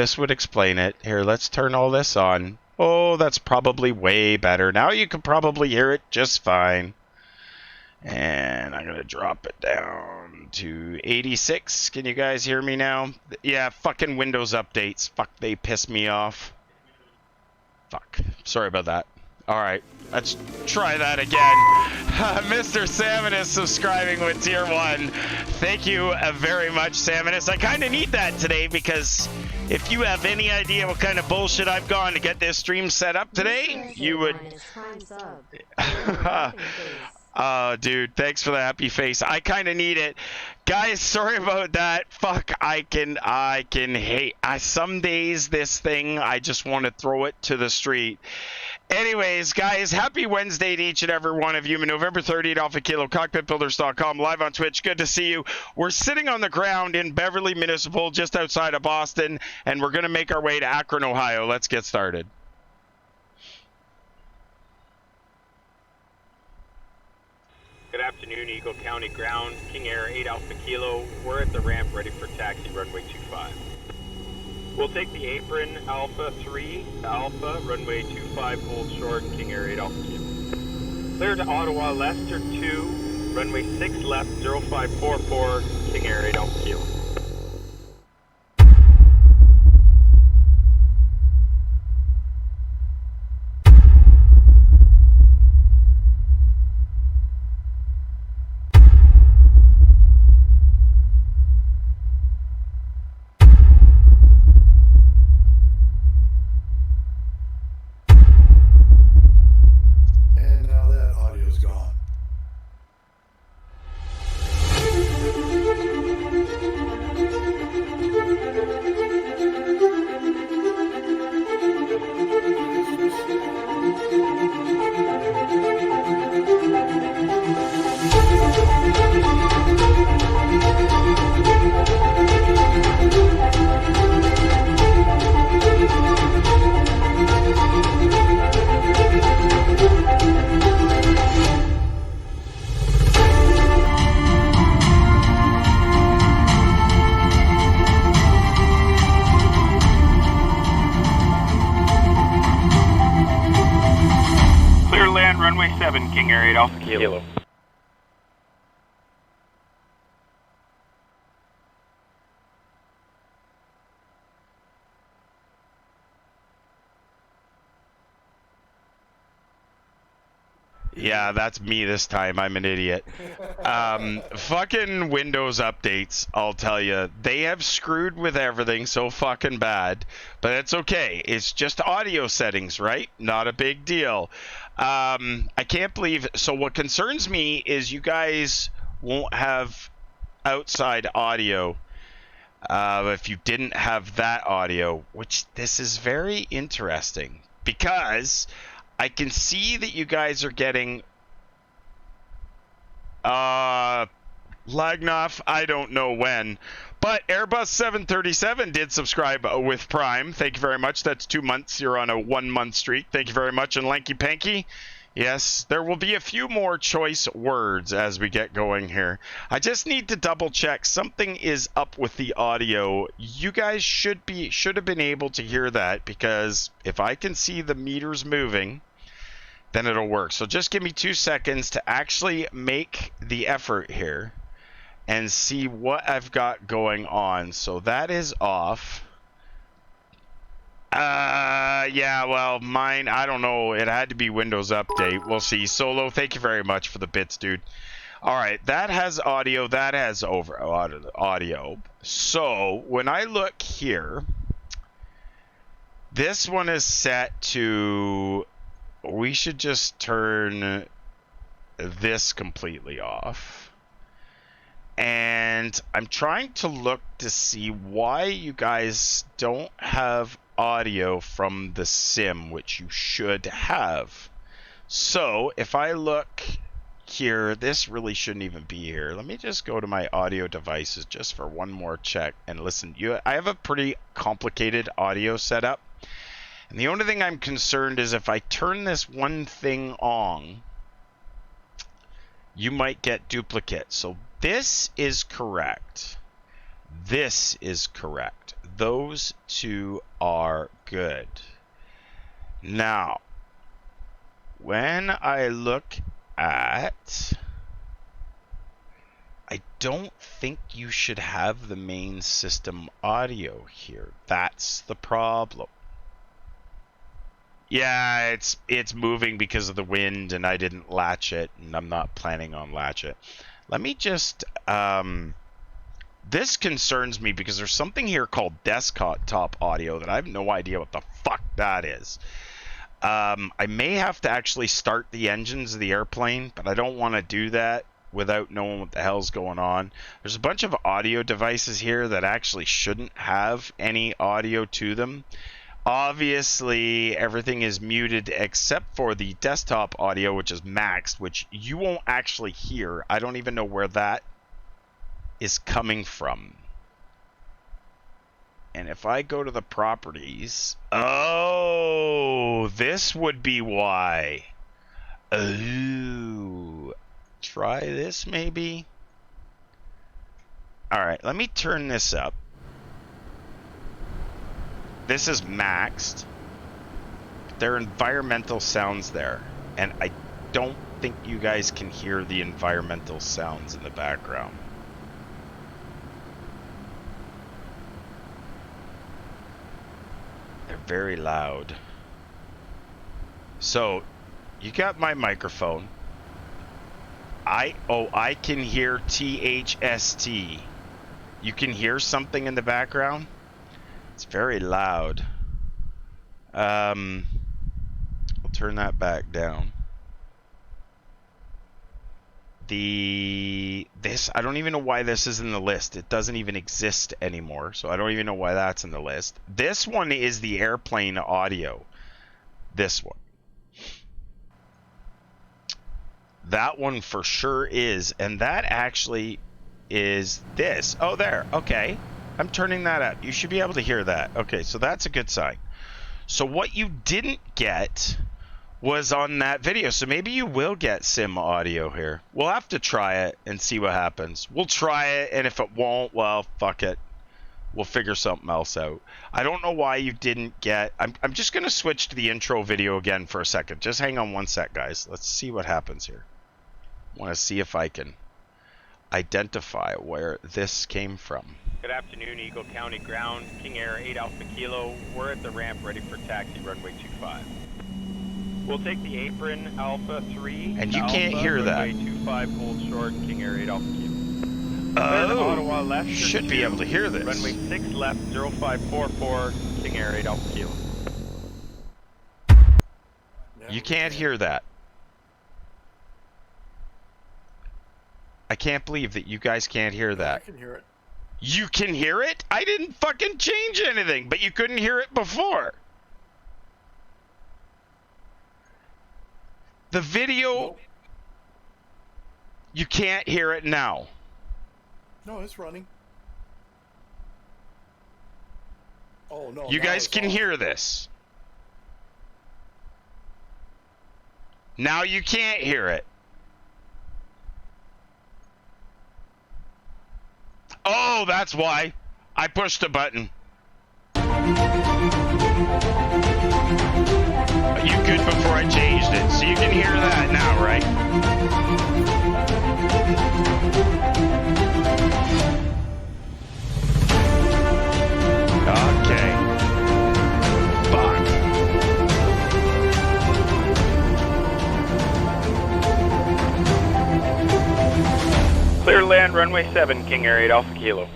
This would explain it. Here, let's turn all this on. Oh, that's probably way better. Now you can probably hear it just fine. And I'm going to drop it down to 86. Can you guys hear me now? Yeah, fucking Windows updates. Fuck, they piss me off. Fuck. Sorry about that. Alright, let's try that again. Mr. Salmon is subscribing with Tier 1. Thank you very much, Salmonus. I kind of need that today because if you have any idea what kind of bullshit I've gone to get this stream set up today, you would... dude, thanks for the happy face. I kind of need it. Guys, sorry about that. Fuck, I can hate... some days this thing, I just want to throw it to the street. Anyways, guys, happy Wednesday to each and every one of you. November 30th, Alpha Kilo, Cockpitbuilders.com, live on Twitch. Good to see you. We're sitting on the ground in Beverly Municipal, just outside of Boston, and we're going to make our way to Akron, Ohio. Let's get started. Good afternoon, Eagle County Ground, KingAir 8 Alpha Kilo. We're at the ramp ready for taxi, runway 25. We'll take the apron, Alpha 3, Alpha, runway 25, hold short, KingAir 8 Alpha Kilo. Clear to Ottawa, Leicester 2, runway 6 left, 0544, KingAir 8 Alpha Kilo. Runway 7, KingAir 8 Alpha Kilo. Yeah, that's me this time. I'm an idiot. Fucking Windows updates, I'll tell you. They have screwed with everything so fucking bad. But it's okay. It's just audio settings, right? Not a big deal. I can't believe... So what concerns me is you guys won't have outside audio if you didn't have that audio, which this is very interesting because I can see that you guys are getting Lagnoff, I don't know when, but Airbus 737 did subscribe with Prime. Thank you very much. That's 2 months. You're on a 1 month streak. Thank you very much. And Lanky Panky, yes, there will be a few more choice words as we get going here. I just need to double check. Something is up with the audio. You guys should have been able to hear that because if I can see the meters moving, then it'll work. So just give me 2 seconds to actually make the effort here and see what I've got going on. So that is off. Yeah, well, mine, I don't know. It had to be Windows Update. We'll see. Solo, thank you very much for the bits, dude. All right, that has audio. That has audio. So when I look here, this one is set to... We should just turn this completely off. And I'm trying to look to see why you guys don't have audio from the sim, which you should have. So if I look here, this really shouldn't even be here. Let me just go to my audio devices just for one more check and listen. I have a pretty complicated audio setup. And the only thing I'm concerned is if I turn this one thing on, you might get duplicate. So this is correct. This is correct. those two are good. Now, when I look at... I don't think you should have the main system audio here. That's the problem. Yeah, it's moving because of the wind, and I didn't latch it, and I'm not planning on latch it. Let me just... this concerns me because there's something here called desktop audio that I have no idea what the fuck that is. I may have to actually start the engines of the airplane, but I don't want to do that without knowing what the hell's going on. There's a bunch of audio devices here that actually shouldn't have any audio to them. Obviously, everything is muted except for the desktop audio, which is maxed, which you won't actually hear. I don't even know where that is coming from. And if I go to the properties... Oh, this would be why. Oh... Try this, maybe? Alright, let me turn this up. This is maxed. There are environmental sounds there. And I don't think you guys can hear the environmental sounds in the background. They're very loud. So, you got my microphone. I can hear THST. You can hear something in the background? It's very loud. I'll turn that back down. This, I don't even know why this is in the list. It doesn't even exist anymore, so I don't even know why that's in the list. This one is the airplane audio. This one. That one for sure is, and that actually is this. Oh, there. Okay. I'm turning that up. You should be able to hear that. Okay, so that's a good sign. So what you didn't get was on that video. So maybe you will get sim audio here. We'll have to try it and see what happens. We'll try it, and if it won't, well, fuck it. We'll figure something else out. I don't know why you didn't get... I'm just going to switch to the intro video again for a second. Just hang on one sec, guys. Let's see what happens here. I want to see if I can identify where this came from. Good afternoon, Eagle County Ground, KingAir 8 Alpha Kilo. We're at the ramp ready for taxi, runway 25. We'll take the apron, Alpha 3. And you Alpha, can't hear that. Runway 25, hold short, KingAir 8 Alpha Kilo. Oh, Ottawa left, you should be able to hear this. Runway 6 left, 0544, KingAir 8 Alpha Kilo. You can't hear that. I can't believe that you guys can't hear that. I can hear it. You can hear it? I didn't fucking change anything, but you couldn't hear it before. The video, Nope. You can't hear it now. No, it's running. Oh, no. You now guys it's can off. hear this. Now you can't hear it. Oh, that's why. I pushed a button. You good before I changed it, so you can hear that now, right? Okay. Fuck. Clear land, runway 7, KingAir 8 Alpha Kilo.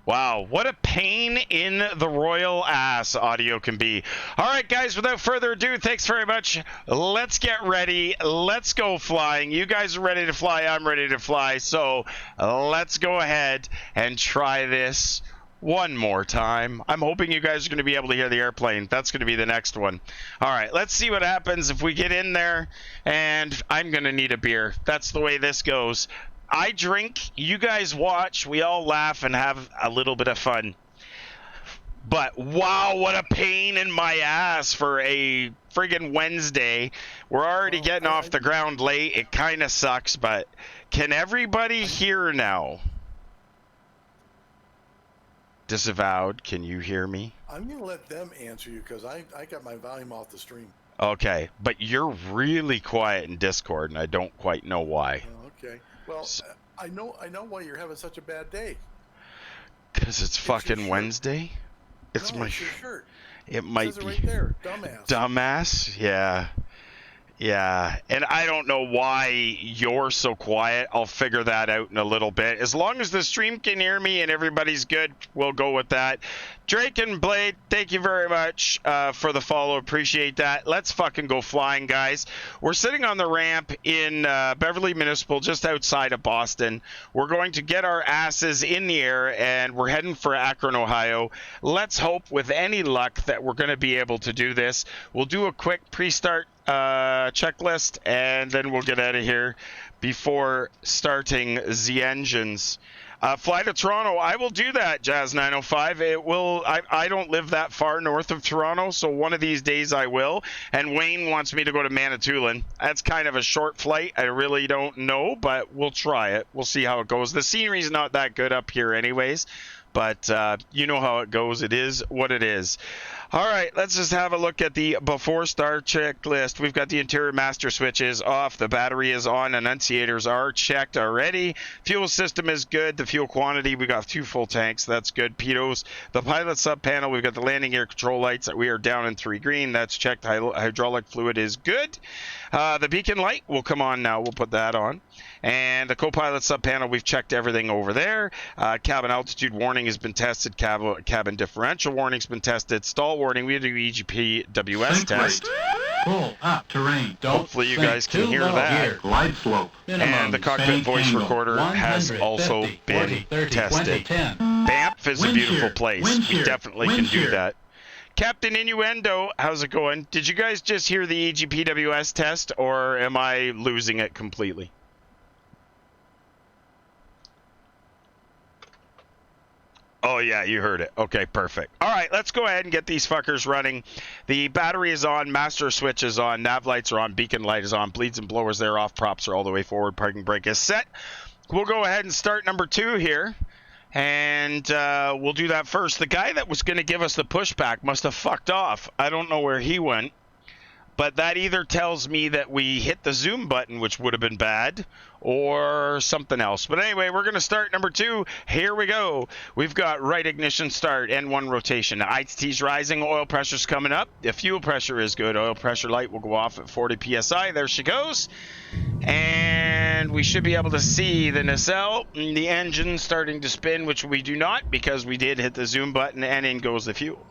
Wow, what a pain in the royal ass audio can be. All right, guys, without further ado, thanks very much. Let's get ready. Let's go flying. You guys are ready to fly. I'm ready to fly. So let's go ahead and try this one more time. I'm hoping you guys are going to be able to hear the airplane. That's going to be the next one. All right, let's see what happens if we get in there, and I'm going to need a beer. That's the way this goes. I drink, you guys watch, we all laugh and have a little bit of fun. But wow, what a pain in my ass for a friggin' Wednesday. We're already getting off the ground late. It kind of sucks, but can everybody hear now? disavowed. Can you hear me? I'm going to let them answer you because I got my volume off the stream. Okay, but you're really quiet in Discord, and I don't quite know why. Oh, okay. Well, I know why you're having such a bad day. Because it's your fucking shirt. Wednesday? It's No, my it's your shirt. It might It says be. it right there, dumbass. Dumbass? Yeah. Yeah, and I don't know why you're so quiet. I'll figure that out in a little bit. As long as the stream can hear me and everybody's good, we'll go with that. Drake and Blade, thank you very much for the follow. Appreciate that. Let's fucking go flying, guys. We're sitting on the ramp in Beverly Municipal, just outside of Boston. We're going to get our asses in the air, and we're heading for Akron, Ohio. Let's hope, with any luck, that we're going to be able to do this. We'll do a quick pre-start checklist, and then we'll get out of here before starting the engines. Fly to Toronto. I will do that, Jazz 905. It will. I don't live that far north of Toronto, so one of these days I will. And Wayne wants me to go to Manitoulin. That's kind of a short flight. I really don't know, but we'll try it. We'll see how it goes. The scenery's not that good up here anyways, but you know how it goes. It is what it is. All right, let's just have a look at the before start checklist. We've got the interior master switches off. The battery is on. Annunciators are checked already. Fuel system is good. The fuel quantity, we got 2 full tanks. That's good. Pitos. The pilot sub panel, we've got the landing gear control lights. We are down in 3 green. That's checked. Hydraulic fluid is good. The beacon light will come on now. We'll put that on. And the co-pilot sub panel, we've checked everything over there. Cabin altitude warning has been tested. Cabin differential warning's been tested. Stall warning, we do EGP WS test. Pull up terrain. Don't Hopefully you guys can hear that. Here. Glide slope. Minimum And the cockpit voice angle. recorder has also 150, been 40, 30, tested. 20, 10. Banff is a Wind beautiful shear, place. wind We shear, definitely wind can do shear. that. Captain Innuendo, how's it going? Did you guys just hear the EGPWS test, or am I losing it completely? Oh, yeah, you heard it. Okay, perfect. All right, let's go ahead and get these fuckers running. The battery is on, master switch is on, nav lights are on, beacon light is on, bleeds and blowers they're off, props are all the way forward, parking brake is set. We'll go ahead and start number 2 here. And we'll do that first. The guy that was going to give us the pushback must have fucked off. I don't know where he went. But that either tells me that we hit the zoom button, which would have been bad, or something else. But anyway, we're going to start number 2. Here we go. We've got right ignition start, N1 rotation. The ITT's rising, oil pressure's coming up. The fuel pressure is good. Oil pressure light will go off at 40 psi. There she goes. And we should be able to see the nacelle, the engine starting to spin, which we do not because we did hit the zoom button, and in goes the fuel.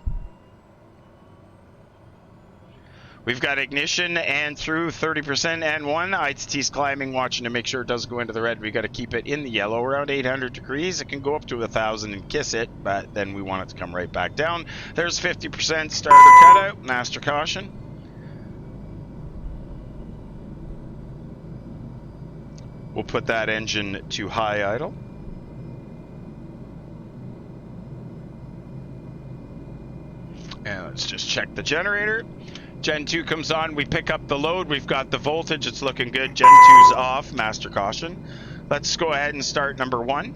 We've got ignition and through 30% N1. ITT's climbing, watching to make sure it doesn't go into the red. We got to keep it in the yellow, around 800 degrees. It can go up to 1,000 and kiss it, but then we want it to come right back down. There's 50% starter cutout, master caution. We'll put that engine to high idle. And let's just check the generator. Gen 2 comes on, we pick up the load, we've got the voltage, it's looking good. Gen 2's off, master caution. Let's go ahead and start number 1.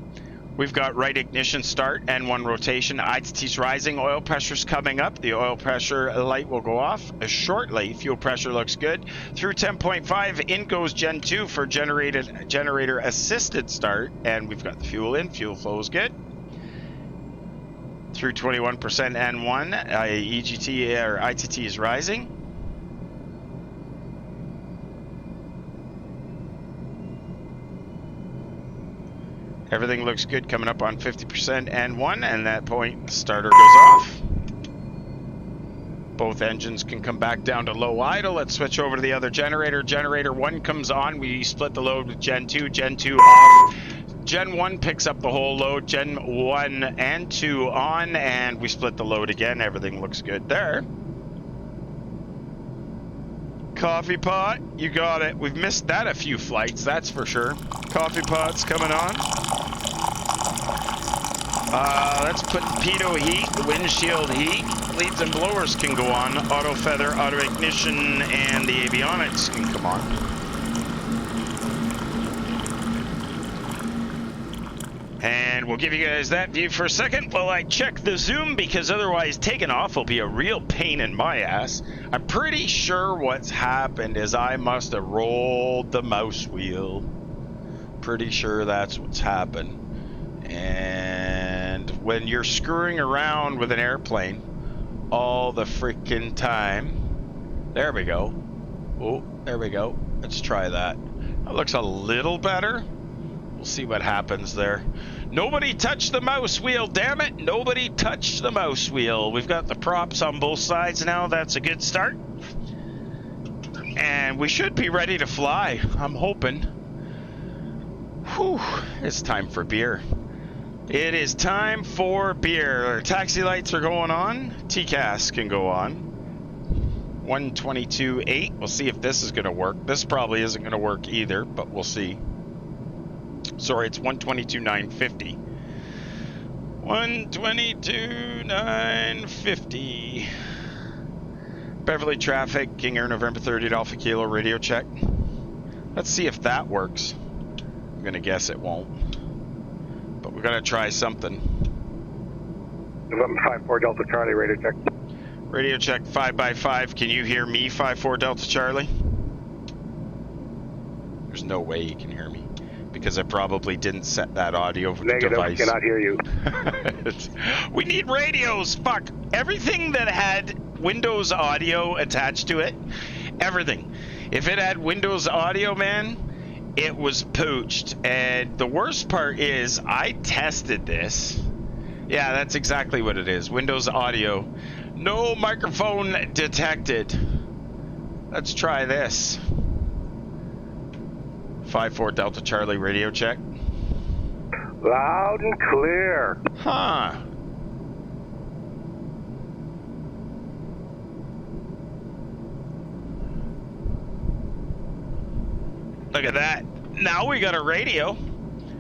We've got right ignition start, N1 rotation, ITT's rising, oil pressure's coming up. The oil pressure light will go off shortly. Fuel pressure looks good. Through 10.5, in goes Gen 2 for generator assisted start, and we've got the fuel in, fuel flow is good. Through 21% N1, EGT or ITT is rising. Everything looks good coming up on 50% N1, and that point the starter goes off. Both engines can come back down to low idle. Let's switch over to the other generator. Generator 1 comes on, we split the load with Gen 2, Gen 2 off. Gen 1 picks up the whole load, Gen 1 and 2 on, and we split the load again. Everything looks good there. Coffee pot, you got it. We've missed that a few flights, that's for sure. Coffee pot's coming on. Let's put pitot heat, windshield heat. Leads and blowers can go on. Auto feather, auto ignition, and the avionics can come on. And we'll give you guys that view for a second while I check the zoom, because otherwise taking off will be a real pain in my ass. I'm pretty sure what's happened is I must have rolled the mouse wheel. Pretty sure that's what's happened. And when you're screwing around with an airplane all the freaking time, there we go. Oh, there we go. Let's try that. That looks a little better. We'll see what happens there. Nobody touched the mouse wheel, damn it. Nobody touched the mouse wheel. We've got the props on both sides now. That's a good start. And we should be ready to fly, I'm hoping. Whew, it's time for beer. It is time for beer. Our taxi lights are going on. TCAS can go on. 122.8. We'll see if this is going to work. This probably isn't going to work either, but we'll see. Sorry, it's 122.950. 122.950. Beverly traffic, KingAir November 30 Alpha Kilo radio check. Let's see if that works. I'm going to guess it won't. But we're going to try something. November 54 Delta Charlie radio check. Radio check 5x5. Can you hear me, 54 Delta Charlie? There's no way you can hear me, because I probably didn't set that audio Negative, device. Cannot hear you. We need radios. Fuck. Everything that had Windows audio attached to it, everything. If it had Windows audio, man, it was pooched. And the worst part is I tested this. Yeah, that's exactly what it is. Windows audio. No microphone detected. Let's try this. 54 Delta Charlie radio check. Loud and clear. Huh. Look at that. Now we got a radio.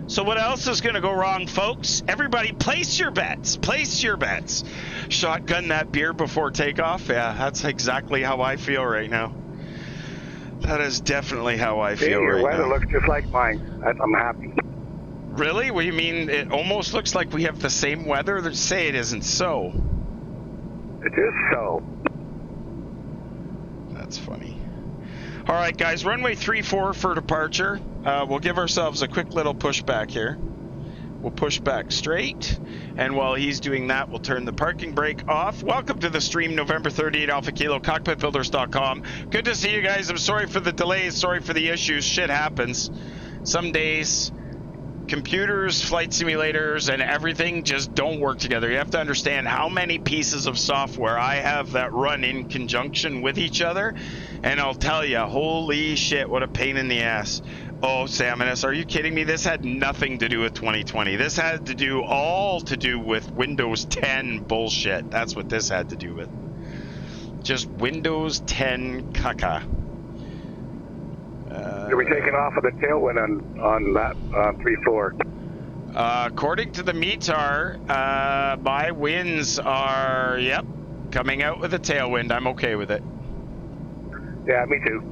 So what else is going to go wrong, folks? Everybody place your bets. Place your bets. Shotgun that beer before takeoff. Yeah, that's exactly how I feel right now. That is definitely how I feel your right now. weather looks just like mine. I'm happy. Really? What do you mean? It almost looks like we have the same weather? Say it isn't so. It is so. That's funny. All right, guys, runway 34 for departure. We'll give ourselves a quick little pushback here. We'll push back straight, and while he's doing that, we'll turn the parking brake off. Welcome to the stream, November 38 Alpha Kilo, Cockpitbuilders.com. Good to see you guys. I'm sorry for the delays, sorry for the issues. Shit happens. Some days, computers, flight simulators, and everything just don't work together. You have to understand how many pieces of software I have that run in conjunction with each other, and I'll tell you, holy shit, what a pain in the ass. Oh, Saminus, are you kidding me? This had nothing to do with 2020. This had to do with Windows 10 bullshit. That's what this had to do with. Just Windows 10 caca. You'll be taking off of the tailwind on that 3-4. According to the METAR, my winds are, yep, coming out with a tailwind. I'm okay with it. Yeah, me too.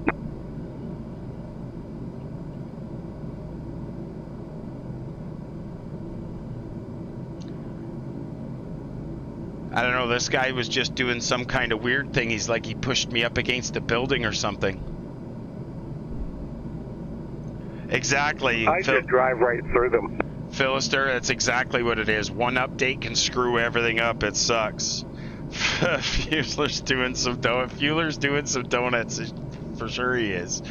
I don't know, this guy was just doing some kind of weird thing. He's like, he pushed me up against a building or something. Exactly. I just drive right through them. Philister, that's exactly what it is. One update can screw everything up. It sucks. Fueller's doing some donuts. For sure he is.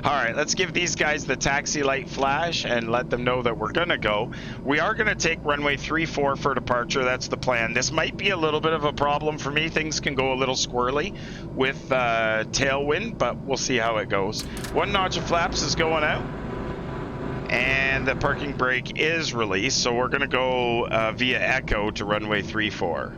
All right, let's give these guys the taxi light flash and let them know that we're gonna go. We are gonna take runway 34 for departure. That's the plan. This might be a little bit of a problem for me. Things can go a little squirrely with tailwind, but we'll see how it goes. One notch of flaps is going out, and the parking brake is released, so we're gonna go via Echo to runway 34.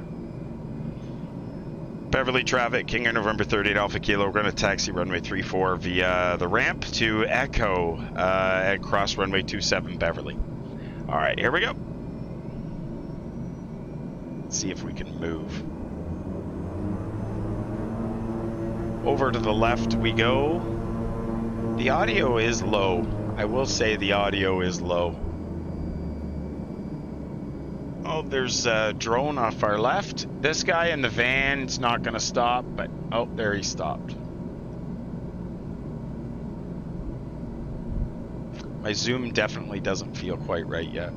Beverly traffic, KingAir November 38 Alpha Kilo. We're going to taxi runway 34 via the ramp to Echo and cross runway 27 Beverly. All right, here we go. Let's see if we can move. Over to the left we go. The audio is low. I will say the audio is low. Oh, there's a drone off our left. This guy in the van's not gonna stop, but oh, there he stopped. My zoom definitely doesn't feel quite right yet.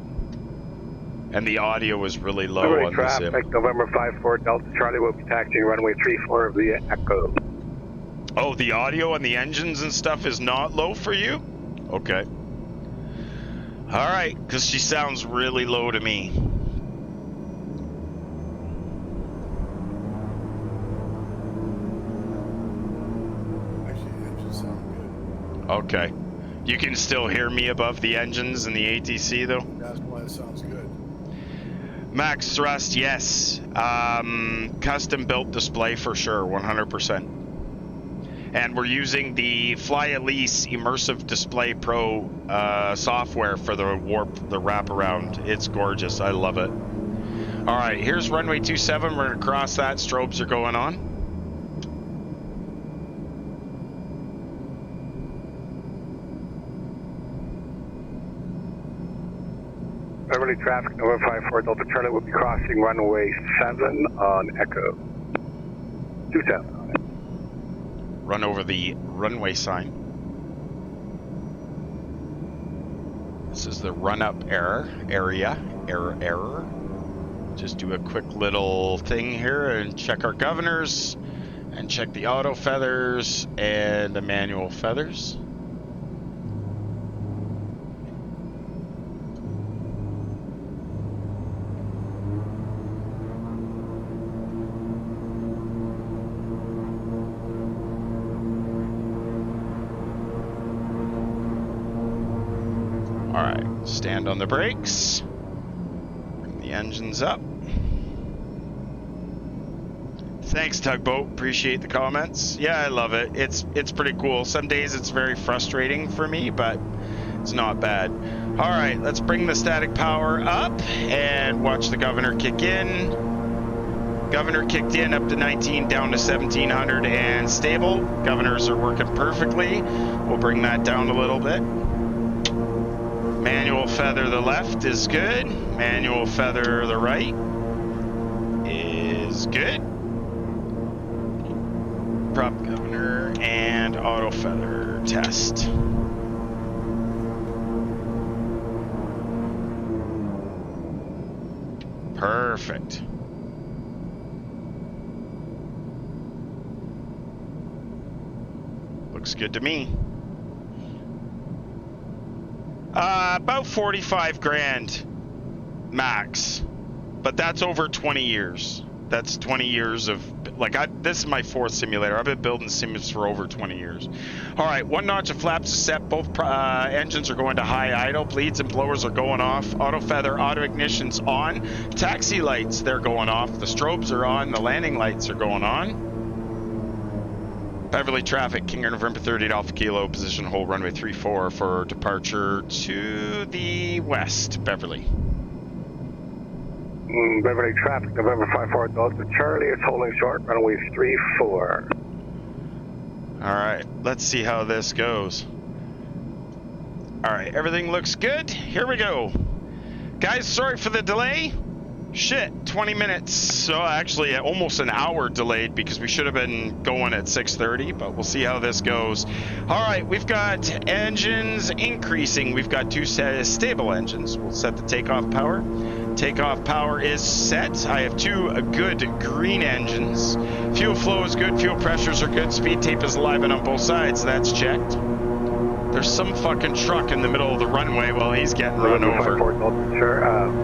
And the audio was really low Beverly on this traffic, November 54 Delta Charlie will be taxiing runway 34 via Echo. Oh, the audio and the engines and stuff is not low for you? Okay. Alright, because she sounds really low to me. Actually, the engines sound good. Okay. You can still hear me above the engines and the ATC though? That's why it sounds good. Max thrust, yes. Custom built display for sure, 100%. And we're using the Fly Elise Immersive Display Pro software for the wraparound. It's gorgeous. I love it. All right, here's runway 27. We're gonna cross that. Strobes are going on. Beverly traffic, November 54 Delta Charlie will be crossing runway 7 on Echo. 27. Run over the runway sign. This is the run-up area. Just do a quick little thing here and check our governors and check the auto feathers and the manual feathers. Alright, stand on the brakes. Bring the engines up. Thanks, Tugboat. Appreciate the comments. Yeah, I love it. It's pretty cool. Some days it's very frustrating for me, but it's not bad. Alright, let's bring the static power up and watch the governor kick in. Governor kicked in up to 19, down to 1700 and stable. Governors are working perfectly. We'll bring that down a little bit. Manual feather the left is good. Manual feather the right is good. Prop governor and auto feather test. Perfect. Looks good to me. About 45 grand max, but that's over 20 years. That's 20 years of, this is my fourth simulator. I've been building simulators for over 20 years. All right, one notch of flaps is set. Both engines are going to high idle. Bleeds and blowers are going off. Auto feather, auto ignition's on. Taxi lights, they're going off. The strobes are on. The landing lights are going on. Beverly traffic, KingAir November 30 Alpha Kilo, position hold runway 34 for departure to the west, Beverly. Beverly traffic, November 54 Delta Charlie is holding short, runway 34. Alright, let's see how this goes. Alright, everything looks good. Here we go. Guys, sorry for the delay. Shit, 20 minutes. So actually almost an hour delayed because we should have been going at 6:30, but we'll see how this goes. All right, we've got engines increasing. We've got two stable engines. We'll set the takeoff power. Takeoff power is set. I have two good green engines. Fuel flow is good. Fuel pressures are good. Speed tape is alive and on both sides. That's checked. There's some fucking truck in the middle of the runway while he's getting run over.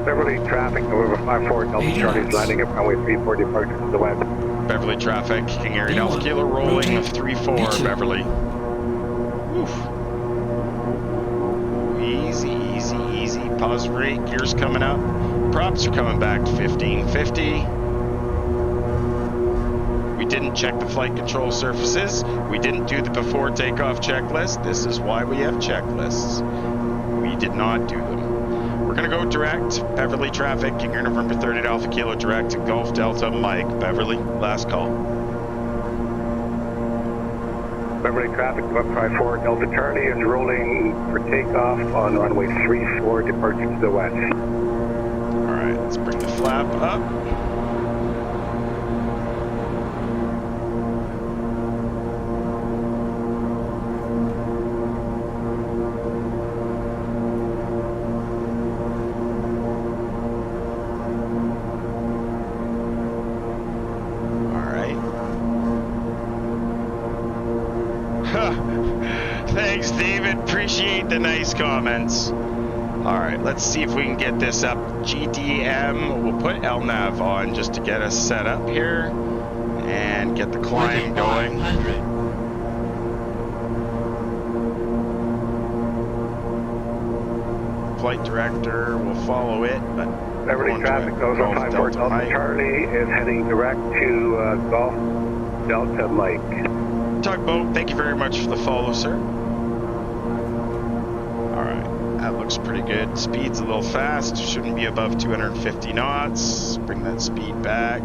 Beverly traffic, November 54 Delta Charlie is landing at runway 34 departure to the west. Beverly traffic, KingAir Alpha Kilo rolling of 3-4, Beverly. Oof. Easy, easy, easy. Pause brake, gears coming up. Props are coming back to 1550. We didn't check the flight control surfaces. We didn't do the before takeoff checklist. This is why we have checklists. We did not do them. We're gonna go direct. Beverly traffic, KingAir November 30 Alpha Kilo direct to Golf Delta Mike. Beverly, last call. Beverly traffic, November 54 Delta Charlie is rolling for takeoff on runway 34 departure to the west. All right, let's bring the flap up. Thanks, David. Appreciate the nice comments. All right, let's see if we can get this up. GDM, we'll put LNAV on just to get us set up here and get the climb going. Flight director will follow it, but Beverly traffic goes on 54 Delta Charlie is heading direct to Golf Delta Mike. Tugboat, thank you very much for the follow, sir. Alright, that looks pretty good. Speed's a little fast, shouldn't be above 250 knots. Bring that speed back.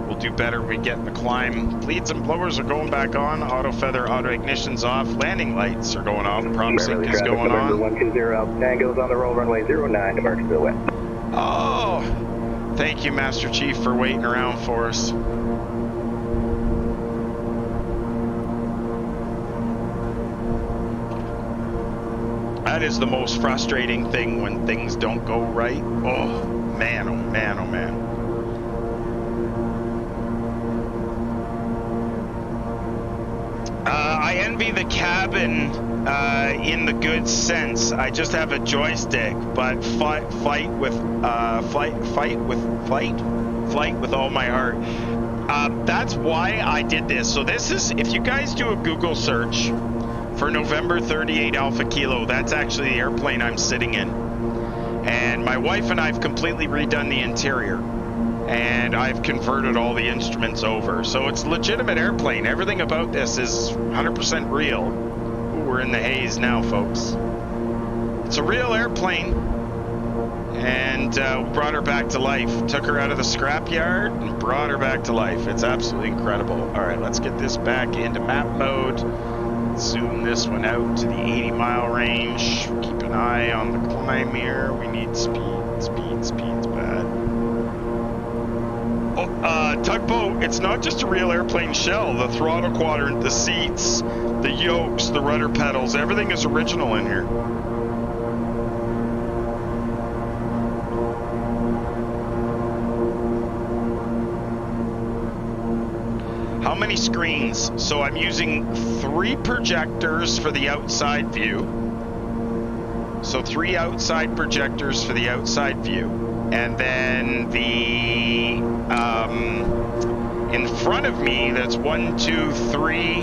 We'll do better when we get in the climb. Bleeds and blowers are going back on. Auto feather, auto ignition's off. Landing lights are going off. Prop sync is going on. 120 Tango's on the roll, runway 09 to Marksville West. Oh, thank you, Master Chief, for waiting around for us. That is the most frustrating thing when things don't go right. Oh, man, oh, man, oh, man. I envy the cabin in the good sense. I just have a joystick, but flight with all my heart. That's why I did this. So this is, if you guys do a Google search for November 38 Alpha Kilo, that's actually the airplane I'm sitting in. And my wife and I have completely redone the interior. And I've converted all the instruments over. So it's a legitimate airplane. Everything about this is 100% real. Ooh, we're in the haze now, folks. It's a real airplane. And we brought her back to life. Took her out of the scrapyard and brought her back to life. It's absolutely incredible. All right, let's get this back into map mode. Zoom this one out to the 80-mile range. Keep an eye on the climb here. We need speed. Speed's bad. Tugboat, it's not just a real airplane shell. The throttle quadrant, the seats, the yokes, the rudder pedals, everything is original in here. How many screens? So I'm using 3 projectors for the outside view. So 3 outside projectors for the outside view. And then the in front of me, that's 1, 2, 3,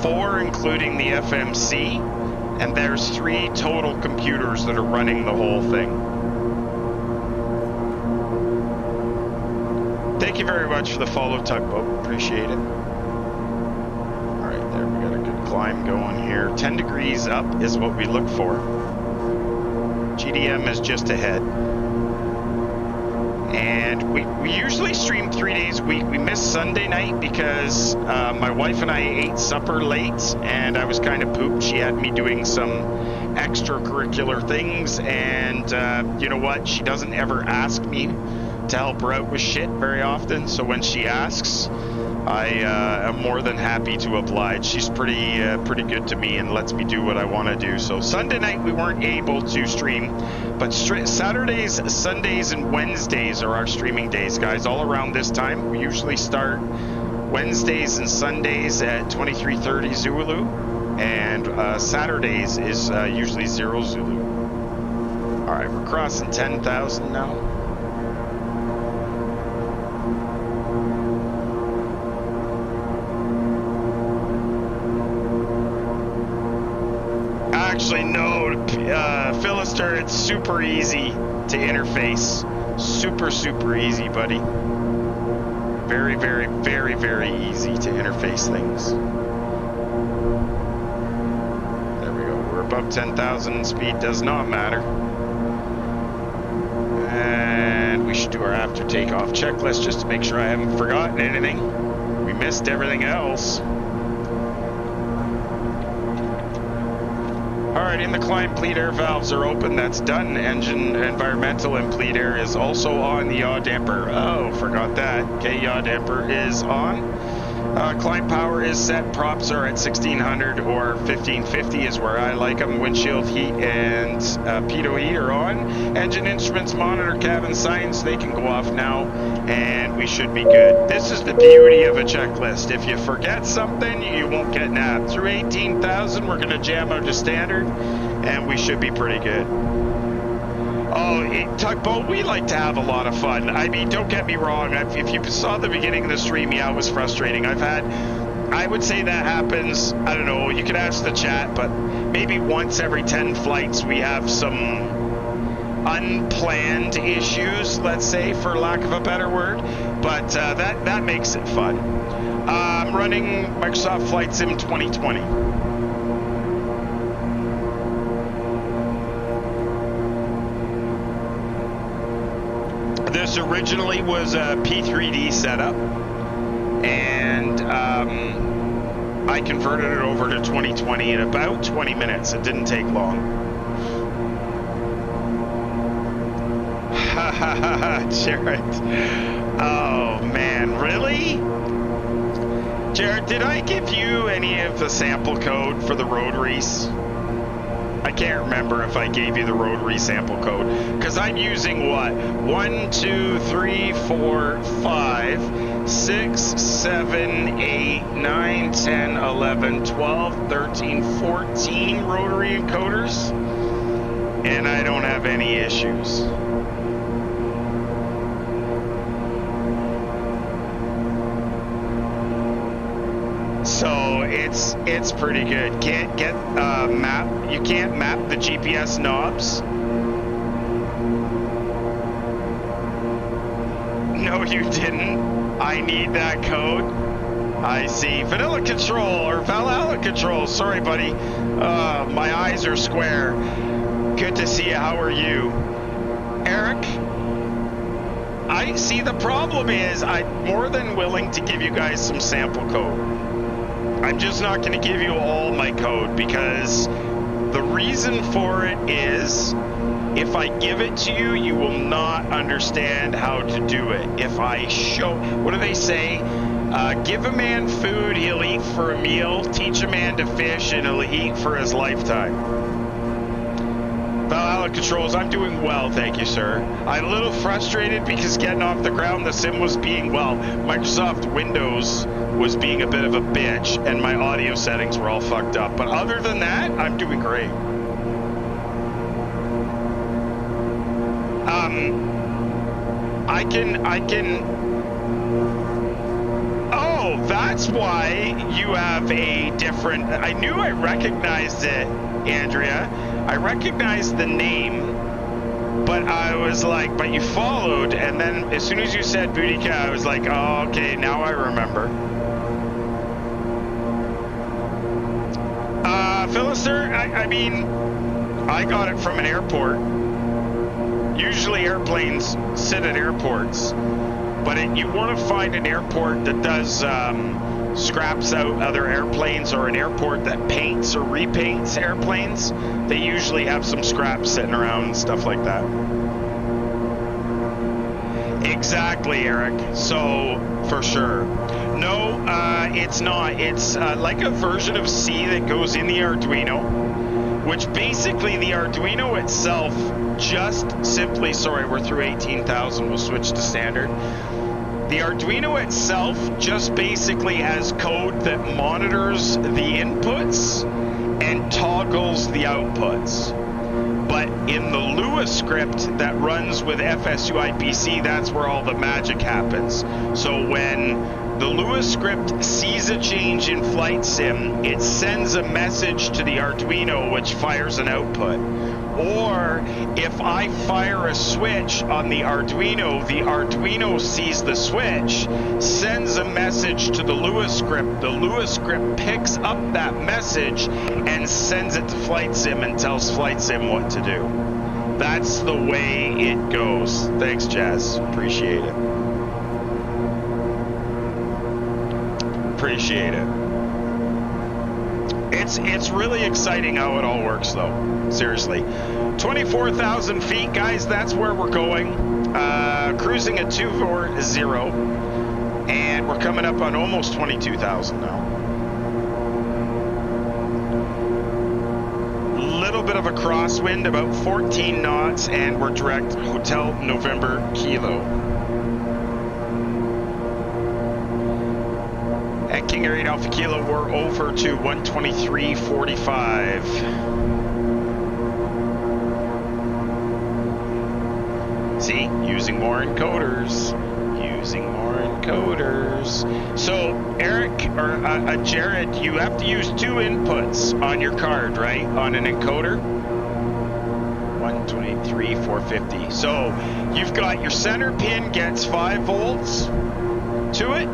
4, including the FMC, and there's 3 total computers that are running the whole thing. Thank you very much for the follow, Tugboat. Appreciate it. All right, there, we got a good climb going here. 10 degrees up is what we look for. GDM is just ahead. And we usually stream 3 days a week. We missed Sunday night because my wife and I ate supper late and I was kind of pooped. She had me doing some extracurricular things, and you know what? She doesn't ever ask me to help her out with shit very often. So when she asks, I am more than happy to oblige. She's pretty good to me and lets me do what I want to do. So Sunday night we weren't able to stream, but Saturdays, Sundays, and Wednesdays are our streaming days, guys. All around this time, we usually start Wednesdays and Sundays at 23:30 Zulu, and Saturdays is usually 0 Zulu. All right, we're crossing 10,000 now. Actually, no, Philister, it's super easy to interface. Super easy, buddy. Very easy to interface things. There we go. We're above 10,000. Speed does not matter. And we should do our after takeoff checklist just to make sure I haven't forgotten anything. We missed everything else. Alright, in the climb, bleed air valves are open. That's done. Engine, environmental, and bleed air is also on. The yaw damper. Oh, forgot that. Okay, yaw damper is on. Climb power is set. Props are at 1600 or 1550 is where I like them. Windshield heat and pitot heat are on. Engine instruments, monitor, cabin signs, they can go off now, and we should be good. This is the beauty of a checklist. If you forget something, you won't get nabbed. Through 18,000, we're going to jam out to standard, and we should be pretty good. Oh, Tugboat, we like to have a lot of fun. I mean, don't get me wrong. If you saw the beginning of the stream, yeah, it was frustrating. I would say that happens, I don't know, you could ask the chat, but maybe once every 10 flights we have some unplanned issues, let's say, for lack of a better word. But that makes it fun. I'm running Microsoft Flight Sim 2020. This originally was a P3D setup, and I converted it over to 2020 in about 20 minutes. It didn't take long. Ha ha ha, Jared. Oh man, really? Jared, did I give you any of the sample code for the rotaries? I can't remember if I gave you the rotary sample code, because I'm using what? 1, 2, 3, 4, 5, 6, 7, 8, 9, 10, 11, 12, 13, 14 rotary encoders, and I don't have any issues. So it's pretty good. Can't get map. You can't map the GPS knobs. No, you didn't. I need that code. I see. Vanilla Control or Valhalla Control. Sorry, buddy. My eyes are square. Good to see you. How are you, Eric? I see. The problem is I'm more than willing to give you guys some sample code. I'm just not going to give you all my code, because the reason for it is if I give it to you, you will not understand how to do it. If I show, what do they say? Give a man food, he'll eat for a meal. Teach a man to fish, and he'll eat for his lifetime. Valhalla Controls, I'm doing well, thank you, sir. I'm a little frustrated because getting off the ground, the sim was being, well, Microsoft Windows was being a bit of a bitch, and my audio settings were all fucked up. But other than that, I'm doing great. I can. Oh, that's why you have a different. I knew I recognized it, Andrea. I recognized the name, but I was like, but you followed, and then as soon as you said Boudica, I was like, oh, okay, now I remember. Philister, I mean, I got it from an airport. Usually airplanes sit at airports, but you want to find an airport that does scraps out other airplanes, or an airport that paints or repaints airplanes. They usually have some scraps sitting around and stuff like that. Exactly, Eric. So, for sure. No, it's not. It's like a version of C that goes in the Arduino, which basically the Arduino itself just simply, sorry, we're through 18,000, we'll switch to standard. The Arduino itself just basically has code that monitors the inputs and toggles the outputs. But in the Lua script that runs with FSUIPC, that's where all the magic happens. So when the Lua script sees a change in Flight Sim, it sends a message to the Arduino, which fires an output. Or if I fire a switch on the Arduino sees the switch, sends a message to the Lua script. The Lua script picks up that message and sends it to Flight Sim and tells Flight Sim what to do. That's the way it goes. Thanks, Jazz. Appreciate it. Appreciate it. It's really exciting how it all works, though. Seriously. 24,000 feet, guys. That's where we're going. Cruising at 240. And we're coming up on almost 22,000 now. Little bit of a crosswind, about 14 knots, and we're direct Hotel November Kilo. At KingAir 8 Alpha Kilo, we're over to 123.45. See, using more encoders. Using more encoders. So, Eric, or Jared, you have to use 2 inputs on your card, right? On an encoder? 123.450. So, you've got your center pin gets 5 volts to it.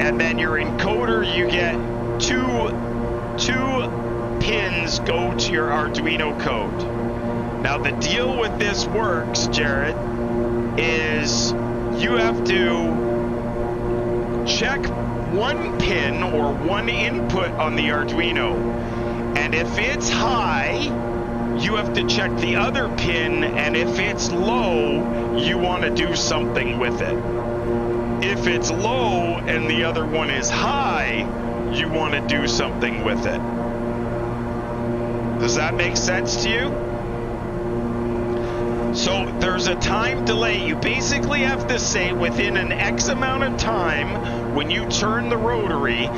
And then your encoder, you get two pins go to your Arduino code. Now, the deal with this works, Jared, is you have to check one pin or one input on the Arduino, and if it's high, you have to check the other pin, and if it's low, you want to do something with it. If it's low and the other one is high, you want to do something with it. Does that make sense to you? So there's a time delay. You basically have to say within an X amount of time when you turn the rotary,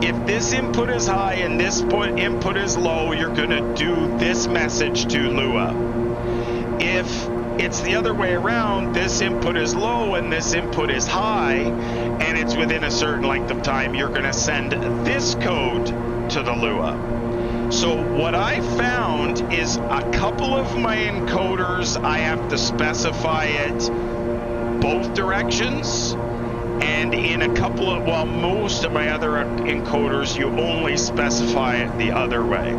if this input is high and this input is low, you're going to do this message to Lua. If it's the other way around, this input is low and this input is high, and it's within a certain length of time, you're going to send this code to the Lua. So what I found is a couple of my encoders, I have to specify it both directions, and in a couple of, well, most of my other encoders, you only specify it the other way.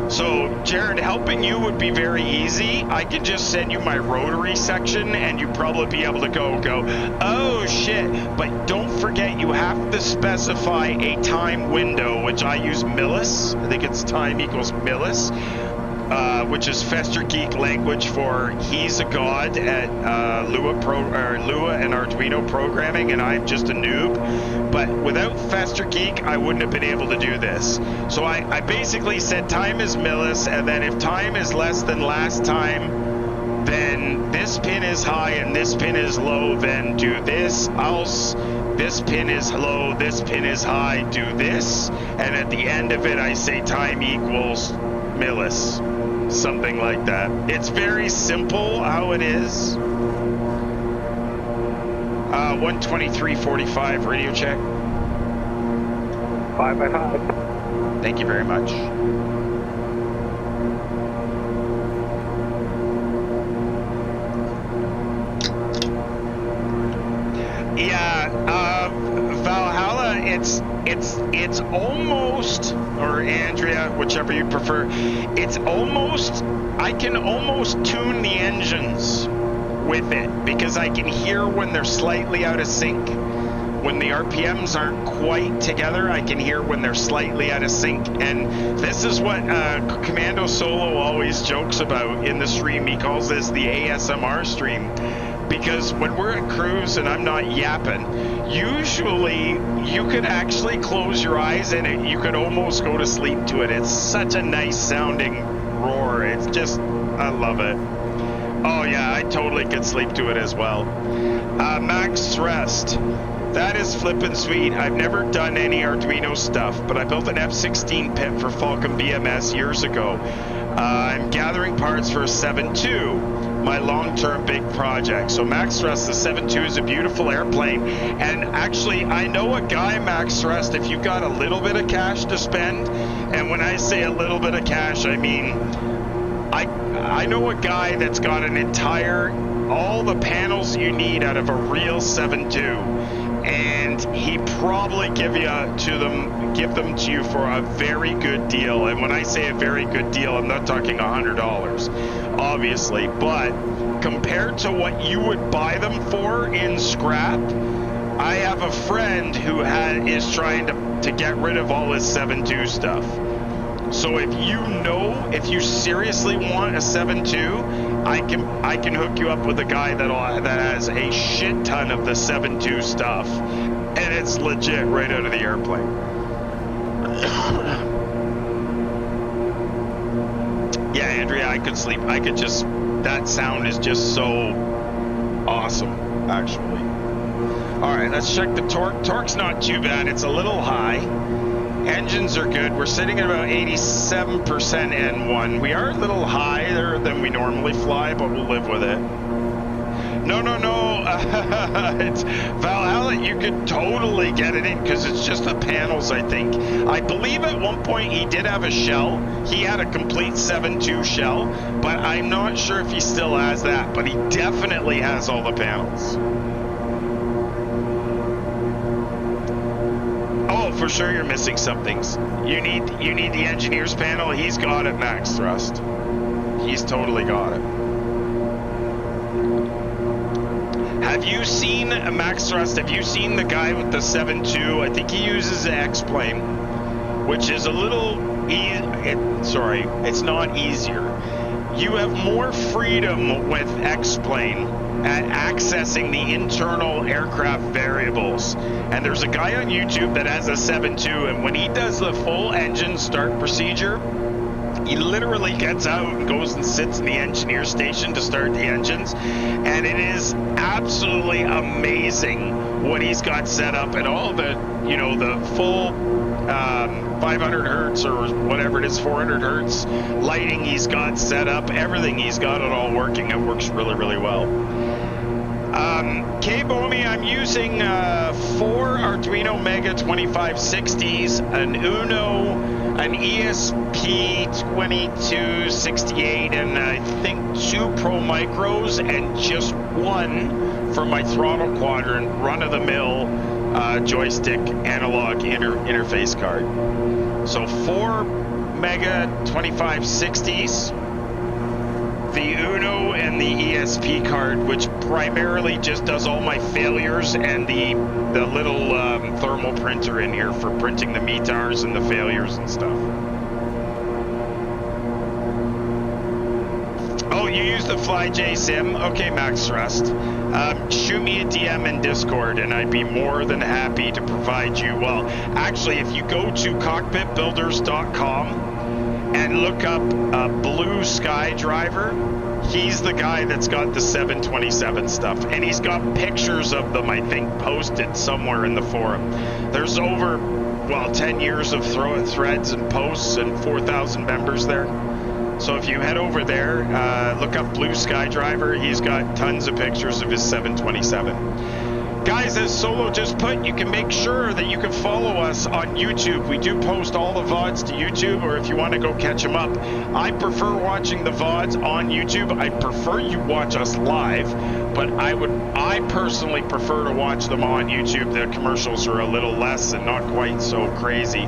So, Jared, helping you would be very easy. I can just send you my rotary section, and you'd probably be able to go, oh shit, but don't forget you have to specify a time window, which I use millis. I think it's time equals millis, which is Fester Geek language for he's a god at Lua and Arduino programming, and I'm just a noob. But without Fester Geek, I wouldn't have been able to do this. So I basically said time is millis, and then if time is less than last time, then this pin is high and this pin is low, then do this. Else, this pin is low, this pin is high, do this. And at the end of it, I say time equals millis. Something like that. It's very simple how it is. 123.45 radio check. 5 by 5. Thank you very much. Yeah, Valhalla, it's almost, or Andrea, whichever you prefer, it's almost, I can almost tune the engines with it, because I can hear when they're slightly out of sync. When the RPMs aren't quite together, I can hear when they're slightly out of sync. And this is what Commando Solo always jokes about in the stream. He calls this the ASMR stream. Because when we're at cruise and I'm not yapping, usually you could actually close your eyes and you could almost go to sleep to it. It's such a nice sounding roar. It's just, I love it. Oh yeah, I totally could sleep to it as well. Max Thrust. That is flippin' sweet. I've never done any Arduino stuff, but I built an F-16 pit for Falcon BMS years ago. I'm gathering parts for a 7.2, my long-term big project. So Max Thrust, the 7.2 is a beautiful airplane. And actually, I know a guy, Max Thrust, if you've got a little bit of cash to spend, and when I say a little bit of cash, I mean, I know a guy that's got an entire, all the panels you need out of a real 7.2. And he probably give them to you for a very good deal. And when I say a very good deal, I'm not talking $100, obviously, but compared to what you would buy them for in scrap, I have a friend who is trying to get rid of all his 7.2 stuff. So if you seriously want a 7.2, I can hook you up with a guy that has a shit ton of the 7.2 stuff, and it's legit right out of the airplane. Yeah, Andrea, I could sleep. That sound is just so awesome, actually. All right, let's check the torque. Torque's not too bad. It's a little high. Engines are good. We're sitting at about 87% N1. We are a little higher than we normally fly, but we'll live with it. No. It's Valhalla. You could totally get it in because it's just the panels, I think. I believe at one point he did have a shell. He had a complete 7.2 shell, but I'm not sure if he still has that, but he definitely has all the panels. Oh, for sure you're missing some things. You need the engineer's panel. He's got it, max thrust. He's totally got it. Have you seen max thrust? Have you seen the guy with the 7.2? I think he uses an X-plane, which is a little sorry, it's not easier. You have more freedom with X-plane at accessing the internal aircraft variables. And there's a guy on YouTube that has a 7.2, and when he does the full engine start procedure, he literally gets out and goes and sits in the engineer station to start the engines, and it is absolutely amazing what he's got set up, and all the, the full 500 hertz or whatever it is, 400 hertz lighting he's got set up, everything, he's got it all working. It works really, really well. K-Bomi, I'm using 4 Arduino Mega 2560s, an Uno, an ESP2268, and I think 2 Pro Micros, and just 1 for my throttle quadrant, run-of-the-mill joystick analog interface card. So 4 Mega 2560s, the Uno, and the ESP card, which primarily just does all my failures, and the little thermal printer in here for printing the METARs and the failures and stuff. Oh, you use the FlyJ sim? Okay, Max Thrust. Shoot me a DM in Discord, and I'd be more than happy to provide you. Well, actually, if you go to cockpitbuilders.com and look up Blue Sky Driver, he's the guy that's got the 727 stuff, and he's got pictures of them, I think, posted somewhere in the forum. There's over, 10 years of threads and posts and 4,000 members there. So if you head over there, look up Blue Sky Driver, he's got tons of pictures of his 727. Guys, as Solo just put, you can make sure that you can follow us on YouTube. We do post all the VODs to YouTube, or if you want to go catch them up. I prefer watching the VODs on YouTube. I prefer you watch us live, but I personally prefer to watch them on YouTube. The commercials are a little less and not quite so crazy.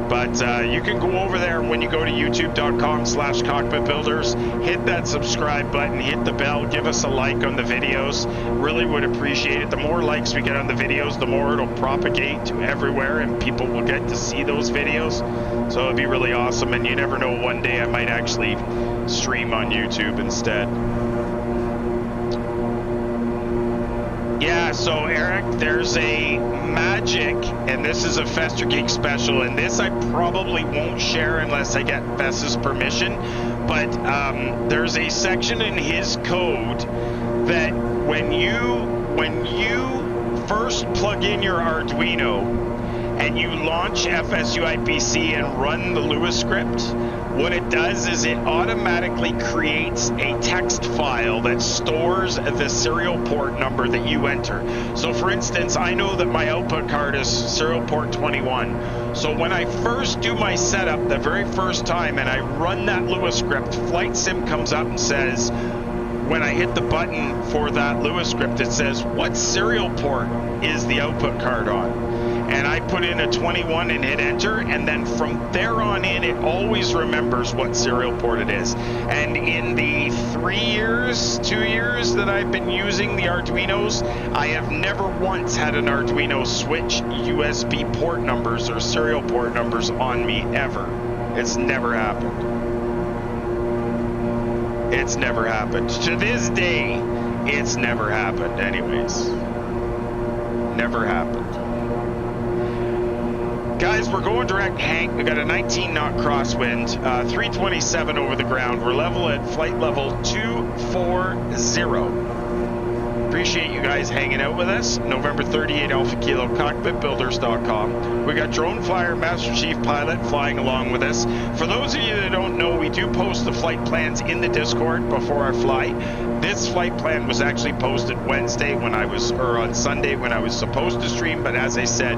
But you can go over there when you go to youtube.com/cockpitbuilders, hit that subscribe button, hit the bell, give us a like on the videos. Really would appreciate it. The more likes we get on the videos, the more it'll propagate to everywhere and people will get to see those videos. So it'd be really awesome, and you never know, one day I might actually stream on YouTube instead. Yeah, so Eric, there's a magic, and this is a Fester Geek special, and this I probably won't share unless I get Fess's permission, but there's a section in his code that when you first plug in your Arduino and you launch FSUIPC and run the Lewis script, what it does is it automatically creates a text file that stores the serial port number that you enter. So for instance, I know that my output card is serial port 21. So when I first do my setup the very first time and I run that Lewis script, Flight Sim comes up and says, when I hit the button for that Lewis script, it says, what serial port is the output card on? and I put in a 21 and hit enter, and then from there on in, it always remembers what serial port it is. And in the 2 years that I've been using the Arduinos, I have never once had an Arduino switch USB port numbers or serial port numbers on me ever. It's never happened. It's never happened. To this day, it's never happened anyways. Never happened. Guys, we're going direct Hank. We got a 19 knot crosswind, 327 over the ground. We're level at flight level 240. Appreciate you guys hanging out with us. November 38 Alpha Kilo, Cockpitbuilders.com. We got Drone Flyer Master Chief Pilot flying along with us. For those of you that don't know, we do post the flight plans in the Discord before I fly. This flight plan was actually posted Wednesday when I was, or on Sunday when I was supposed to stream, but as I said,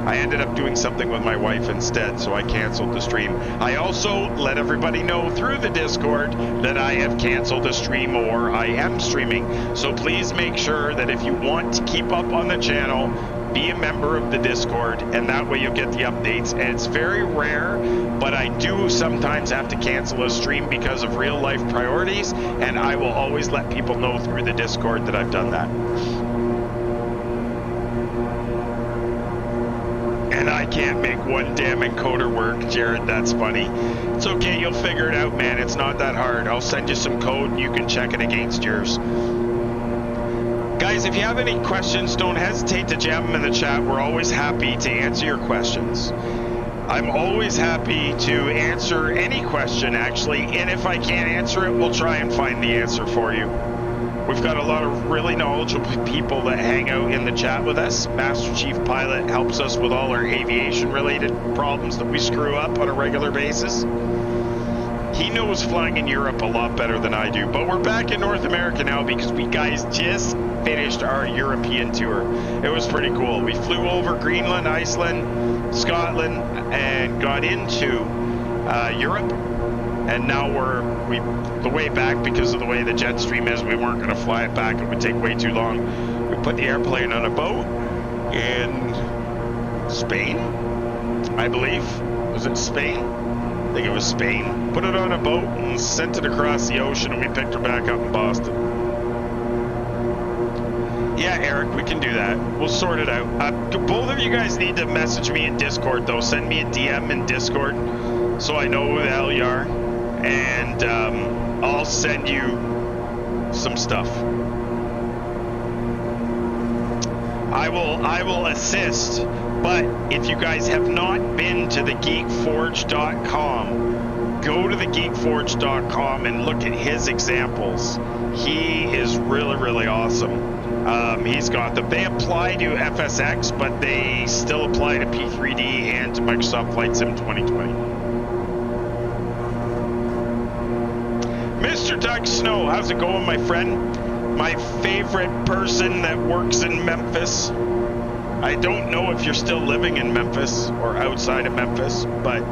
I ended up doing something with my wife instead, so I canceled the stream. I also let everybody know through the Discord that I have canceled a stream or I am streaming. So please make sure that if you want to keep up on the channel, be a member of the Discord, and that way you'll get the updates. And it's very rare, but I do sometimes have to cancel a stream because of real life priorities, and I will always let people know through the Discord that I've done that. And I can't make one damn encoder work, Jared. That's funny. It's okay. You'll figure it out, man. It's not that hard. I'll send you some code and you can check it against yours. Guys, if you have any questions, don't hesitate to jam them in the chat. We're always happy to answer your questions. I'm always happy to answer any question, actually. And if I can't answer it, we'll try and find the answer for you. We've got a lot of really knowledgeable people that hang out in the chat with us. Master Chief Pilot helps us with all our aviation-related problems that we screw up on a regular basis. He knows flying in Europe a lot better than I do, but we're back in North America now because we guys just finished our European tour. It was pretty cool. We flew over Greenland, Iceland, Scotland, and got into Europe. And now the way back, because of the way the jet stream is, we weren't going to fly it back. It would take way too long. We put the airplane on a boat in Spain, I believe. Was it Spain? I think it was Spain. Put it on a boat and sent it across the ocean, and we picked her back up in Boston. Yeah, Eric, we can do that. We'll sort it out. Both of you guys need to message me in Discord, though. Send me a DM in Discord so I know who the hell you are. And I'll send you some stuff. I will assist, but if you guys have not been to thegeekforge.com, go to thegeekforge.com and look at his examples. He is really, really awesome. He's got them. They apply to FSX, but they still apply to P3D and to Microsoft Flight Sim 2020. Mr. Doug Snow, how's it going, my friend? My favorite person that works in Memphis. I don't know if you're still living in Memphis or outside of Memphis, but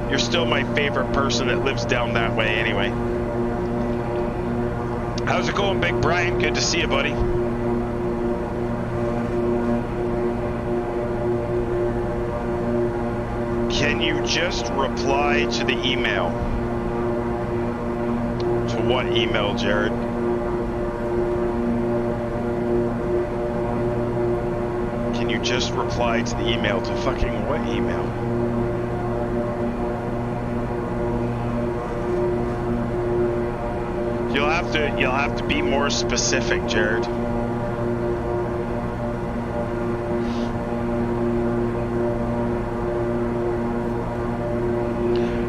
you're still my favorite person that lives down that way anyway. How's it going, Big Brian? Good to see you, buddy. Can you just reply to the email? To what email, Jared? Can you just reply to the email? To fucking what email? You'll have to be more specific, Jared.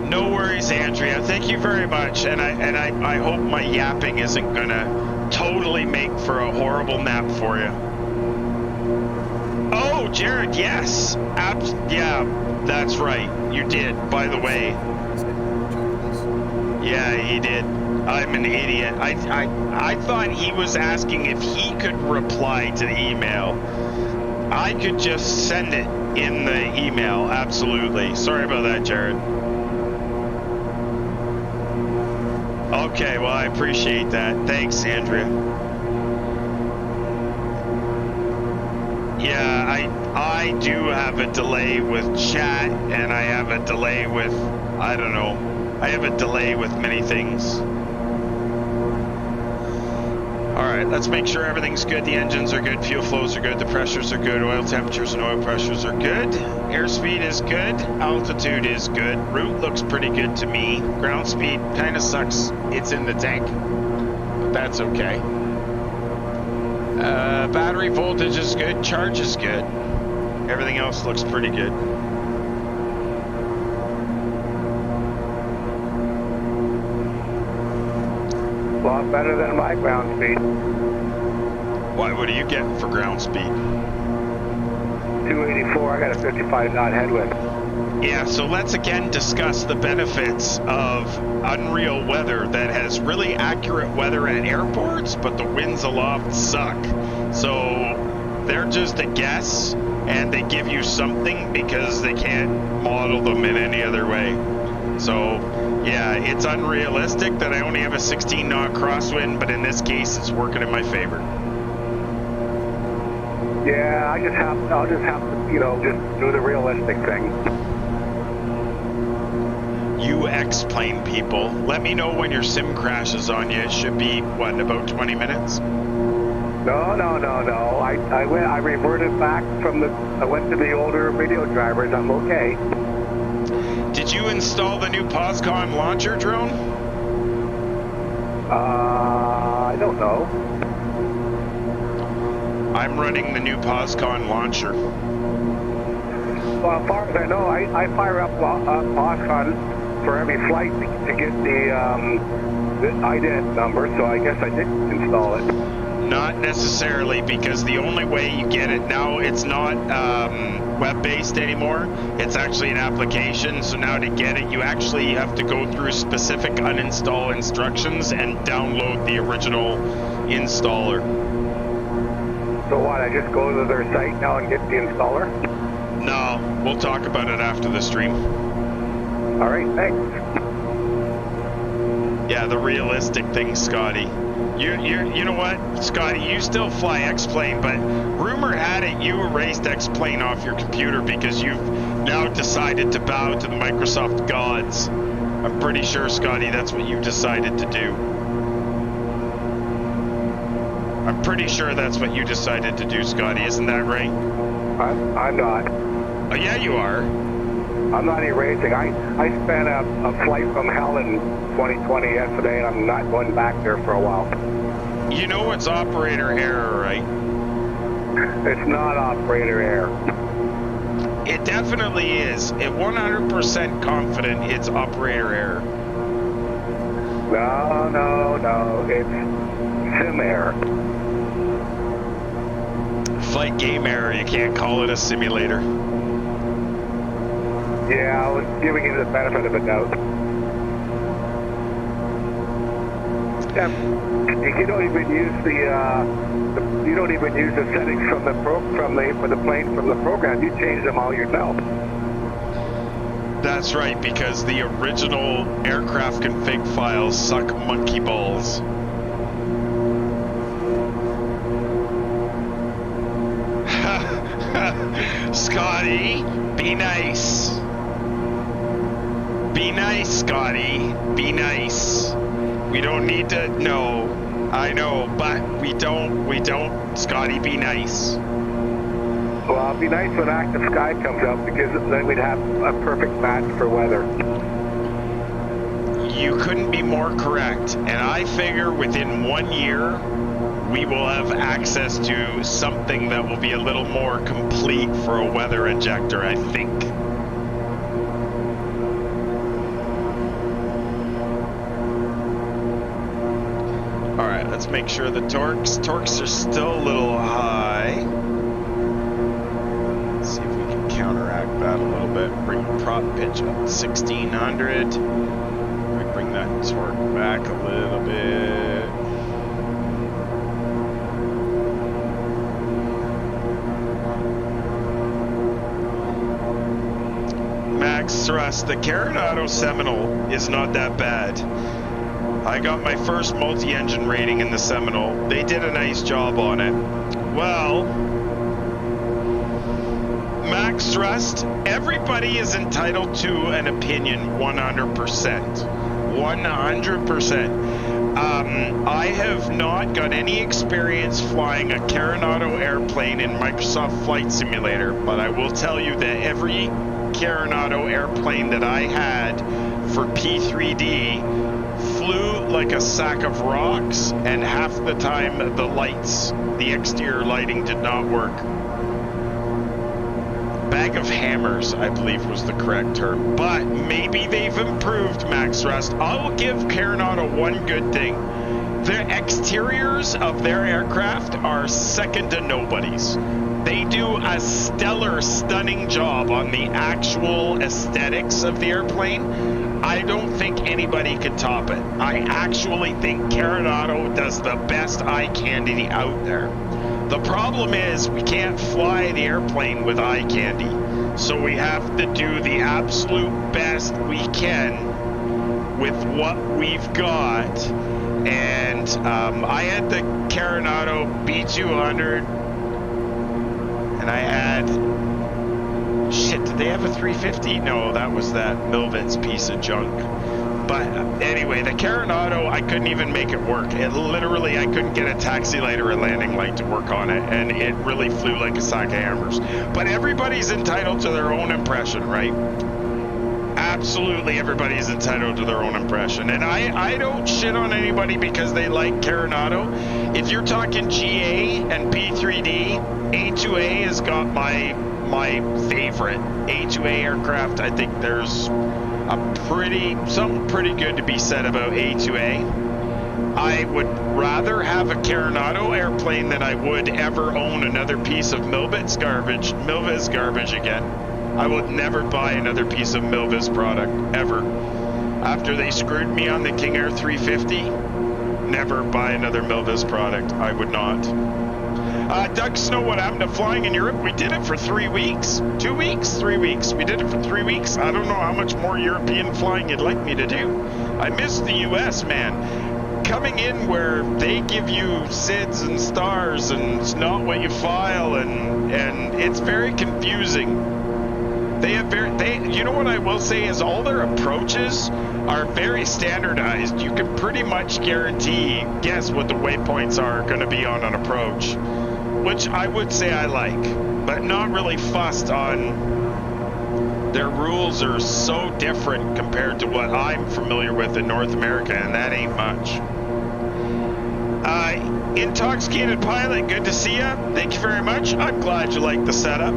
No worries, Andrea. Thank you very much, and I hope my yapping isn't gonna totally make for a horrible nap for you. Oh, Jared, yes. Yeah, that's right. You did, by the way. Yeah, he did. I'm an idiot. I thought he was asking if he could reply to the email. I could just send it in the email. Absolutely. Sorry about that, Jared. Okay, well, I appreciate that. Thanks, Andrea. Yeah, I I do have a delay with chat, and I have a delay with, I don't know, I have a delay with many things. Alright, let's make sure everything's good. The engines are good, fuel flows are good, the pressures are good, oil temperatures and oil pressures are good, airspeed is good, altitude is good, route looks pretty good to me, ground speed kind of sucks, it's in the tank, but that's okay. Battery voltage is good, charge is good, everything else looks pretty good. A lot better than my ground speed. Why, what do you get for ground speed? 284, I got a 55 knot headwind. Yeah, so let's again discuss the benefits of unreal weather that has really accurate weather at airports, but the winds aloft suck. So they're just a guess, and they give you something because they can't model them in any other way. So yeah, it's unrealistic that I only have a 16 knot crosswind, but in this case, it's working in my favor. Yeah, I'll just have to, you know, just do the realistic thing. You X-plane people, let me know when your sim crashes on you. It should be, what, in about 20 minutes? No. I reverted back from I went to the older video drivers. I'm okay. Did you install the new POSCON launcher drone? I don't know. I'm running the new POSCON launcher. Well, as far as I know, I fire up POSCON for every flight to get the ident number, so I guess I did install it. Not necessarily, because the only way you get it now, it's not web-based anymore. It's actually an application, so now to get it, you actually have to go through specific uninstall instructions and download the original installer. So what, I just go to their site now and get the installer? No, we'll talk about it after the stream. All right, thanks. Yeah, the realistic thing, Scotty. You know what, Scotty, you still fly X-Plane, but rumor had it you erased X-Plane off your computer because you've now decided to bow to the Microsoft gods. I'm pretty sure, Scotty, that's what you decided to do. I'm pretty sure that's what you decided to do, Scotty, isn't that right? I'm not. Oh, yeah, you are. I'm not erasing. I spent a flight from hell in 2020 yesterday, and I'm not going back there for a while. You know it's operator error, right? It's not operator error. It definitely is. It 100% confident it's operator error. No. It's sim error. Flight game error. You can't call it a simulator. Yeah, I was giving you the benefit of a doubt. Yeah, you don't even use the settings for the plane from the program. You change them all yourself. That's right, because the original aircraft config files suck monkey balls. Scotty, be nice. Be nice, Scotty. Be nice. We don't need to. No, I know, but we don't. Scotty, be nice. Well, it'd be nice when active sky comes up, because then we'd have a perfect match for weather. You couldn't be more correct, and I figure within 1 year we will have access to something that will be a little more complete for a weather injector, I think. Alright, let's make sure the torques are still a little high. Let's see if we can counteract that a little bit. Bring the prop pitch up to 1600. We bring that torque back a little bit. Max thrust. The Coronado Seminole is not that bad. I got my first multi-engine rating in the Seminole. They did a nice job on it. Well, max thrust, everybody is entitled to an opinion 100%. 100%. I have not got any experience flying a Coronado airplane in Microsoft Flight Simulator, but I will tell you that every Coronado airplane that I had for P3D flew like a sack of rocks, and half the time the lights, the exterior lighting did not work. Bag of hammers, I believe was the correct term, but maybe they've improved max thrust. I will give Coronado one good thing. The exteriors of their aircraft are second to nobody's. They do a stellar, stunning job on the actual aesthetics of the airplane. I don't think anybody could top it. I actually think Coronado does the best eye candy out there. The problem is we can't fly the airplane with eye candy, so we have to do the absolute best we can with what we've got. And I had the Coronado B200, and I had, shit, did they have a 350? No, that was that Milvitz piece of junk. But anyway, the Coronado, I couldn't even make it work. It literally, I couldn't get a taxi light or a landing light to work on it, and it really flew like a sack of hammers. But everybody's entitled to their own impression, right? Absolutely, everybody's entitled to their own impression. And I don't shit on anybody because they like Coronado. If you're talking GA and P3D, A2A has got my favorite A2A aircraft. I think there's something pretty good to be said about A2A. I would rather have a Coronado airplane than I would ever own another piece of Milviz garbage again. I would never buy another piece of Milviz product, ever. After they screwed me on the KingAir 350, never buy another Milviz product. I would not. Doug Snow, what happened to flying in Europe? We did it for 3 weeks. 2 weeks? 3 weeks. We did it for 3 weeks. I don't know how much more European flying you'd like me to do. I miss the US, man. Coming in where they give you SIDS and stars and it's not what you file, and it's very confusing. You know what I will say is all their approaches are very standardized. You can pretty much guess what the waypoints are going to be on an approach, which I would say I like, but not really fussed on. Their rules are so different compared to what I'm familiar with in North America, and that ain't much. Intoxicated Pilot, good to see you. Thank you very much. I'm glad you like the setup.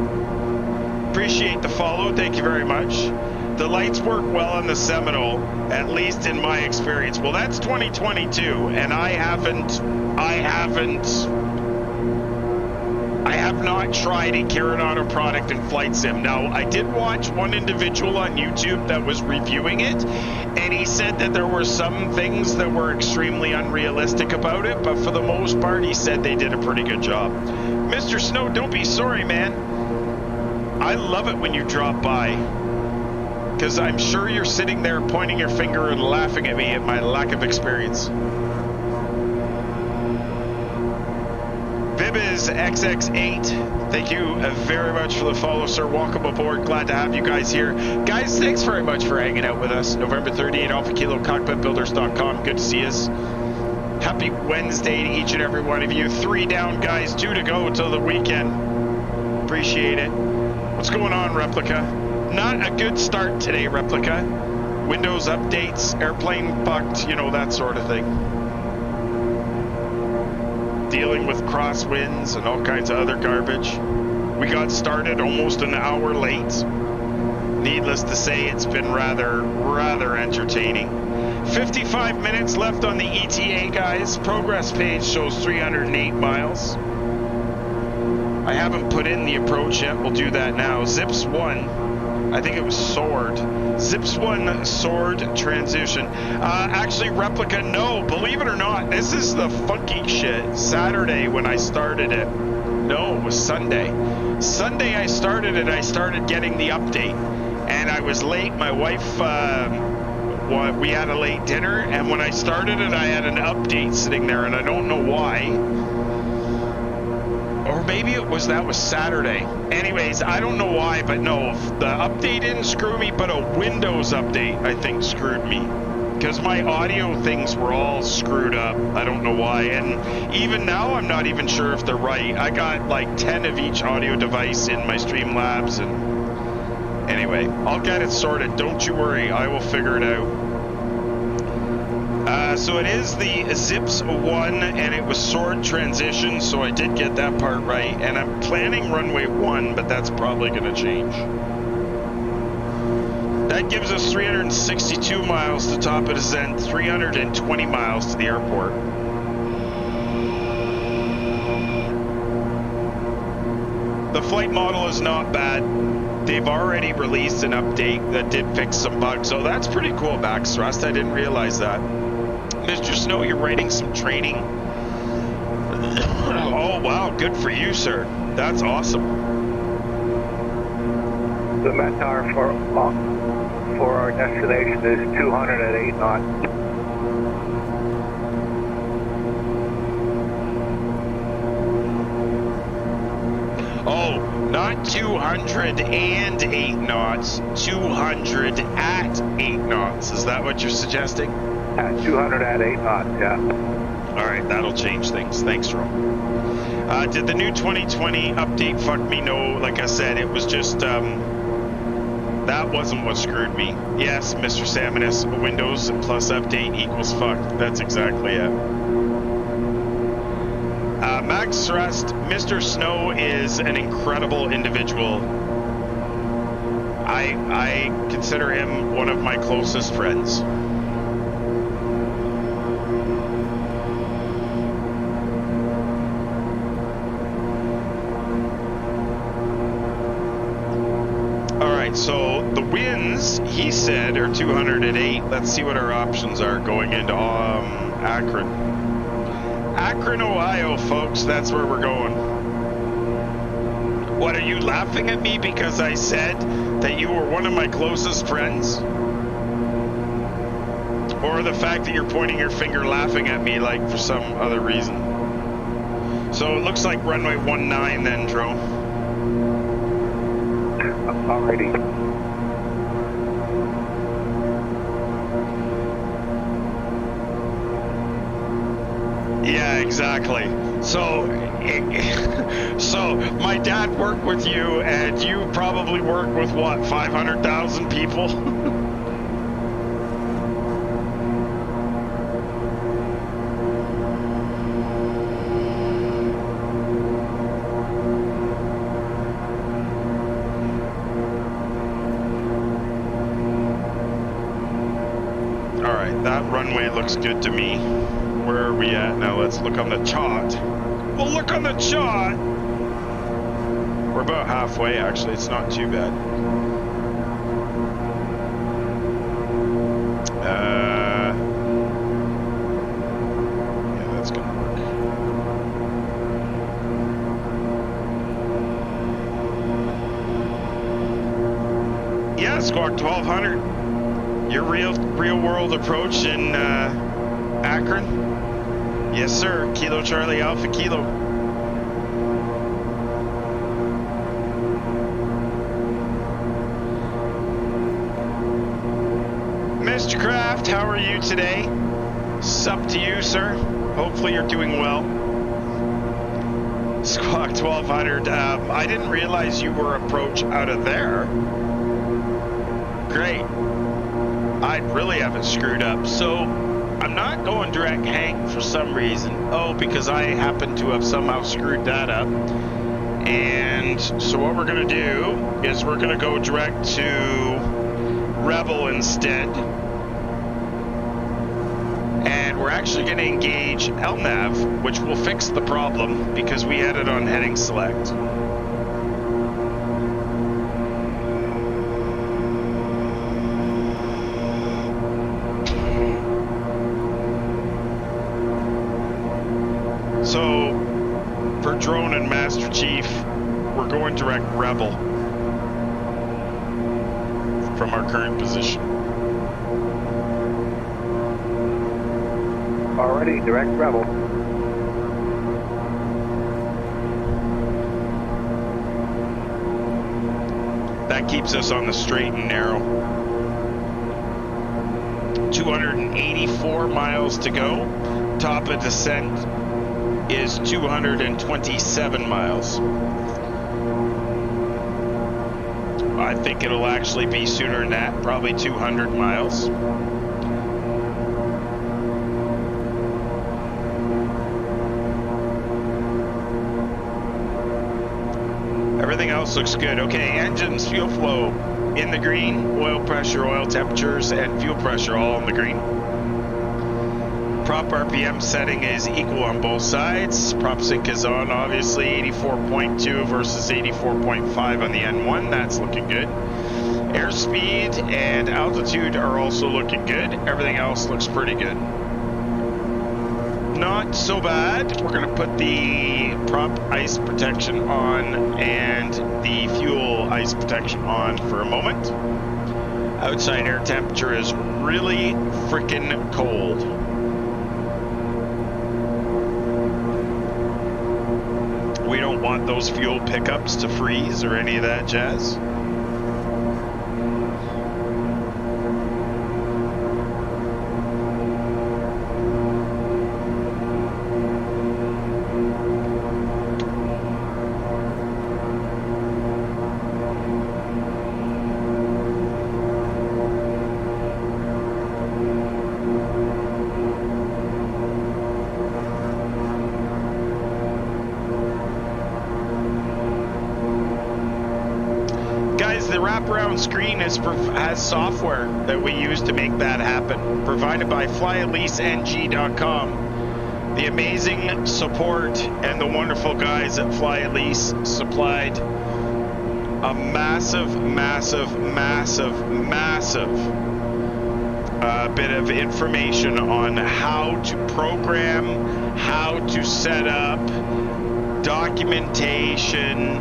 Appreciate the follow. Thank you very much. The lights work well on the Seminole, at least in my experience. Well, that's 2022, and I have not tried a Coronado product in Flight Sim. Now, I did watch one individual on YouTube that was reviewing it, and he said that there were some things that were extremely unrealistic about it, but for the most part, he said they did a pretty good job. Mr. Snow, don't be sorry, man. I love it when you drop by, because I'm sure you're sitting there pointing your finger and laughing at me at my lack of experience. Vibiz XX8, thank you very much for the follow, sir. Welcome aboard. Glad to have you guys here. Guys, thanks very much for hanging out with us. November 38, Alpha Kilo, Cockpitbuilders.com. Good to see us. Happy Wednesday to each and every one of you. 3 down, guys. 2 to go till the weekend. Appreciate it. What's going on, Replica? Not a good start today, Replica. Windows updates, airplane bucked, you know, that sort of thing. Dealing with crosswinds and all kinds of other garbage. We got started almost an hour late. Needless to say, it's been rather entertaining. 55 minutes left on the ETA, guys. Progress page shows 308 miles. I haven't put in the approach yet. We'll do that now. Zips 1. I think it was Sword. Zips 1 Sword transition. Actually, Replica, no. Believe it or not, this is the funky shit. Saturday when I started it. No, it was Sunday. Sunday I started it. I started getting the update. And I was late. My wife, we had a late dinner. And when I started it, I had an update sitting there. And I don't know why. Or maybe that was Saturday. Anyways, I don't know why, but no, the update didn't screw me, but a Windows update, I think, screwed me. Because my audio things were all screwed up. I don't know why. And even now, I'm not even sure if they're right. I got like 10 of each audio device in my Streamlabs. And anyway, I'll get it sorted. Don't you worry. I will figure it out. So it is the Zips 1, and it was sword transition, so I did get that part right. And I'm planning runway 1, but that's probably going to change. That gives us 362 miles to top of descent, 320 miles to the airport. The flight model is not bad. They've already released an update that did fix some bugs, so that's pretty cool, Max Thrust. I didn't realize that. Mr. Snow, you're writing some training. Oh, wow, good for you, sir. That's awesome. The METAR for our destination is 200 at 8 knots. Oh, not 208 knots, 200 at 8 knots. Is that what you're suggesting? At 200 at 8 knots, yeah. All right, that'll change things. Thanks, Ro. Did the new 2020 update fuck me? No, like I said, it was just, that wasn't what screwed me. Yes, Mr. Salmonis, Windows plus update equals fuck. That's exactly it. Max Thrust, Mr. Snow is an incredible individual. I consider him one of my closest friends. So the winds, he said, are 208. Let's see what our options are going into Akron. Akron, Ohio, folks. That's where we're going. What, are you laughing at me because I said that you were one of my closest friends? Or the fact that you're pointing your finger laughing at me like for some other reason? So it looks like runway 19 then, Dro. Alrighty. Yeah, exactly. So my dad worked with you, and you probably work with what, 500,000 people? Runway looks good to me. Where are we at now? Let's look on the chart. Well, look on the chart. We're about halfway, actually. It's not too bad. Yeah, that's gonna work. Yeah, Squawk 1200. Your real world approach in Akron? Yes, sir. Kilo Charlie Alpha Kilo. Mr. Kraft, how are you today? Sup to you, sir. Hopefully you're doing well. Squawk 1200. I didn't realize you were approach out of there. Great. I really haven't screwed up. So I'm not going direct hang for some reason. Oh, because I happen to have somehow screwed that up. And so what we're going to do is we're going to go direct to Rebel instead. And we're actually going to engage LNAV, which will fix the problem because we had it on heading select. So, for Drone and Master Chief, we're going direct Rebel from our current position. Already, direct Rebel. That keeps us on the straight and narrow. 284 miles to go. Top of descent is 227 miles. I think it'll actually be sooner than that, probably 200 miles. Everything else looks good. Okay, engines, fuel flow in the green, oil pressure, oil temperatures, and fuel pressure all in the green. Prop RPM setting is equal on both sides. Prop sync is on, obviously, 84.2 versus 84.5 on the N1. That's looking good. Airspeed and altitude are also looking good. Everything else looks pretty good. Not so bad. We're going to put the prop ice protection on and the fuel ice protection on for a moment. Outside air temperature is really freaking cold. We don't want those fuel pickups to freeze or any of that jazz. The wraparound screen has software that we use to make that happen, provided by flyatleaseng.com. The amazing support and the wonderful guys at Fly At Lease supplied a massive bit of information on how to program, how to set up, documentation,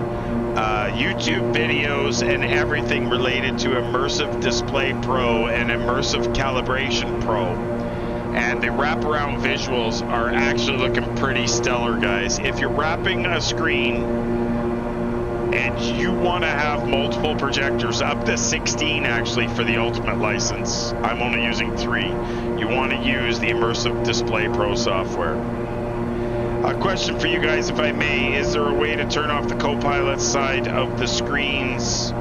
YouTube videos, and everything related to Immersive Display Pro and Immersive Calibration Pro. And the wraparound visuals are actually looking pretty stellar, guys. If you're wrapping a screen and you want to have multiple projectors, up to 16 actually for the ultimate license, I'm only using 3, you want to use the Immersive Display Pro software. A question for you guys, if I may, is there a way to turn off the co-pilot side of the screens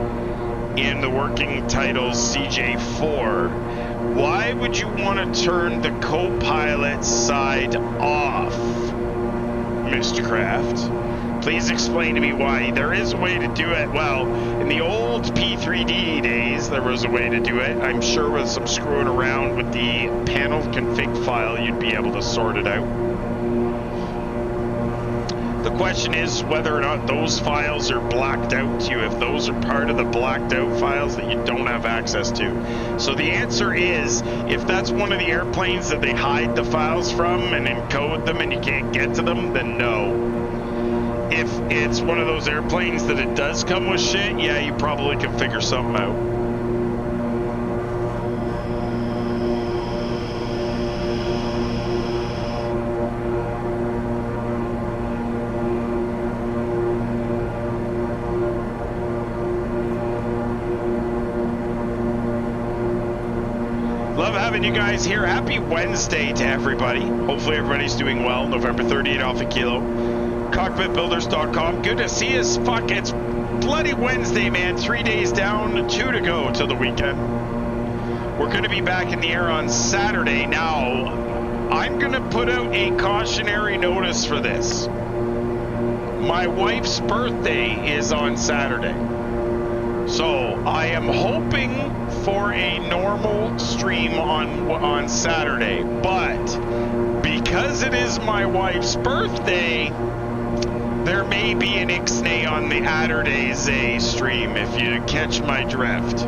in the working titles CJ4? Why would you want to turn the co-pilot side off, Mr. Kraft? Please explain to me why. There is a way to do it. Well, in the old P3D days, there was a way to do it. I'm sure with some screwing around with the panel config file, you'd be able to sort it out. The question is whether or not those files are blacked out to you, if those are part of the blacked out files that you don't have access to. So the answer is, if that's one of the airplanes that they hide the files from and encode them and you can't get to them, then no. If it's one of those airplanes that it does come with shit, yeah, you probably can figure something out. Love having you guys here. Happy Wednesday to everybody. Hopefully everybody's doing well. November 38 Alpha Kilo. Cockpitbuilders.com. Good to see us. Fuck, it's bloody Wednesday, man. 3 days down, 2 to go till the weekend. We're going to be back in the air on Saturday. Now, I'm going to put out a cautionary notice for this. My wife's birthday is on Saturday. So I am hoping for a normal stream on Saturday, but because it is my wife's birthday, there may be an Ixnay on the Atterday stream, if you catch my drift.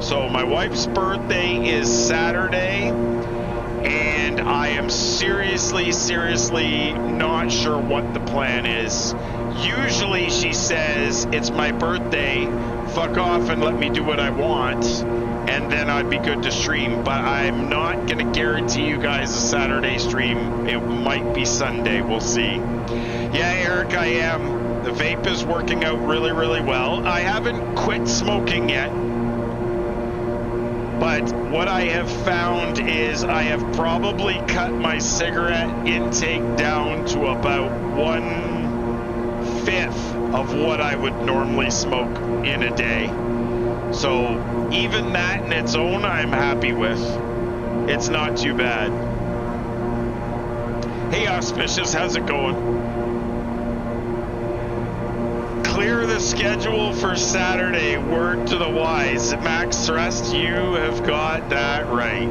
So my wife's birthday is Saturday, and I am seriously not sure what the plan is. Usually she says, it's my birthday, fuck off and let me do what I want, and then I'd be good to stream. But I'm not going to guarantee you guys a Saturday stream. It might be Sunday. We'll see. Yeah, Eric, I am. The vape is working out really, really well. I haven't quit smoking yet. But what I have found is I have probably cut my cigarette intake down to about 1/5 of what I would normally smoke in a day. So even that in its own, I'm happy with. It's not too bad. Hey, Auspicious, how's it going? Clear the schedule for Saturday. Word to the wise. Max Thrust, you have got that right.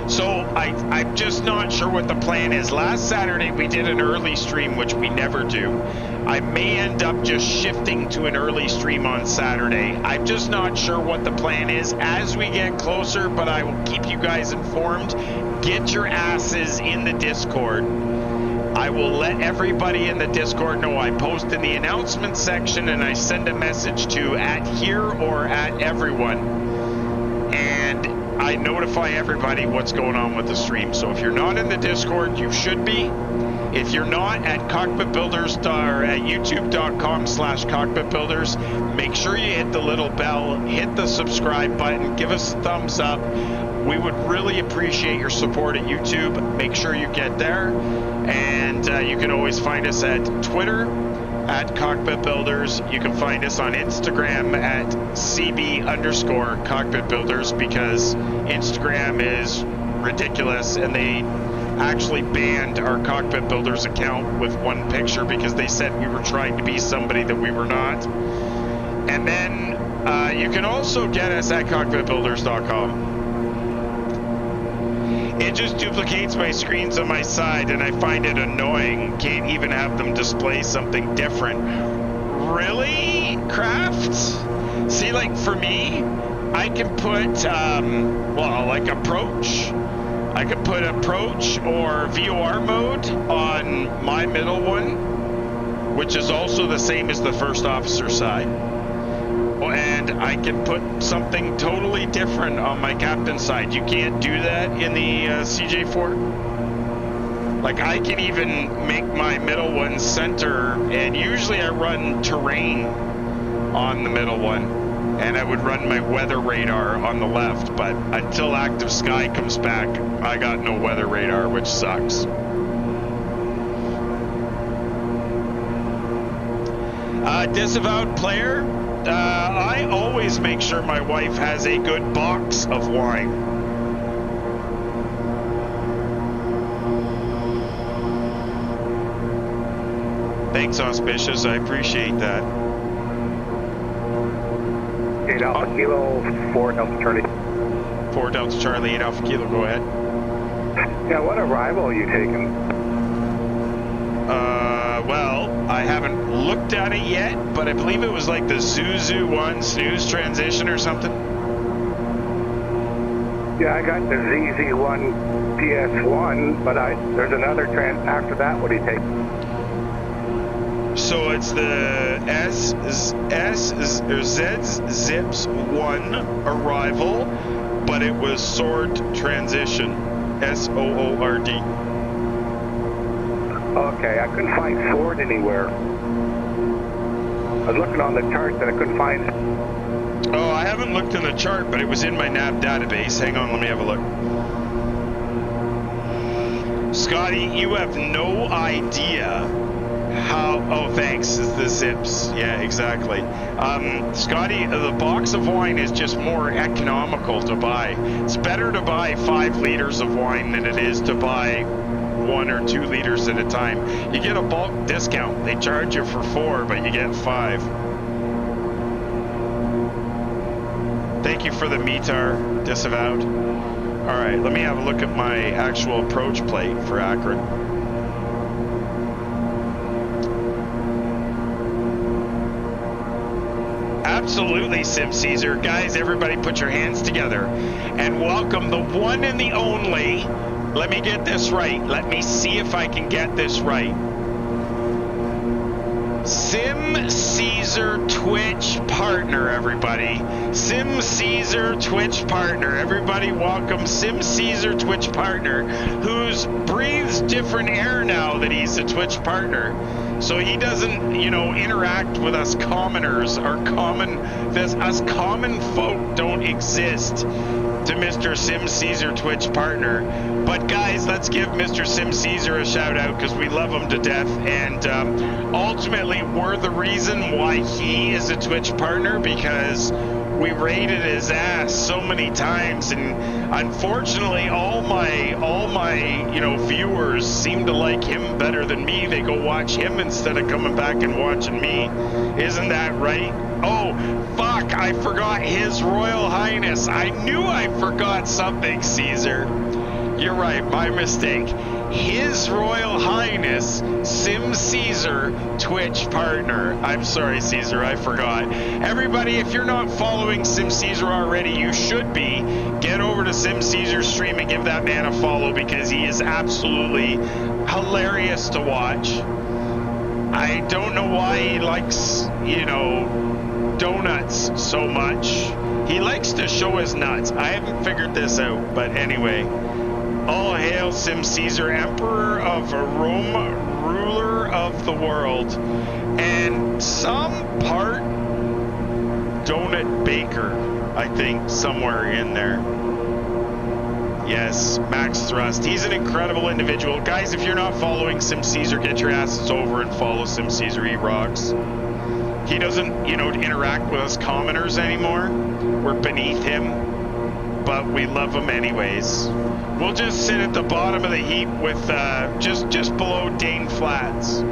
So I'm just not sure what the plan is. Last Saturday we did an early stream, which we never do. I may end up just shifting to an early stream on Saturday. I'm just not sure what the plan is as we get closer, but I will keep you guys informed. Get your asses in the Discord. I will let everybody in the Discord know. I post in the announcement section and I send a message to @here or @everyone. And I notify everybody what's going on with the stream. So if you're not in the Discord, you should be. If you're not, at Cockpitbuilders or at youtube.com/Cockpitbuilders, make sure you hit the little bell, hit the subscribe button, give us a thumbs up. We would really appreciate your support at YouTube. Make sure you get there. And you can always find us at Twitter, at Cockpitbuilders. You can find us on Instagram at CB_Cockpitbuilders, because Instagram is ridiculous and they actually banned our Cockpit Builders account with one picture because they said we were trying to be somebody that we were not. And then you can also get us at cockpitbuilders.com. It just duplicates my screens on my side and I find it annoying. Can't even have them display something different. Really, Craft? See, like for me, I can put, well, like approach. I could put approach or VOR mode on my middle one, which is also the same as the first officer side. And I can put something totally different on my captain side. You can't do that in the CJ4. Like I can even make my middle one center, and usually I run terrain on the middle one. And I would run my weather radar on the left, but until active sky comes back, I got no weather radar, which sucks. Disavowed player, I always make sure my wife has a good box of wine. Thanks, Auspicious, I appreciate that. 8 Alpha Kilo, 4 Delta Charlie. 4 Delta Charlie, 8 Alpha Kilo, go ahead. Yeah, what arrival are you taking? Well, I haven't looked at it yet, but I believe it was like the Zuzu 1 snooze transition or something. Yeah, I got the ZZ1 PS1, but there's another after that. What do you take? So it's the Zed's Zips 1 arrival, but it was Sword transition. SOORD. Okay, I couldn't find Sword anywhere. I was looking on the chart and I couldn't find it. Oh, I haven't looked in the chart, but it was in my nav database. Hang on, let me have a look. Scotty, you have no idea how... Oh, thanks. It's the Zips. Yeah, exactly. Scotty, the box of wine is just more economical to buy. It's better to buy 5 liters of wine than it is to buy 1 or 2 liters at a time. You get a bulk discount. They charge you for 4, but you get 5. Thank you for the METAR, disavowed. All right, let me have a look at my actual approach plate for Akron. Absolutely, Sim Caesar. Guys, everybody put your hands together and welcome the one and the only. Let me get this right. Let me see if I can get this right. Sim Caesar Twitch partner, everybody. Sim Caesar Twitch partner. Everybody welcome Sim Caesar Twitch partner, who's breathes different air now that he's a Twitch partner. So he doesn't, you know, interact with us commoners. Us common folk don't exist to Mr. Sim Caesar Twitch partner. But guys, let's give Mr. Sim Caesar a shout out because we love him to death. And ultimately, we're the reason why he is a Twitch partner, because we raided his ass so many times, and unfortunately all my you know, viewers seem to like him better than me. They go watch him instead of coming back and watching me. Isn't that right? Oh fuck, I forgot His Royal Highness. I knew I forgot something, Caesar. You're right, my mistake. His Royal Highness Sim Caesar Twitch partner. I'm sorry, Caesar, I forgot. Everybody, if you're not following Sim Caesar already, you should be. Get over to Sim Caesar's stream and give that man a follow, because he is absolutely hilarious to watch. I don't know why he likes, you know, donuts so much. He likes to show his nuts. I haven't figured this out, but anyway. All hail Sim Caesar, Emperor of Rome, ruler of the world, and some part donut baker, I think, somewhere in there. Yes, Max Thrust. He's an incredible individual. Guys, if you're not following Sim Caesar, get your asses over and follow Sim Caesar. He rocks. He doesn't, you know, interact with us commoners anymore. We're beneath him. But we love him anyways. We'll just sit at the bottom of the heap with just below Dane Flats.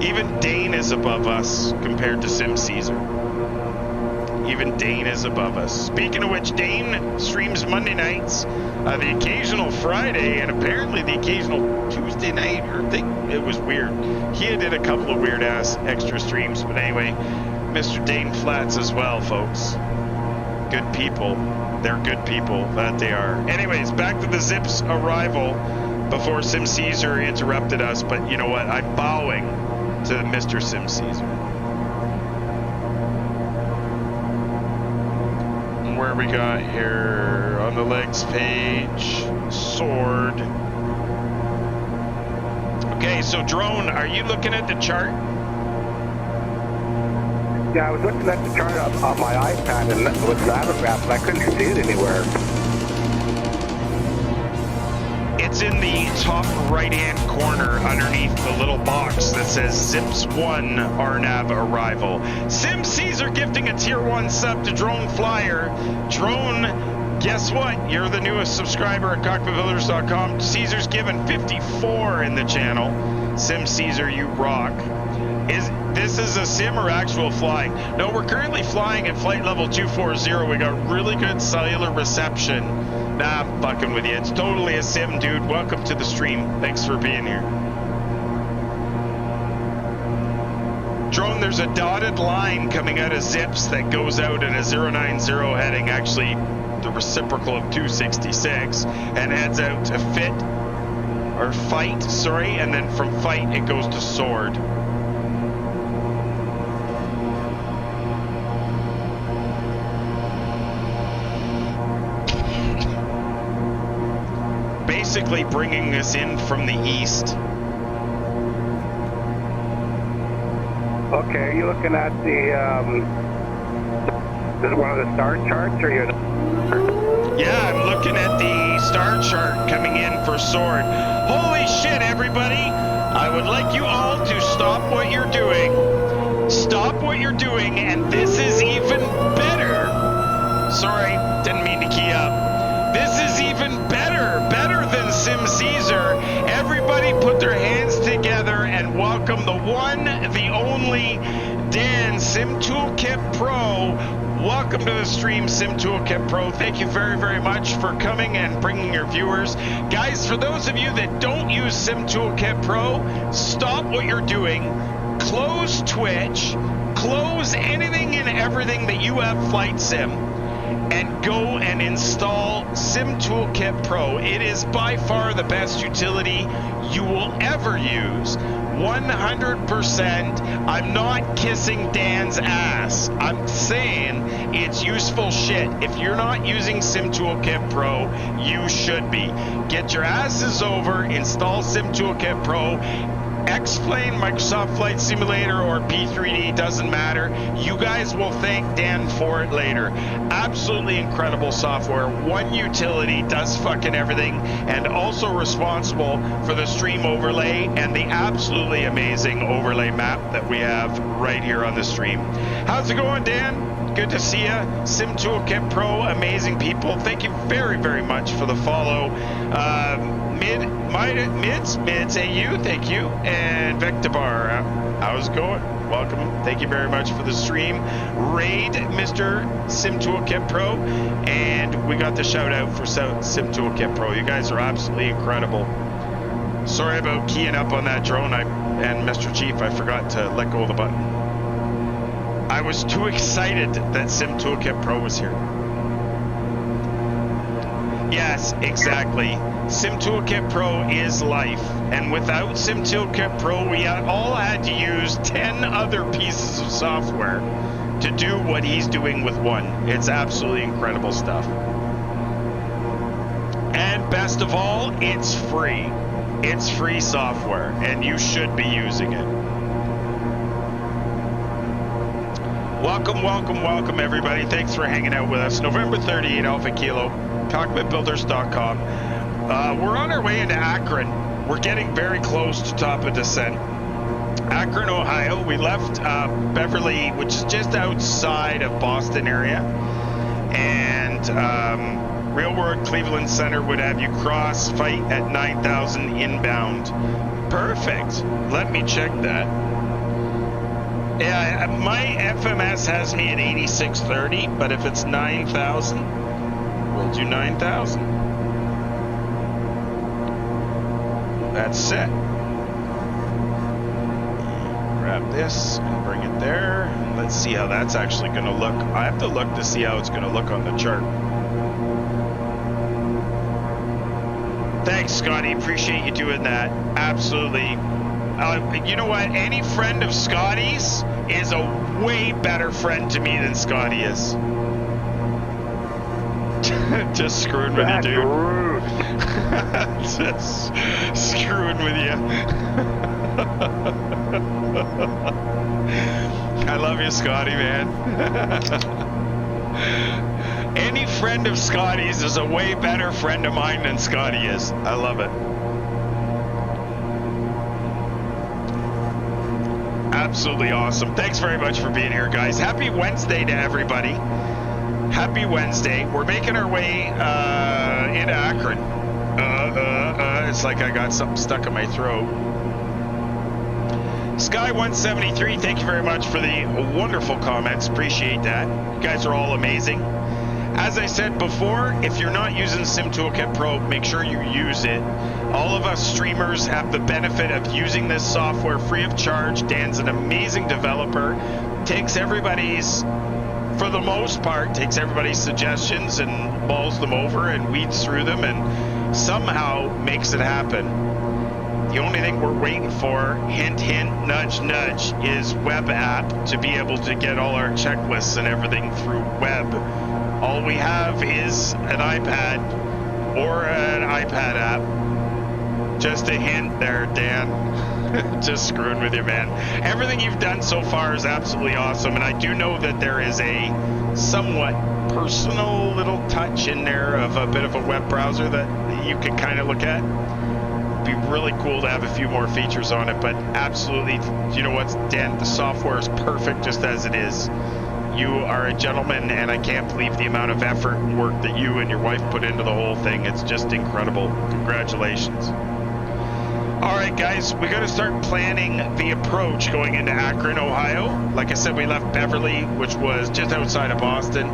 Even Dane is above us compared to Sim Caesar. Even Dane is above us. Speaking of which, Dane streams Monday nights, the occasional Friday, and apparently the occasional Tuesday night, or I think it was weird. He did a couple of weird ass extra streams, but anyway, Mr. Dane Flats as well, folks. Good people. They're good people, that they are. Anyways, back to the Zips arrival before Sim Caesar interrupted us, but you know what? I'm bowing to Mr. Sim Caesar. Where we got here on the legs page, sword. Okay, so drone, are you looking at the chart? Yeah, I was looking at the chart on my iPad and with Latograph, and I couldn't see it anywhere. It's in the top right-hand corner underneath the little box that says Zips 1 RNAV arrival. Sim Caesar gifting a tier 1 sub to Drone Flyer. Drone, guess what? You're the newest subscriber at Cockpitbuilders.com. Caesar's given 54 in the channel. Sim Caesar, you rock. This is a sim or actual flying? No, we're currently flying at flight level 240. We got really good cellular reception. Nah, I'm fucking with you. It's totally a sim, dude. Welcome to the stream. Thanks for being here. Drone, there's a dotted line coming out of Zips that goes out in a 090 heading, actually the reciprocal of 266, and heads out to fight, and then from fight it goes to sword. Basically bringing us in from the east. Okay, are you looking at the, is it one of the star charts, or you? Yeah, I'm looking at the star chart coming in for sword. Holy shit, everybody! I would like you all to stop what you're doing. Stop what you're doing, and this is even better. Sorry, didn't mean to key up. This is even better than Sim Caesar. Everybody put their hands together and welcome the one, the only Dan Sim Toolkit Pro. Welcome to the stream, Sim Toolkit Pro. Thank you very, very much for coming and bringing your viewers. Guys, for those of you that don't use Sim Toolkit Pro, stop what you're doing. Close Twitch. Close anything and everything that you have Flight Sim. and go and install Sim Toolkit Pro. It is by far the best utility you will ever use. 100%. I'm not kissing Dan's ass. I'm saying it's useful shit. If you're not using Sim Toolkit Pro, you should be. Get your asses over, install Sim Toolkit Pro. X-Plane, Microsoft Flight Simulator, or P3D, doesn't matter. You guys will thank Dan for it later. Absolutely incredible software. One utility, does fucking everything, and also responsible for the stream overlay and the absolutely amazing overlay map that we have right here on the stream. How's it going, Dan? Good to see you. Sim Toolkit Pro, amazing people. Thank you very, very much for the follow. Mids AU, thank you. And Vectabar, how's it going? Welcome. Thank you very much for the stream. Raid, Mr. Sim Toolkit Pro. And we got the shout out for Sim Toolkit Pro. You guys are absolutely incredible. Sorry about keying up on that drone. And Mr. Chief, I forgot to let go of the button. I was too excited that Sim Toolkit Pro was here. Yes, exactly. Sim Toolkit Pro is life. And without Sim Toolkit Pro, we all had to use 10 other pieces of software to do what he's doing with one. It's absolutely incredible stuff. And best of all, it's free. It's free software, and you should be using it. Welcome, welcome, welcome, everybody. Thanks for hanging out with us. November 38 Alpha Kilo, Cockpitbuilders.com. We're on our way into Akron. We're getting very close to top of descent. Akron, Ohio. We left Beverly, which is just outside of Boston area. And Real World Cleveland Center would have you cross fight at 9,000 inbound. Perfect. Let me check that. Yeah, my FMS has me at 8630, but if it's 9,000, we'll do 9,000. That's set. Grab this and bring it there. Let's see how that's actually going to look. I have to look to see how it's going to look on the chart. Thanks, Scotty. Appreciate you doing that. Absolutely. You know what? Any friend of Scotty's is a way better friend to me than Scotty is. Just screwing with you, dude. Just screwing with you. I love you, Scotty, man. Any friend of Scotty's is a way better friend of mine than Scotty is. I love it. Absolutely awesome. Thanks very much for being here, guys. Happy Wednesday to everybody. Happy Wednesday. We're making our way into Akron. It's like I got something stuck in my throat. Sky173, thank you very much for the wonderful comments. Appreciate that. You guys are all amazing. As I said before, if you're not using Sim Toolkit Pro, make sure you use it. All of us streamers have the benefit of using this software free of charge. Dan's an amazing developer. Takes everybody's, for the most part, takes everybody's suggestions and mulls them over and weeds through them and somehow makes it happen. The only thing we're waiting for, hint, hint, nudge, nudge, is web app to be able to get all our checklists and everything through web. All we have is an iPad or an iPad app. Just a hint there, Dan. Just screwing with you, man. Everything you've done so far is absolutely awesome, and I do know that there is a somewhat personal little touch in there of a bit of a web browser that you can kind of look at. It'd be really cool to have a few more features on it, but absolutely, you know what, Dan, the software is perfect just as it is. You are a gentleman, and I can't believe the amount of effort and work that you and your wife put into the whole thing. It's just incredible. Congratulations. All right, guys, we got to start planning the approach going into Akron, Ohio. Like I said, we left Beverly, which was just outside of Boston,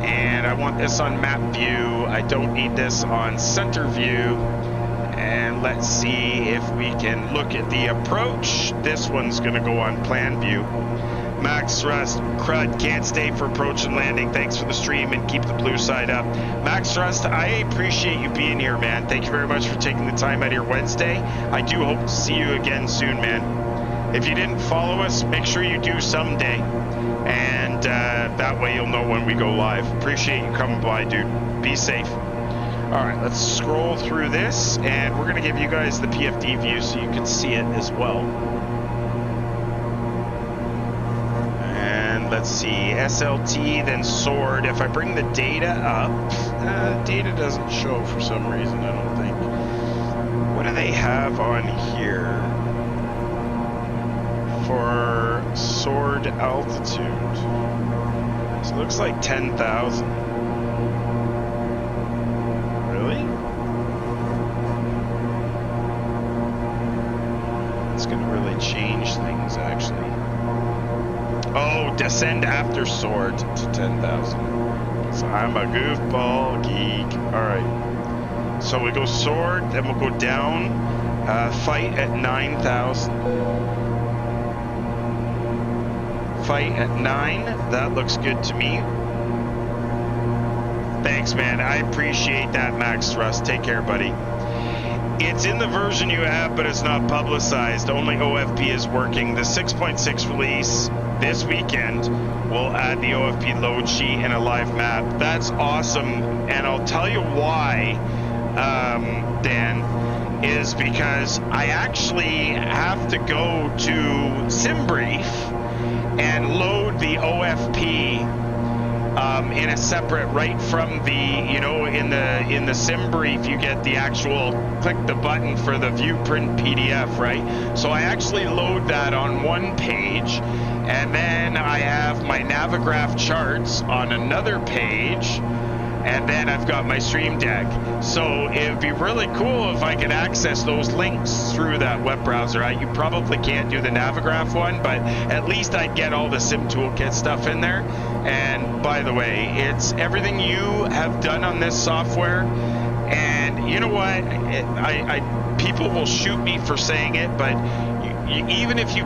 and I want this on map view. I don't need this on center view. And let's see if we can look at the approach. This one's going to go on plan view. Max Thrust, crud, can't stay for approach and landing. Thanks for the stream and keep the blue side up. Max Thrust, I appreciate you being here, man. Thank you very much for taking the time out of your Wednesday. I do hope to see you again soon, man. If you didn't follow us, make sure you do someday. And that way you'll know when we go live. Appreciate you coming by, dude. Be safe. All right, let's scroll through this, and we're going to give you guys the PFD view so you can see it as well. And let's see, SLT, then Sword. If I bring the data up, data doesn't show for some reason, I don't think. What do they have on here for Sword altitude? So it looks like 10,000. It's going to really change things, actually. Oh, descend after Sword to 10,000. So I'm a goofball geek. All right. So we go Sword, then we'll go down. Fight at 9,000. Fight at 9. That looks good to me. Thanks, man. I appreciate that, Max Thrust. Take care, buddy. It's in the version you have, but it's not publicized. Only OFP is working. The 6.6 release this weekend will add the OFP load sheet and a live map. That's awesome. And I'll tell you why, Dan, is because I actually have to go to SimBrief and load the OFP in a separate, right from the, you know, in the sim brief, you get the actual click the button for the view print PDF, right? So I actually load that on one page, and then I have my Navigraph charts on another page, and then I've got my stream deck. So it would be really cool if I could access those links through that web browser. You probably can't do the Navigraph one, but at least I'd get all the Sim Toolkit stuff in there. And by the way, it's everything you have done on this software. And you know what? People will shoot me for saying it, but even if you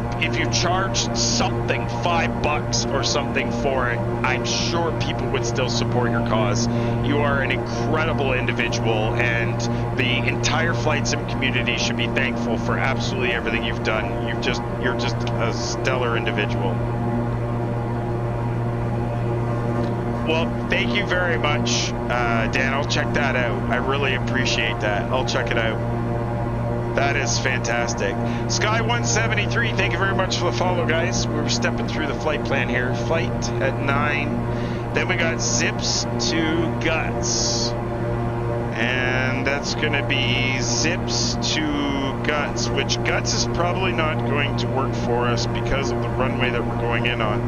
charged something $5 or something for it, I'm sure people would still support your cause. You are an incredible individual, and the entire flight sim community should be thankful for absolutely everything you've done. You're just a stellar individual. Well, thank you very much, Dan. I'll check that out. I really appreciate that. I'll check it out. That is fantastic. Sky173, thank you very much for the follow, guys. We're stepping through the flight plan here. Flight at 9. Then we got Zips to Guts. And that's going to be Zips to Guts, which Guts is probably not going to work for us because of the runway that we're going in on.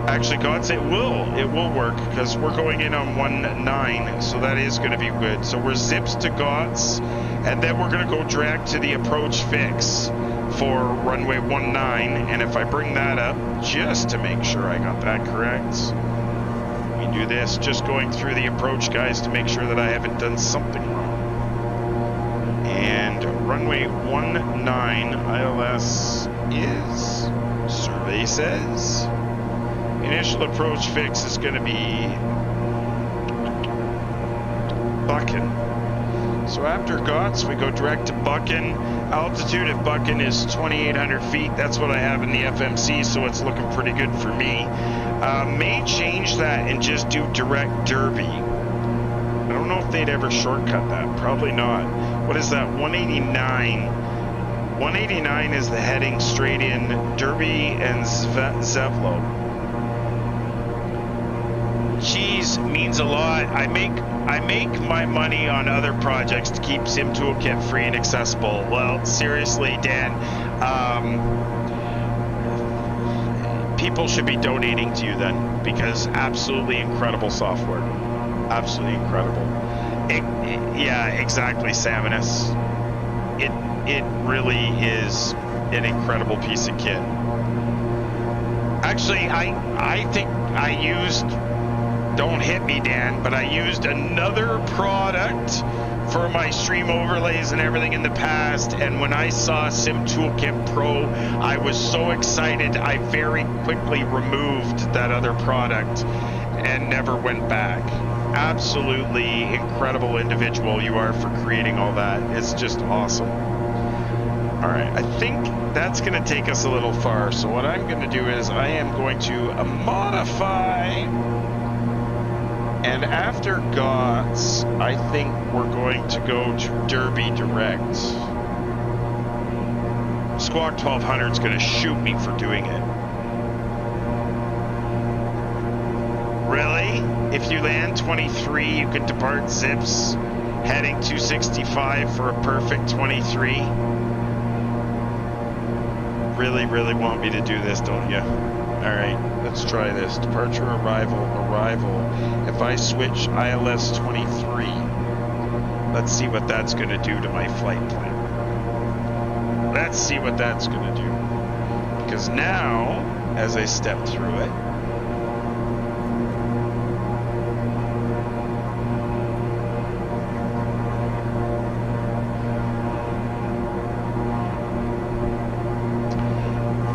Actually, Guts, it will work because we're going in on 19, so that is going to be good. So we're Zips to Guts, and then we're going to go direct to the approach fix for runway 19. And if I bring that up just to make sure I got that correct, we do this just going through the approach, guys, to make sure that I haven't done something wrong. And runway 19 ILS is, survey says, initial approach fix is going to be Buchan. So after Gotts, we go direct to Buchan. Altitude of Buchan is 2,800 feet. That's what I have in the FMC, so it's looking pretty good for me. May change that and just do direct Derby. I don't know if they'd ever shortcut that. Probably not. What is that? 189. 189 is the heading straight in Derby and Zevlo. Cheese means a lot. I make my money on other projects to keep Sim Toolkit free and accessible. Well, seriously, Dan, people should be donating to you then, because absolutely incredible software. Absolutely incredible. Yeah, exactly, Saminus. It really is an incredible piece of kit. Actually, I think I used Don't hit me, Dan, but I used another product for my stream overlays and everything in the past, and when I saw Sim Toolkit Pro, I was so excited I very quickly removed that other product and never went back. Absolutely incredible individual you are for creating all that. It's just awesome. All right, I think that's going to take us a little far, so what I'm going to do is I am going to modify. And after GOTS, I think we're going to go to Derby Direct. Squawk 1200 is going to shoot me for doing it. Really? If you land 23, you can depart zips heading 265 for a perfect 23. Really want me to do this, don't you? Alright, let's try this. Departure, arrival. If I switch ILS 23, let's see what that's going to do to my flight plan. Let's see what that's going to do. Because now, as I step through it,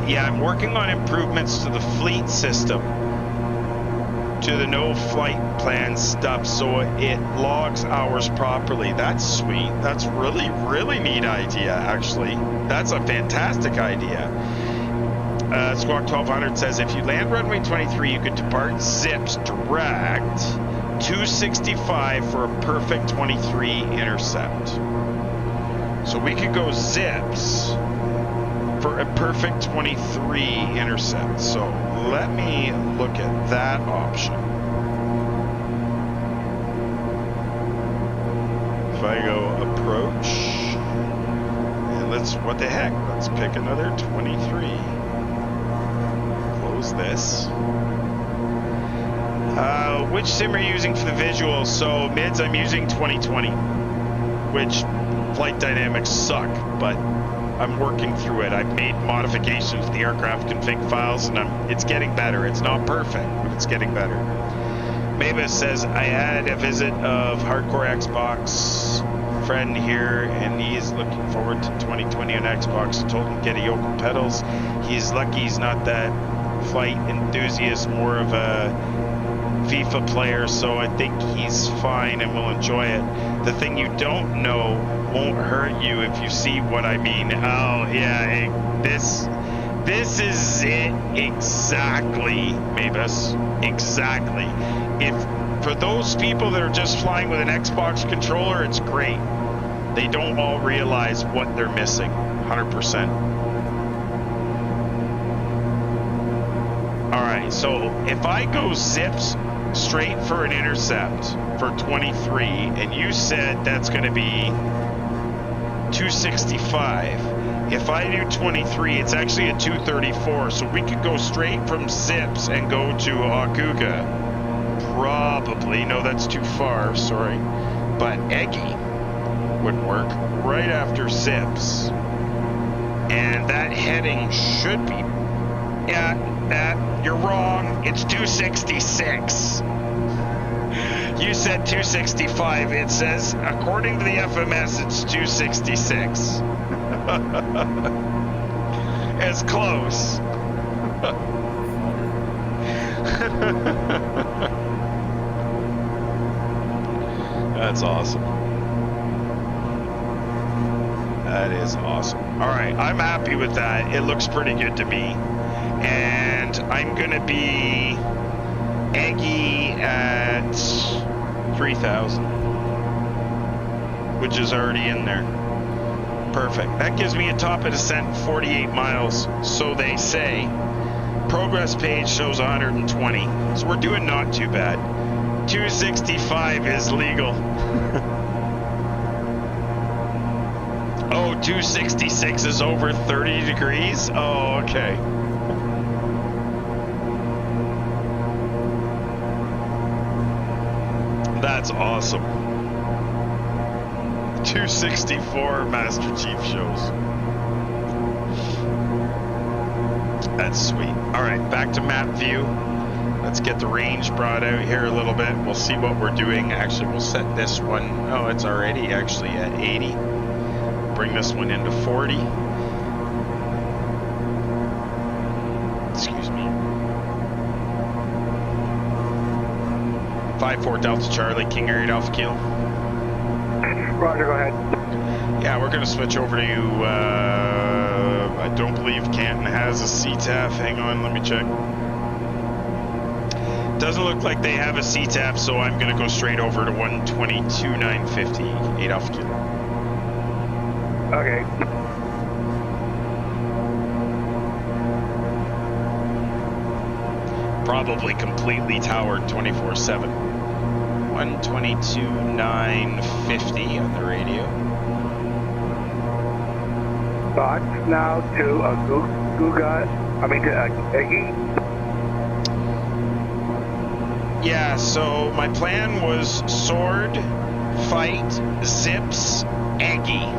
yeah, I'm working on improvements to the fleet system, to the no flight plan stuff, so it logs hours properly. That's sweet. That's really neat idea, actually. That's a fantastic idea. Squawk 1200 says, if you land runway 23, you could depart zips direct 265 for a perfect 23 intercept. So we could go zips for a perfect 23 intercept. So let me look at that option. If I go approach, and what the heck, let's pick another 23. Close this. Which sim are you using for the visuals? So mids, I'm using 2020, which flight dynamics suck, but I'm working through it. I've made modifications to the aircraft config files, and it's getting better. It's not perfect, but it's getting better. Mavis says, I had a visit of Hardcore Xbox friend here, and he's looking forward to 2020 on Xbox. I told him to get a Yoko pedals. He's lucky he's not that flight enthusiast, more of a FIFA player, so I think he's fine and will enjoy it. The thing you don't know won't hurt you if you see what I mean. Oh yeah, this is it exactly, Mavis. Exactly. If for those people that are just flying with an Xbox controller, it's great. They don't all realize what they're missing. 100%. All right, so if I go zips straight for an intercept for 23, and you said that's going to be 265. If I do 23, it's actually a 234, so we could go straight from zips and go to Auguga. Probably, no, that's too far, sorry, but Eggy would work right after zips, and that heading should be, yeah, you're wrong, it's 266. You said 265. It says, according to the FMS, it's 266. It's close. That's awesome. That is awesome. All right, I'm happy with that. It looks pretty good to me. And I'm going to be Eggy at 3,000, which is already in there. Perfect. That gives me a top of descent 48 miles, so they say. Progress page shows 120, so we're doing not too bad. 265 is legal. Oh, 266 is over 30 degrees? Oh, okay. That's awesome. 264 Master Chief shows. That's sweet. All right, back to map view. Let's get the range brought out here a little bit. We'll see what we're doing. Actually, we'll set this one. Oh, it's already actually at 80. Bring this one into 40. Excuse me. 5-4 Delta Charlie, KingAir 8 Alpha Kilo. Roger, go ahead. Yeah, we're going to switch over to, I don't believe Canton has a CTAF. Hang on, let me check. Doesn't look like they have a CTAF, so I'm going to go straight over to 122,950, 8 Alpha Kilo. Okay. Probably completely towered 24/7. 122,950 on the radio. Thoughts now to Eggy? Yeah, so my plan was sword, fight, zips, Aggie.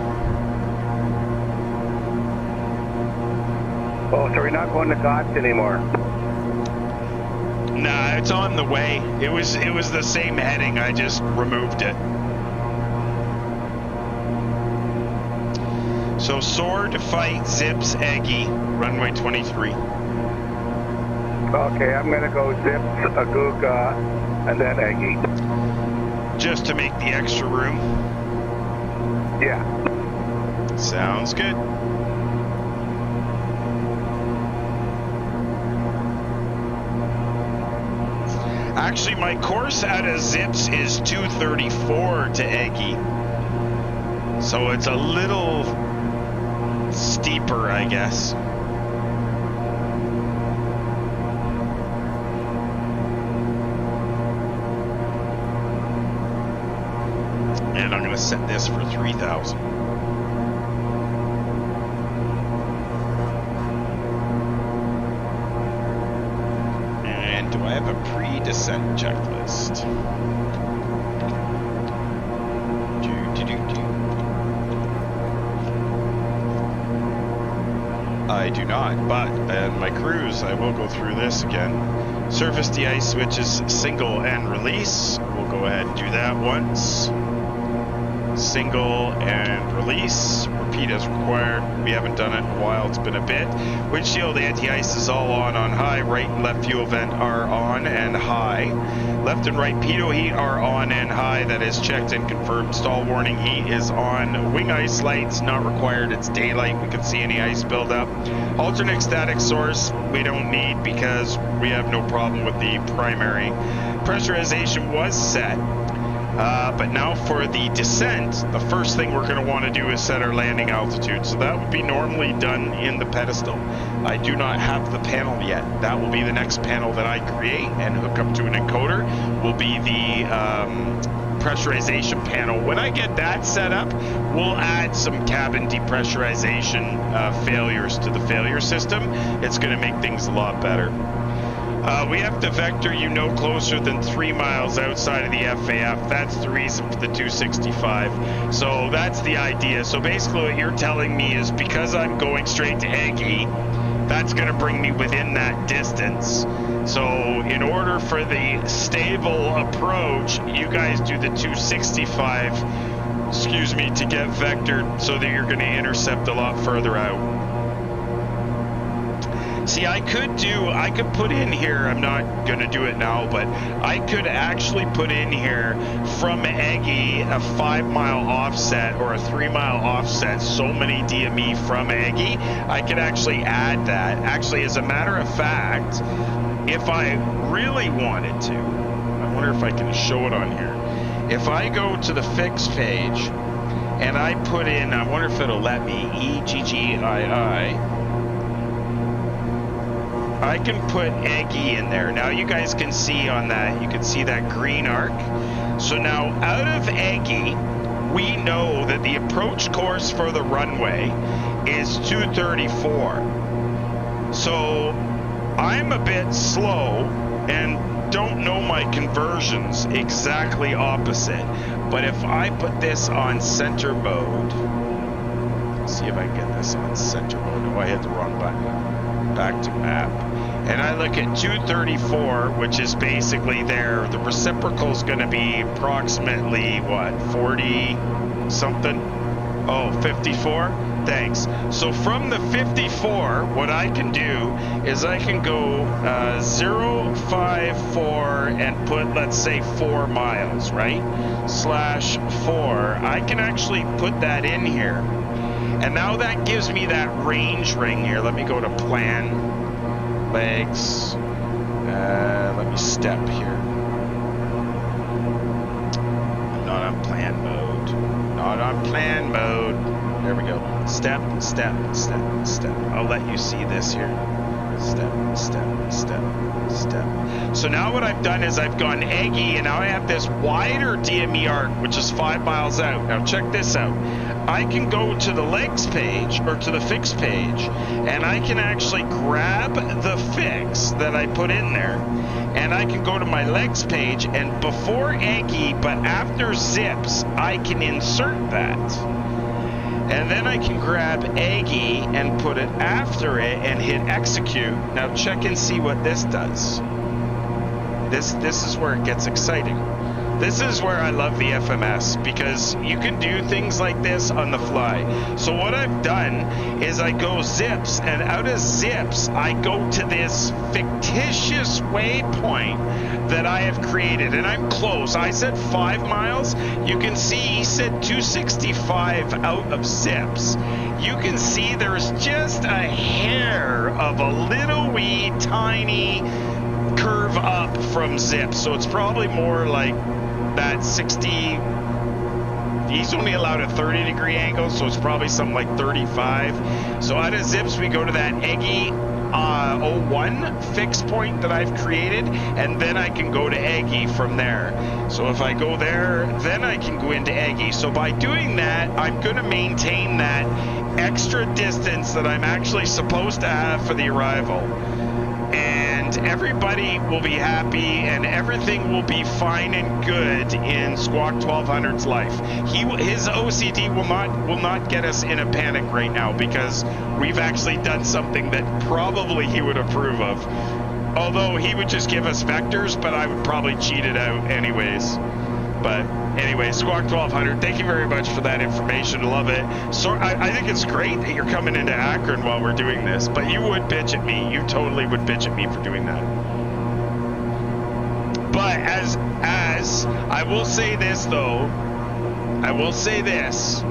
Oh, so we're not going to Gots anymore. Nah, it's on the way. It was the same heading, I just removed it. So sword, fight, zips, Aggie, runway 23. Okay, I'm gonna go Zips, Aguga, and then Eggy. Just to make the extra room. Yeah. Sounds good. Actually, my course out of Zips is 234 to Aggie. So it's a little steeper, I guess. And I'm going to set this for 3,000. And do I have a pre-descent checklist? I do not, but in my cruise, I will go through this again. Surface de-ice switches single and release. We'll go ahead and do that once. Single and release. Repeat as required. We haven't done it in a while. It's been a bit. Windshield anti-ice is all on high. Right and left fuel vent are on and high. Left and right pitot heat are on and high. That is checked and confirmed. Stall warning heat is on. Wing ice lights not required. It's daylight. We can see any ice buildup. Alternate static source we don't need because we have no problem with the primary. Pressurization was set. But now for the descent, the first thing we're going to want to do is set our landing altitude. So that would be normally done in the pedestal. I do not have the panel yet. That will be the next panel that I create and hook up to an encoder. Will be the pressurization panel. When I get that set up, we'll add some cabin depressurization failures to the failure system. It's going to make things a lot better. We have to vector you no closer than 3 miles outside of the FAF. That's the reason for the 265. So that's the idea. So basically what you're telling me is because I'm going straight to Aggie, that's going to bring me within that distance. So in order for the stable approach, you guys do the 265, excuse me, to get vectored so that you're going to intercept a lot further out. See, I could put in here, I'm not going to do it now, but I could actually put in here from Aggie a 5-mile offset or a 3-mile offset, so many DME from Aggie. I could actually add that. Actually, as a matter of fact, if I really wanted to, I wonder if I can show it on here. If I go to the fix page and I put in, I wonder if it'll let me, EGGII, I can put Aggie in there. Now you guys can see on that, you can see that green arc. So now out of Aggie, we know that the approach course for the runway is 234. So I'm a bit slow and don't know my conversions exactly opposite. But if I put this on center mode, let's see if I can get this on center mode. Oh, I hit the wrong button. back to map, and I look at 234, which is basically there, the reciprocal is going to be approximately, what, 40 something? Oh, 54? Thanks. So from the 54, what I can do is I can go 054 and put, let's say, 4 miles, right? /4. I can actually put that in here. And now that gives me that range ring here. Let me go to plan, legs, let me step here. Not on plan mode. Not on plan mode. There we go. Step, step, step, step. I'll let you see this here. Step, step, step, step. So now what I've done is I've gone eggy, and now I have this wider DME arc, which is 5 miles out. Now check this out. I can go to the legs page, or to the fix page, and I can actually grab the fix that I put in there, and I can go to my legs page, and before eggy, but after zips, I can insert that. And then I can grab eggy and put it after it and hit execute. Now check and see what this does. This is where it gets exciting. This is where I love the FMS, because you can do things like this on the fly. So what I've done is I go zips, and out of zips, I go to this fictitious waypoint that I have created, and I'm close. I said 5 miles. You can see he said 265 out of zips. You can see there's just a hair of a little wee tiny curve up from zips. So it's probably more like that 60. He's only allowed a 30-degree angle, so it's probably something like 35. So out of zips, we go to that eggy 01 fix point that I've created, and then I can go to eggy from there. So if I go there, then I can go into eggy. So by doing that, I'm going to maintain that extra distance that I'm actually supposed to have for the arrival. And everybody will be happy, and everything will be fine and good in Squawk 1200's life. His OCD will not get us in a panic right now, because we've actually done something that probably he would approve of. Although he would just give us vectors, but I would probably cheat it out anyways. But anyway, Squawk 1200, thank you very much for that information. Love it. So I think it's great that you're coming into Akron while we're doing this, but you would bitch at me. You totally would bitch at me for doing that. But as I will say this, though, I will say this.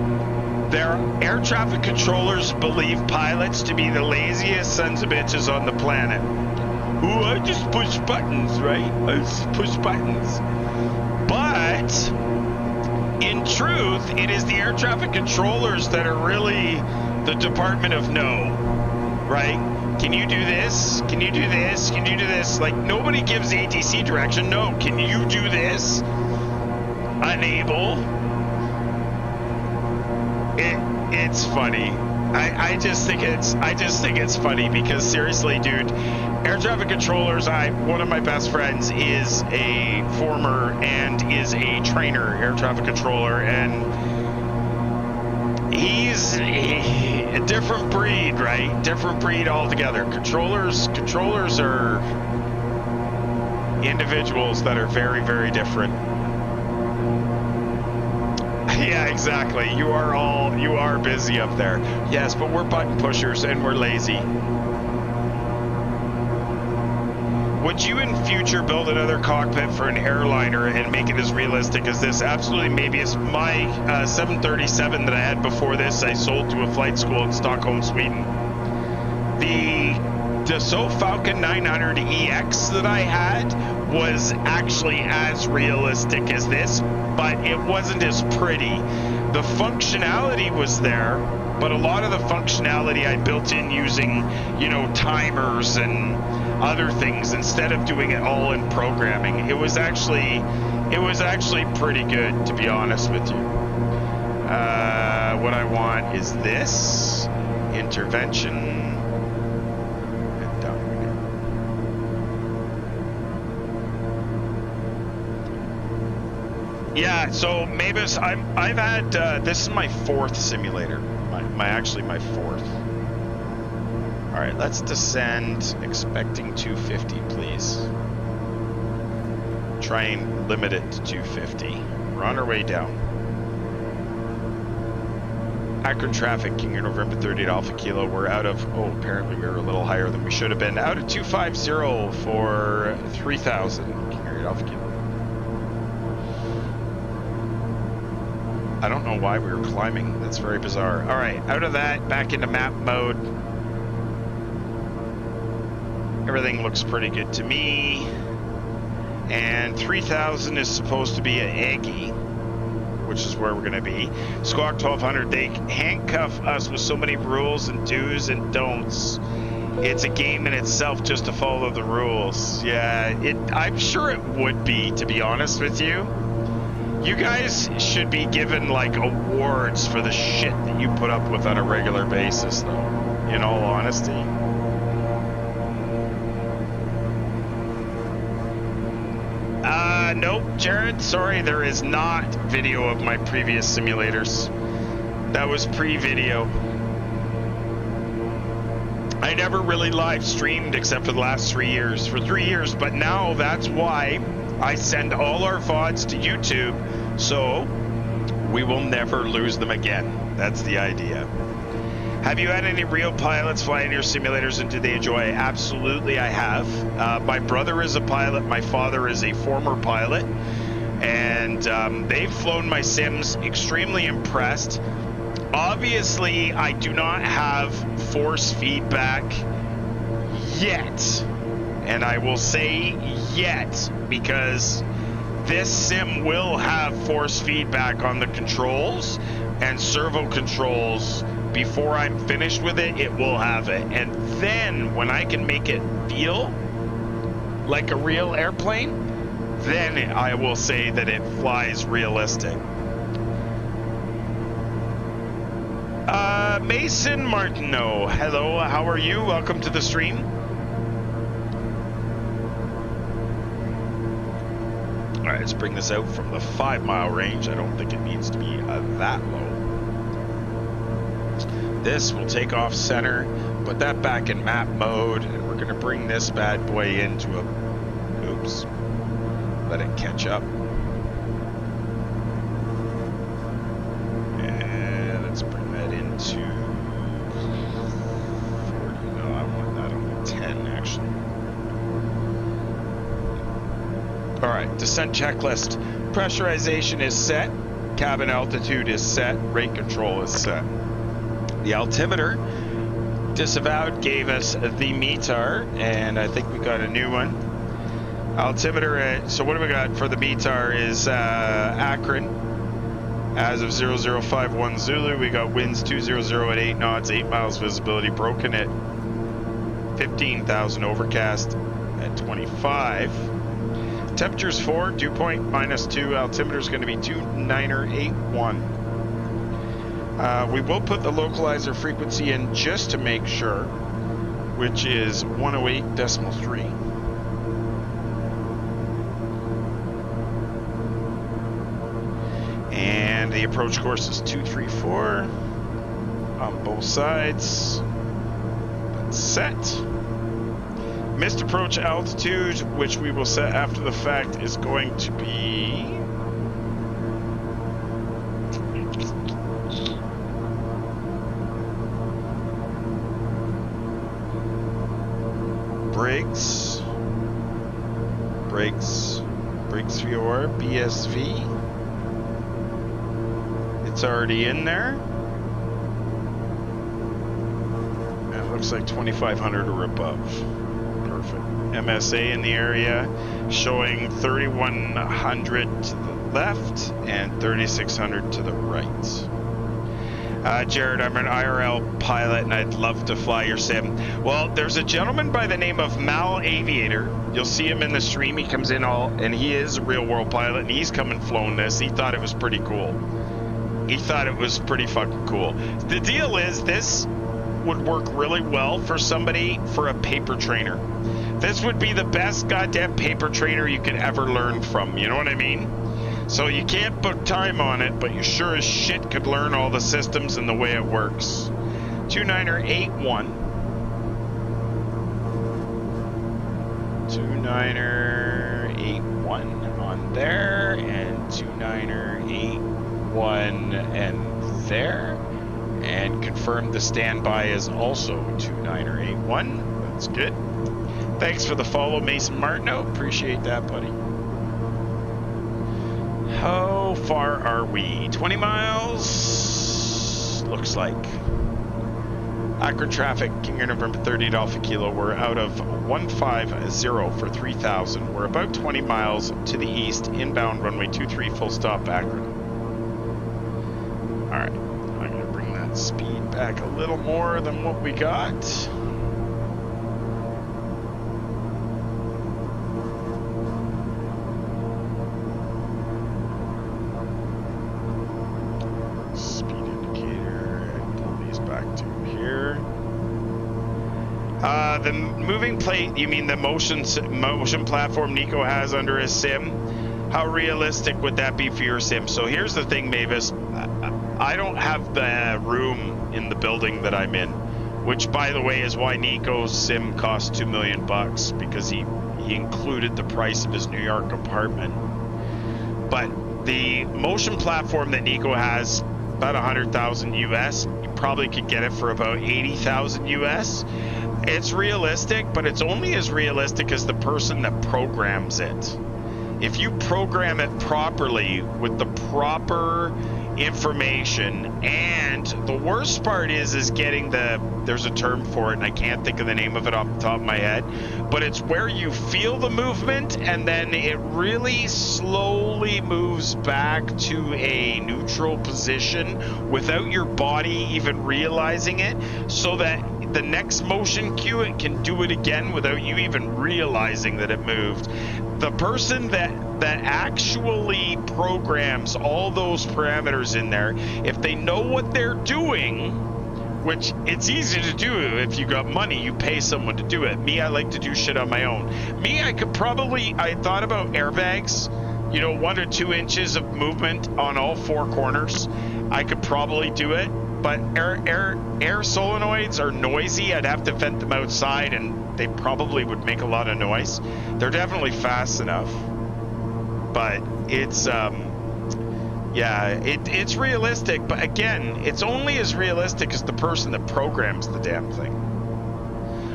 Their air traffic controllers believe pilots to be the laziest sons of bitches on the planet. Ooh, I just push buttons, right? I just push buttons. But in truth, it is the air traffic controllers that are really the Department of No, right? Can you do this? Can you do this? Can you do this? Like, nobody gives ATC direction. No, can you do this? Unable. It's funny. I just think it's funny, because seriously, dude, air traffic controllers, one of my best friends is a former and is a trainer air traffic controller, and he's a different breed, right? Different breed altogether. Controllers are individuals that are very, very different. Yeah, exactly. You are busy up there. Yes, but we're button pushers and we're lazy. Would you in future build another cockpit for an airliner and make it as realistic as this? Absolutely, maybe. It's my 737 that I had before this, I sold to a flight school in Stockholm, Sweden. The Dassault Falcon 900EX that I had was actually as realistic as this, but it wasn't as pretty. The functionality was there, but a lot of the functionality I built in using, timers and other things instead of doing it all in programming. It was actually pretty good, to be honest with you. What I want is this intervention. Yeah, so Mavis, I've had this is my 4th simulator. My 4th. Alright, let's descend, expecting 250, please. Try and limit it to 250. We're on our way down. Akron traffic, KingAir November 30 at Alpha Kilo. We're out of, oh, apparently we were a little higher than we should have been. Out of 250 for 3,000, KingAir at Alpha Kilo. I don't know why we were climbing. That's very bizarre. All right, out of that, back into map mode. Everything looks pretty good to me. And 3,000 is supposed to be at Aggie, which is where we're going to be. Squawk 1200, they handcuff us with so many rules and do's and don'ts. It's a game in itself just to follow the rules. Yeah, I'm sure it would be, to be honest with you. You guys should be given, like, awards for the shit that you put up with on a regular basis, though, in all honesty. Nope, Jared, sorry, there is not video of my previous simulators. That was pre-video. I never really live streamed except for the last 3 years. For 3 years, but now that's why I send all our VODs to YouTube, so we will never lose them again. That's the idea. Have you had any real pilots fly in your simulators, and do they enjoy it? Absolutely, I have. My brother is a pilot. My father is a former pilot. And they've flown my sims, extremely impressed. Obviously, I do not have force feedback yet. And I will say yet, because this sim will have force feedback on the controls and servo controls. Before I'm finished with it, it will have it. And then when I can make it feel like a real airplane, then I will say that it flies realistic. Mason Martineau, hello, how are you? Welcome to the stream. All right, let's bring this out from the 5-mile range. I don't think it needs to be that low. This will take off center, put that back in map mode, and we're gonna bring this bad boy into a, oops, let it catch up. And let's bring that into 40, no, I want that on 10 actually. All right, descent checklist. Pressurization is set, cabin altitude is set, rate control is set. The altimeter disavowed gave us the METAR, and I think we got a new one. Altimeter, so what do we got for the METAR is Akron. As of 0051 Zulu, we got winds 200 at 8 knots, 8 miles visibility, broken at 15,000, overcast at 25. Temperature's 4, dew point -2, altimeter is going to be 2981. We will put the localizer frequency in just to make sure, which is 108.3. And the approach course is 234 on both sides. That's set. Missed approach altitude, which we will set after the fact, is going to be Briggs Viewer, BSV. It's already in there. And it looks like 2,500 or above. Perfect. MSA in the area, showing 3,100 to the left and 3,600 to the right. Jared, I'm an IRL pilot and I'd love to fly your sim. Well, there's a gentleman by the name of Mal Aviator. You'll see him in the stream. He comes in and he is a real world pilot, and he's come and flown this. He thought it was pretty cool. He thought it was pretty fucking cool. The deal is, this would work really well for somebody for a paper trainer. This would be the best goddamn paper trainer you could ever learn from. You know what I mean? So you can't put time on it, but you sure as shit could learn all the systems and the way it works. 2981. 29er81 on there, and 29er81 and there. And confirm the standby is also 29er81. That's good. Thanks for the follow, Mason Martineau. Appreciate that, buddy. How far are we? 20 miles? Looks like. Akron traffic, KingAir November 30 Alpha Kilo. We're out of 150 for 3000. We're about 20 miles to the east, inbound runway 23, full stop Akron. All right, I'm going to bring that speed back a little more than what we got. The moving plate, you mean the motion platform Nico has under his sim? How realistic would that be for your sim? So here's the thing, Mavis. I don't have the room in the building that I'm in, which, by the way, is why Nico's sim cost $2 million, because he included the price of his New York apartment. But the motion platform that Nico has, about 100,000 US. You probably could get it for about 80,000 US. It's realistic, but it's only as realistic as the person that programs it. If you program it properly with the proper information, and the worst part is getting there's a term for it and I can't think of the name of it off the top of my head, but it's where you feel the movement and then it really slowly moves back to a neutral position without your body even realizing it, so that the next motion cue it can do it again without you even realizing that it moved. The person that actually programs all those parameters in there, if they know what they're doing, which it's easy to do if you got money, you pay someone to do it. Me, I like to do shit on my own. Me, I thought about airbags, 1 or 2 inches of movement on all 4 corners. I could probably do it, but air solenoids are noisy. I'd have to vent them outside and they probably would make a lot of noise. They're definitely fast enough, but it's it's realistic, but again, it's only as realistic as the person that programs the damn thing.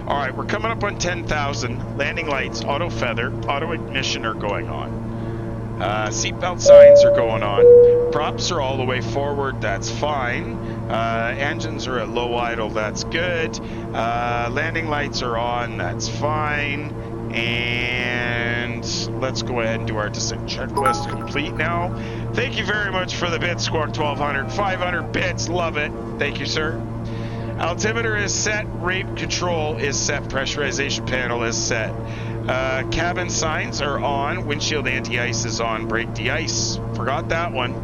All right, we're coming up on 10,000. Landing lights, auto feather, auto ignition are going on. Seatbelt signs are going on. Props are all the way forward, that's fine. Engines are at low idle, that's good. Landing lights are on, that's fine. And let's go ahead and do our descent checklist complete now. Thank you very much for the bits, Squawk 1200. 500 bits, love it. Thank you, sir. Altimeter is set, rate control is set, pressurization panel is set. Cabin signs are on, windshield anti-ice is on, brake de-ice, forgot that one.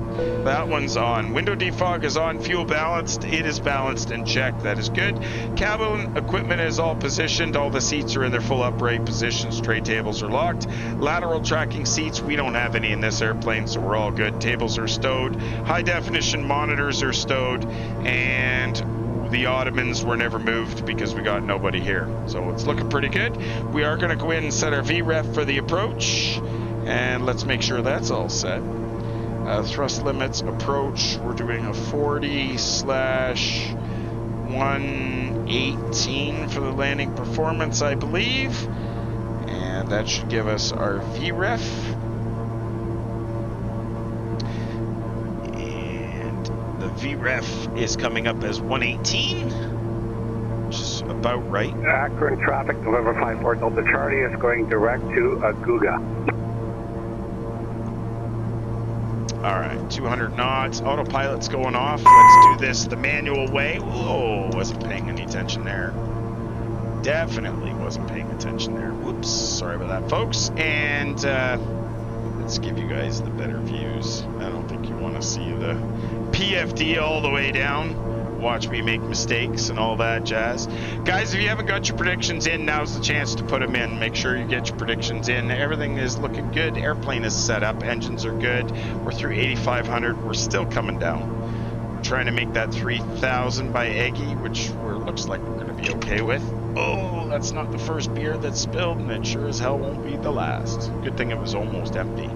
That one's on. Window defog is on, fuel balanced, it is balanced and checked, that is good. Cabin equipment is all positioned, all the seats are in their full upright positions, tray tables are locked. Lateral tracking seats, we don't have any in this airplane, so we're all good. Tables are stowed, high definition monitors are stowed, and the ottomans were never moved because we got nobody here. So it's looking pretty good. We are going to go in and set our VREF for the approach. And let's make sure that's all set. Thrust limits approach. We're doing a 40/118 for the landing performance, I believe. And that should give us our VREF. VREF is coming up as 118, which is about right. Akron traffic, November 54 Delta Charlie is going direct to Aguga. All right, 200 knots, autopilot's going off. Let's do this the manual way. Whoa, wasn't paying any attention there. Definitely wasn't paying attention there. Whoops, sorry about that, folks. And let's give you guys the better views. I don't think you want to see the PFD all the way down. Watch me make mistakes and all that jazz. Guys, if you haven't got your predictions in, now's the chance to put them in. Make sure you get your predictions in. Everything is looking good. Airplane is set up. Engines are good. We're through 8,500. We're still coming down. trying to make that 3,000 by Eggy, which looks like we're going to be okay with. Oh, that's not the first beer that's spilled, and it sure as hell won't be the last. Good thing it was almost empty.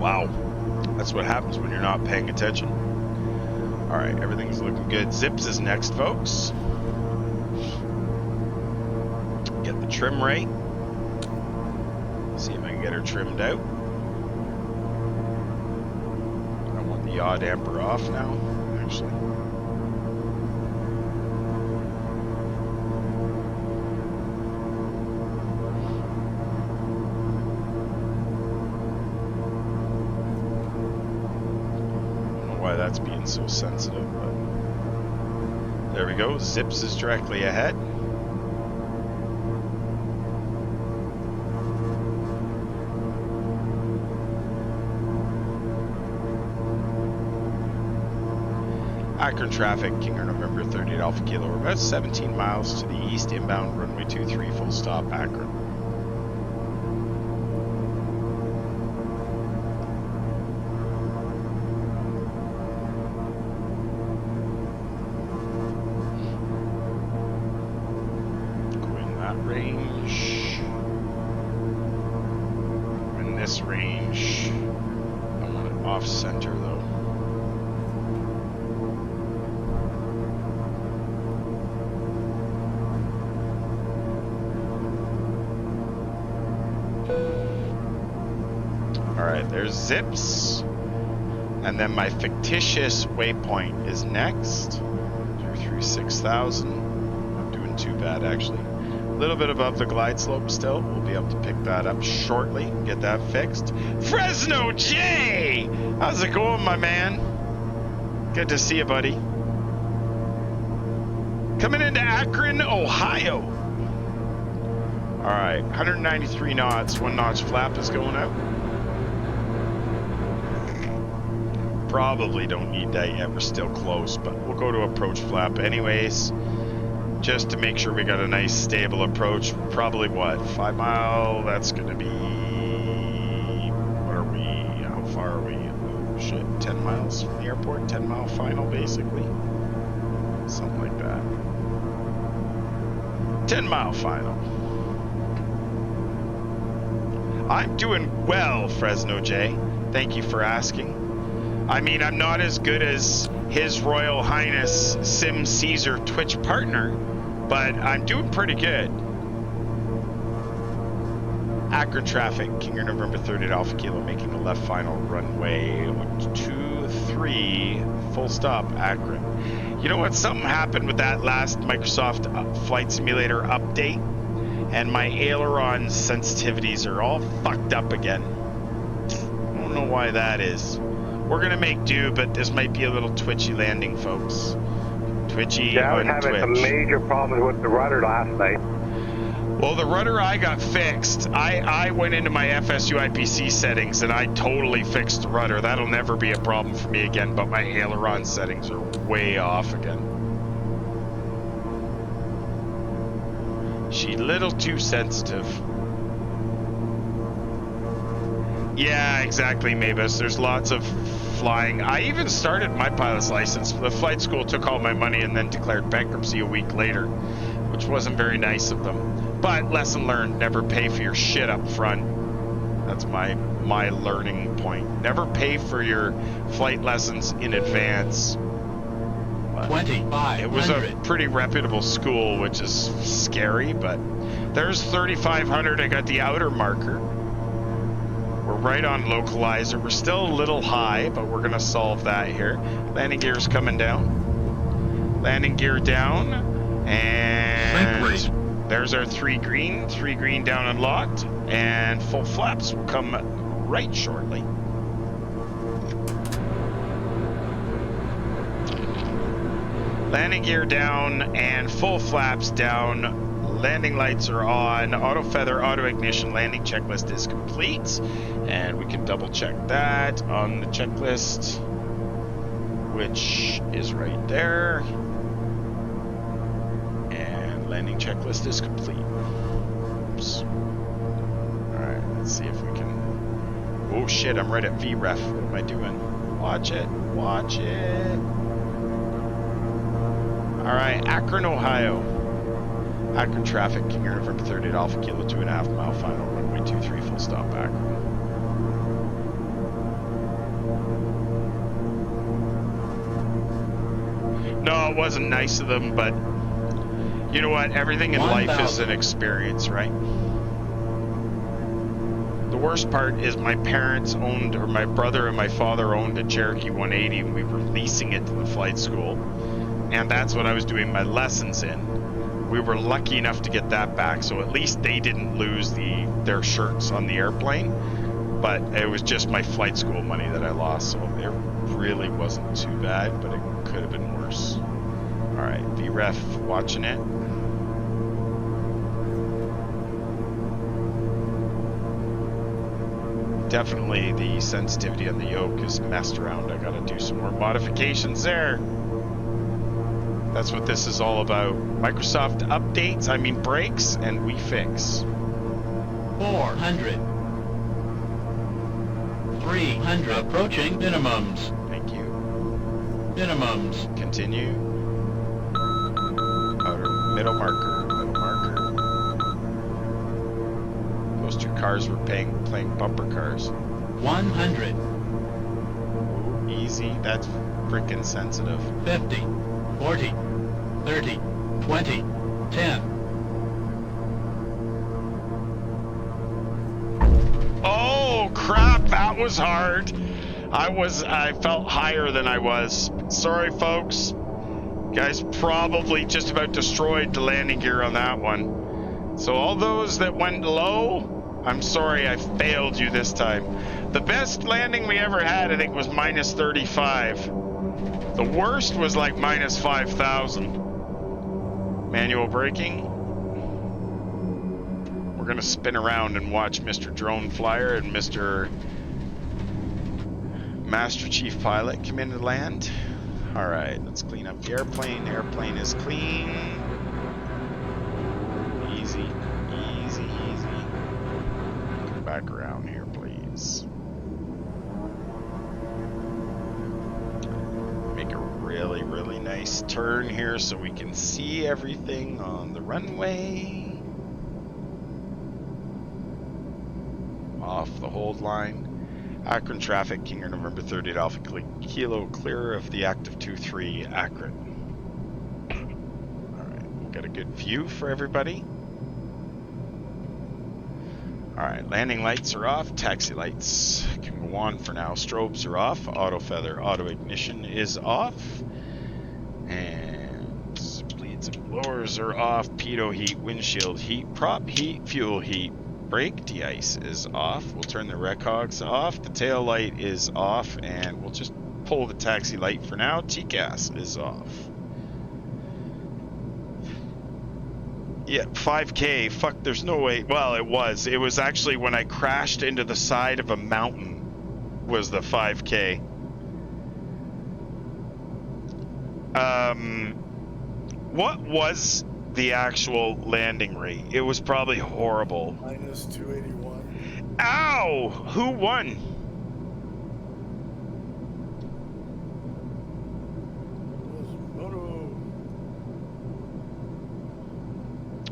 Wow, that's what happens when you're not paying attention. All right, everything's looking good. Zips is next, folks. Get the trim rate. See if I can get her trimmed out. I want the yaw damper off now, actually. Why that's being so sensitive, but there we go. Zips is directly ahead. Akron traffic, KingAir November 30 at Alpha Kilo. We're about 17 miles to the east, inbound runway 23, full stop, Akron. Range. In this range, I want it off center though. Alright, there's Zips. And then my fictitious waypoint is next. Through 6,000. Not doing too bad actually. A little bit above the glide slope still. We'll be able to pick that up shortly and get that fixed. Fresno J! How's it going, my man? Good to see you, buddy. Coming into Akron, Ohio. Alright, 193 knots. 1 notch flap is going out. Probably don't need that yet. We're still close, but we'll go to approach flap anyways. Just to make sure we got a nice stable approach. Probably what, 5 mile? That's gonna be, what are we, how far are we? Oh shit, 10 miles from the airport, 10 mile final basically. Something like that. 10 mile final. I'm doing well, Fresno J. Thank you for asking. I mean, I'm not as good as His Royal Highness Sim Caesar Twitch partner, but I'm doing pretty good. Akron traffic, KingAir November 30 at Alpha Kilo, making a left final runway 23, full stop, Akron. You know what? Something happened with that last Microsoft Flight Simulator update, and my aileron sensitivities are all fucked up again. I don't know why that is. We're gonna make do, but this might be a little twitchy landing, folks. Twitchy yeah, I was on having Twitch. some major problems with the rudder last night. Well, the rudder I got fixed. I went into my FSU IPC settings and I totally fixed the rudder. That'll never be a problem for me again, but my aileron settings are way off again. She's a little too sensitive. Yeah, exactly, Mavis. There's lots of flying. I even started my pilot's license. The flight school took all my money and then declared bankruptcy a week later, which wasn't very nice of them. But lesson learned, never pay for your shit up front. That's my learning point. Never pay for your flight lessons in advance. 25. It was a pretty reputable school, which is scary, but there's 3,500. I got the outer marker. We're right on localizer. We're still a little high, but we're gonna solve that here. Landing gear's coming down. Landing gear down, and there's our 3 green down and locked, and full flaps will come right shortly. Landing gear down and full flaps down. Landing lights are on. Auto feather, auto ignition, landing checklist is complete. And we can double check that on the checklist, which is right there. And landing checklist is complete. Oops. Alright, let's see if we can... Oh shit, I'm right at VREF. What am I doing? Watch it. Watch it. Alright, Akron, Ohio. Akron traffic, KingAir November 30 Alpha Kilo 2.5 mile final, runway 23, full stop Akron. No, it wasn't nice of them, but you know what? Everything in life is an experience, right? The worst part is my parents owned, or my brother and my father owned a Cherokee 180, and we were leasing it to the flight school. And that's what I was doing my lessons in. We were lucky enough to get that back, so at least they didn't lose their shirts on the airplane. But it was just my flight school money that I lost, so it really wasn't too bad, but it could have been worse. Alright, VREF watching it. Definitely the sensitivity on the yoke is messed around. I gotta do some more modifications there. That's what this is all about. Microsoft updates, I mean breaks, and we fix. 400. 300. Approaching minimums. Thank you. Minimums. Continue. Outer middle marker. Middle marker. Those two cars were playing bumper cars. 100. Ooh, easy. That's freaking sensitive. 50. 40. 30. 20. 10. Oh crap, that was hard. I felt higher than I was. Sorry folks. Guys probably just about destroyed the landing gear on that one. So all those that went low, I'm sorry I failed you this time. The best landing we ever had, I think, was minus 35. The worst was like minus 5,000. Manual braking. We're gonna spin around and watch Mr. Drone Flyer and Mr. Master Chief Pilot come in to land. Alright, let's clean up the airplane. Airplane is clean. Easy, easy, easy. Come back around here, please. Make a really, really nice turn here so we can see everything on the runway. Off the hold line. Akron traffic, KingAir November 30 Alpha Kilo, clear of the active 23 Akron. Alright, we've got a good view for everybody. Alright, landing lights are off, taxi lights can go on for now. Strobes are off, auto feather, auto ignition is off. And bleeds and blowers are off, pitot heat, windshield heat, prop heat, fuel heat. Brake de-ice is off. We'll turn the recogs off. The tail light is off, and we'll just pull the taxi light for now. TCAS is off. Yeah, 5K. Fuck, there's no way. Well, it was. It was actually when I crashed into the side of a mountain was the 5K. What was the actual landing rate? It was probably horrible. Minus 281. Ow! Who won?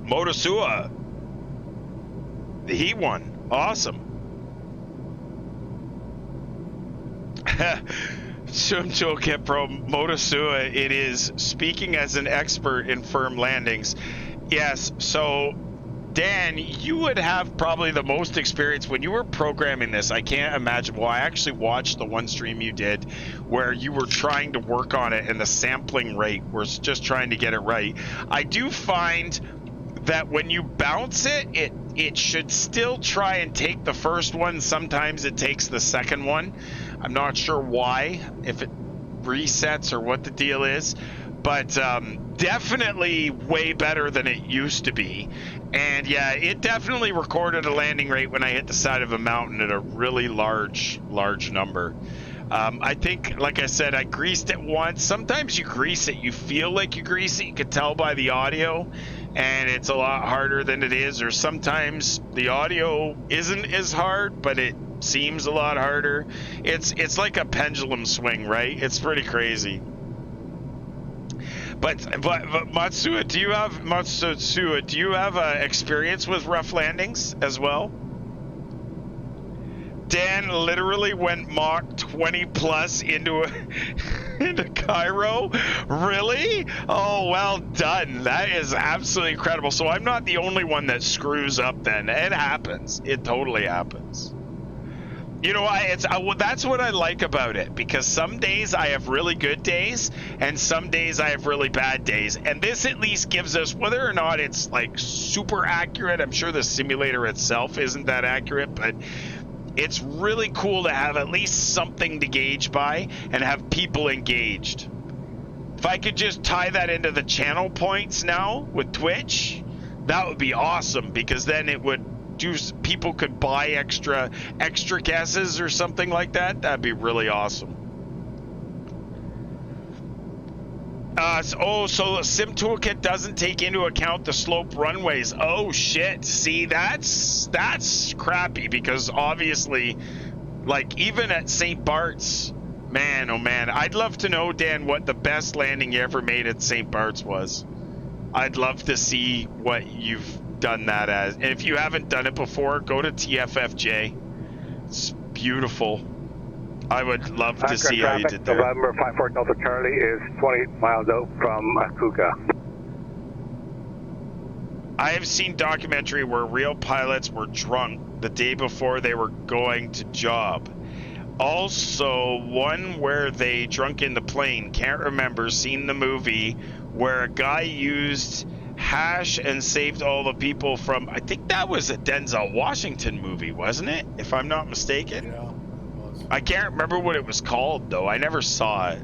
Motosua. He won. Awesome. Shuncho Kepro Motosua, it is. Speaking as an expert in firm landings. Yes, so Dan, you would have probably the most experience when you were programming this. I can't imagine. Well, I actually watched the one stream you did where you were trying to work on it and the sampling rate was just trying to get it right. I do find that when you bounce it, it should still try and take the first one. Sometimes it takes the second one. I'm not sure why, if it resets or what the deal is, but definitely way better than it used to be. And yeah, it definitely recorded a landing rate when I hit the side of a mountain at a really large number. I think, like I said, I greased it once. Sometimes you grease it, you feel like you grease it, you can tell by the audio. and it's a lot harder than it is, or sometimes the audio isn't as hard, but it seems a lot harder. It's like a pendulum swing, right? It's pretty crazy. But Matsuda, do you have experience with rough landings as well? Dan literally went Mach 20 plus into Cairo. Really? Oh, well done. That is absolutely incredible. So I'm not the only one that screws up then. It happens. It totally happens. You know, that's what I like about it, because some days I have really good days and some days I have really bad days. And this at least gives us, whether or not it's like super accurate, I'm sure the simulator itself isn't that accurate, but it's really cool to have at least something to gauge by and have people engaged. If I could just tie that into the channel points now with Twitch, that would be awesome, because then it would do, people could buy extra guesses or something like that. That'd be really awesome. So Sim Toolkit doesn't take into account the slope runways. Oh shit. See, that's crappy, because obviously, like, even at St. Bart's, man, oh man, I'd love to know, Dan, what the best landing you ever made at St. Bart's was. I'd love to see what you've done that as. And if you haven't done it before, go to TFFJ. It's beautiful. I would love to see how you did there. November 54 Delta Charlie is 20 miles out from Akuka. I have seen documentary where real pilots were drunk the day before they were going to job. Also, one where they drunk in the plane. Can't remember. Seen the movie where a guy used hash and saved all the people from, I think that was a Denzel Washington movie, wasn't it? If I'm not mistaken. Yeah, it was. I can't remember what it was called, though. I never saw it.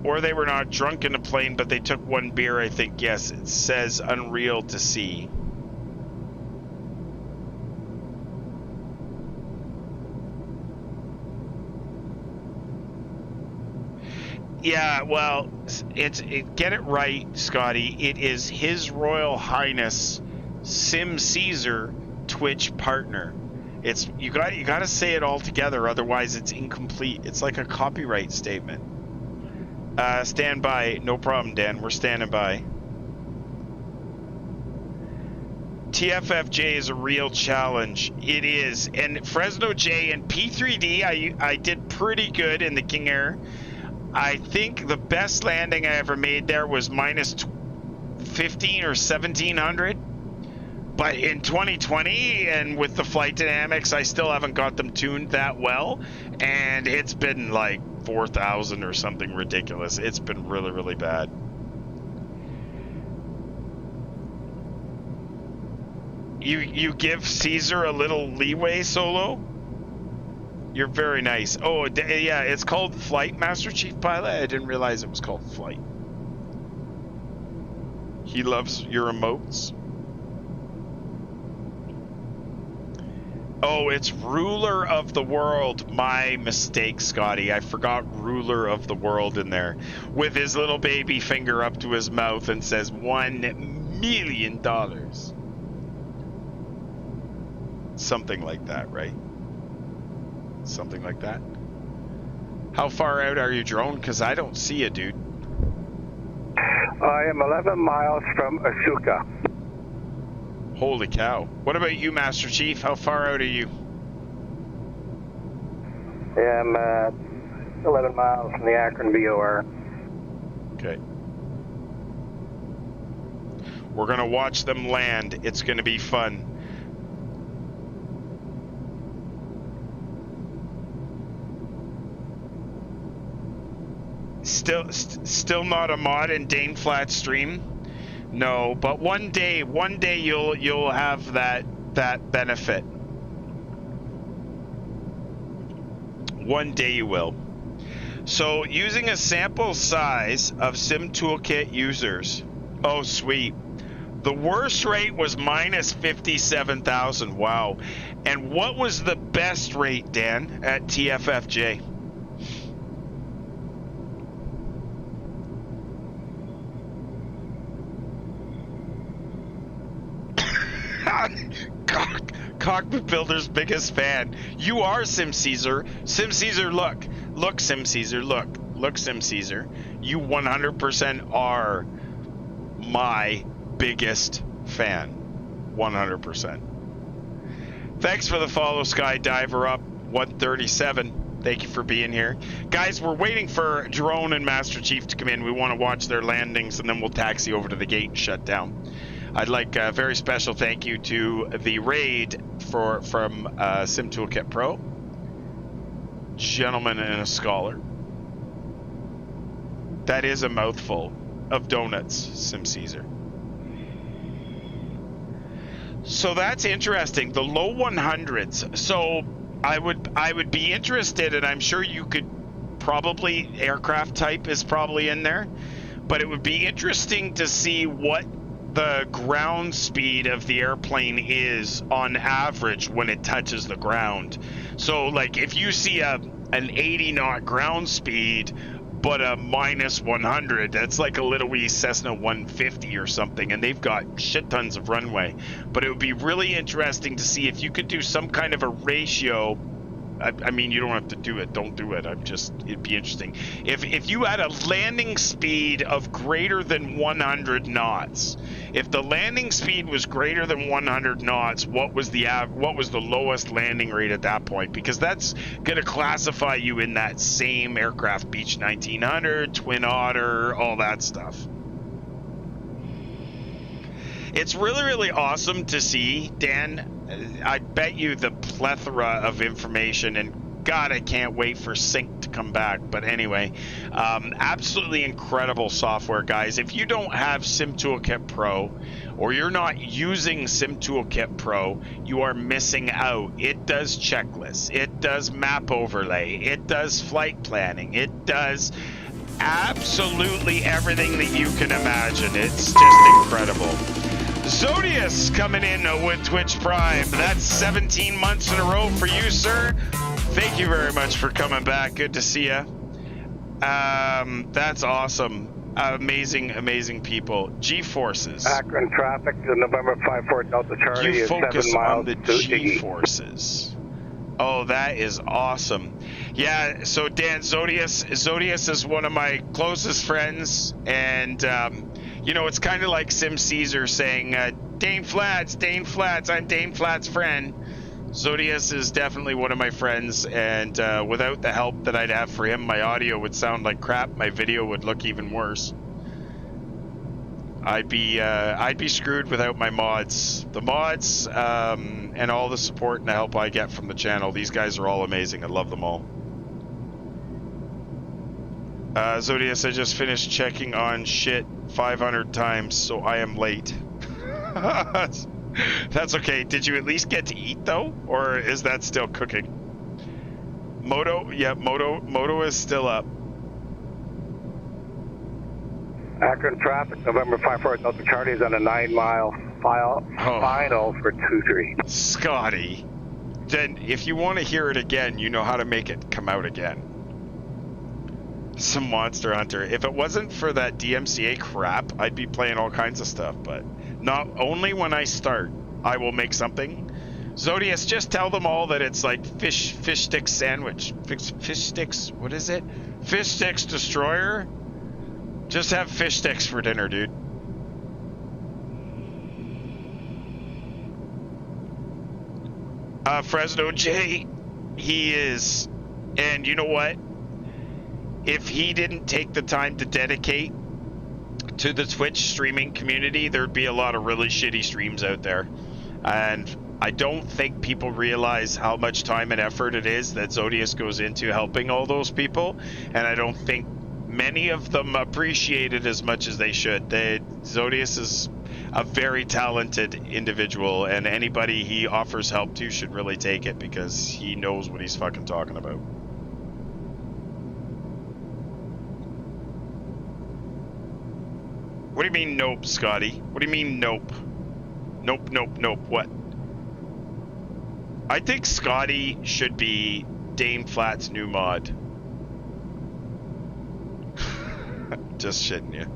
Or they were not drunk in the plane, but they took one beer, I think. Yes, it says unreal to see. Yeah, well, get it right, Scotty. It is His Royal Highness Sim Caesar Twitch partner. It's you got to say it all together, otherwise it's incomplete. It's like a copyright statement. Stand by. No problem, Dan. We're standing by. TFFJ is a real challenge. It is. And Fresno J and P3D, I did pretty good in the KingAir. I think the best landing I ever made there was minus 15 or 1700. But in 2020 and with the flight dynamics, I still haven't got them tuned that well. And it's been like 4,000 or something ridiculous. It's been really, really bad. You give Caesar a little leeway, Solo? You're very nice. Oh, yeah, it's called Flight, Master Chief Pilot. I didn't realize it was called Flight. He loves your emotes. Oh, it's Ruler of the World. My mistake, Scotty. I forgot Ruler of the World in there. With his little baby finger up to his mouth and says $1 million. Something like that, right? Something like that. How far out are you, drone? Because I don't see you, dude. I am 11 miles from Asuka. Holy cow. What about you, Master Chief? How far out are you? I am 11 miles from the Akron VOR. Okay. We're going to watch them land. It's going to be fun. Still not a mod in Dane Flat stream? No, but one day you'll have that benefit. One day you will. So using a sample size of Sim Toolkit users. Oh, sweet. The worst rate was minus 57,000. Wow. And what was the best rate, Dan, at TFFJ? Cockpit Builders' biggest fan. You are Sim Caesar. Sim Caesar, look. Look, Sim Caesar, look. Look, Sim Caesar. You 100% are my biggest fan. 100%. Thanks for the follow, Skydiver up 137. Thank you for being here. Guys, we're waiting for Drone and Master Chief to come in. We want to watch their landings, and then we'll taxi over to the gate and shut down. I'd like a very special thank you to the raid from Sim Toolkit Pro. Gentleman and a scholar. That is a mouthful of donuts, Sim Caesar. So that's interesting. The low 100s. So I would be interested, and I'm sure you could probably, aircraft type is probably in there, but it would be interesting to see what the ground speed of the airplane is on average when it touches the ground. So like if you see an 80 knot ground speed but a minus 100, that's like a little wee Cessna 150 or something, and they've got shit tons of runway. But it would be really interesting to see if you could do some kind of a ratio. I mean, you don't have to do it. Don't do it. It'd be interesting. If you had a landing speed of greater than 100 knots, if the landing speed was greater than 100 knots, what was the lowest landing rate at that point? Because that's going to classify you in that same aircraft, Beech 1900, Twin Otter, all that stuff. It's really, really awesome to see, Dan. I bet you the plethora of information, and God, I can't wait for Sync to come back. But anyway, absolutely incredible software, guys. If you don't have Sim Toolkit Pro, or you're not using Sim Toolkit Pro, you are missing out. It does checklists, it does map overlay, it does flight planning, it does absolutely everything that you can imagine. It's just incredible. Zodius coming in with Twitch Prime. That's 17 months in a row for you, sir. Thank you very much for coming back. Good to see you. That's awesome. Amazing people. G-forces. Akron traffic to November 54 Delta Charlie You is 7 focus miles on the to Iggy. G-forces. Oh, that is awesome. Yeah, so Dan, Zodius is one of my closest friends, and you know, it's kind of like Sim Caesar saying, Dane Flats, I'm Dane Flats' friend. Zodius is definitely one of my friends, and without the help that I'd have for him, my audio would sound like crap, my video would look even worse. I'd be screwed without my mods. The mods, and all the support and the help I get from the channel. These guys are all amazing. I love them all. Zodius, I just finished checking on shit 500 times, so I am late. That's okay. Did you at least get to eat, though? Or is that still cooking? Moto? Yeah, Moto is still up. Akron traffic, November 54 Delta Charlie is on a 9-mile final for 2-3. Scotty, then if you want to hear it again, you know how to make it come out again. Some Monster Hunter. If it wasn't for that DMCA crap, I'd be playing all kinds of stuff, but not only when I start, I will make something. Zodius, just tell them all that it's like fish stick sandwich. Fish sticks, what is it? Fish sticks destroyer? Just have fish sticks for dinner, dude. Fresno J, he is. And you know what? If he didn't take the time to dedicate to the Twitch streaming community, there'd be a lot of really shitty streams out there. And I don't think people realize how much time and effort it is that Zodius goes into helping all those people. And I don't think many of them appreciate it as much as they should. Zodius is a very talented individual, and anybody he offers help to should really take it, because he knows what he's fucking talking about. What do you mean nope, Scotty? What do you mean nope? Nope, what? I think Scotty should be Dane Flat's new mod. Just shitting you.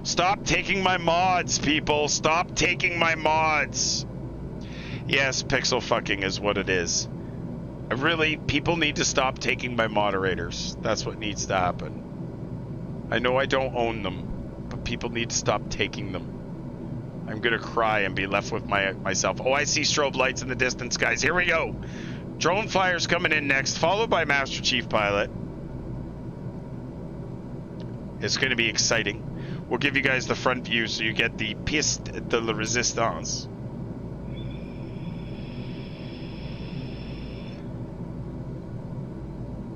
Stop taking my mods, people. Stop taking my mods. Yes, pixel fucking is what it is. Really, people need to stop taking my moderators. That's what needs to happen. I know I don't own them, but people need to stop taking them. I'm gonna cry and be left with myself. Oh, I see strobe lights in the distance, guys. Here we go. Drone flyers coming in next, followed by Master Chief Pilot. It's gonna be exciting. We'll give you guys the front view so you get the Piste de la Resistance.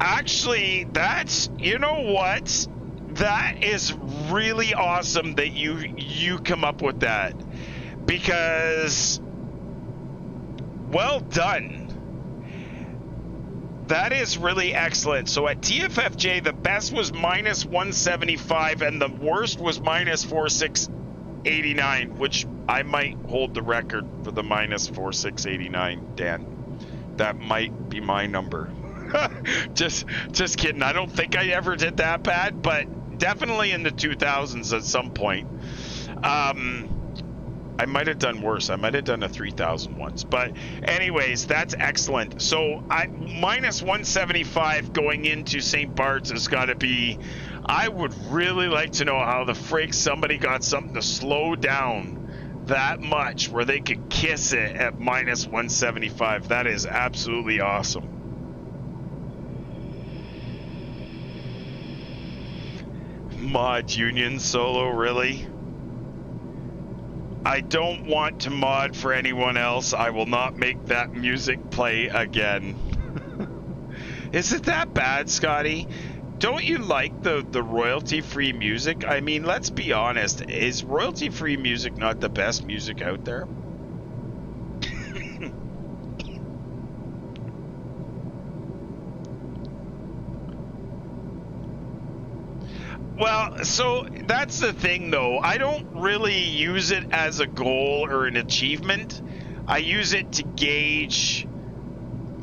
Actually, that's, you know what? That is really awesome that you come up with that, because well done. That is really excellent. So at TFFJ, the best was minus 175 and the worst was minus 4689, which I might hold the record for the minus 4689, Dan. That might be my number. just kidding. I don't think I ever did that bad, but definitely in the 2000s at some point. I might have done worse. I might have done a 3000 once. But anyways, that's excellent. So minus 175 going into St. Bart's has got to be... I would really like to know how the frig somebody got something to slow down that much where they could kiss it at minus 175. That is absolutely awesome. Mod Union solo, really? I don't want to mod for anyone else. I will not make that music play again. Is it that bad, Scotty? Don't you like the royalty-free music? I mean, let's be honest. Is royalty-free music not the best music out there? Well, so that's the thing, though. I don't really use it as a goal or an achievement. I use it to gauge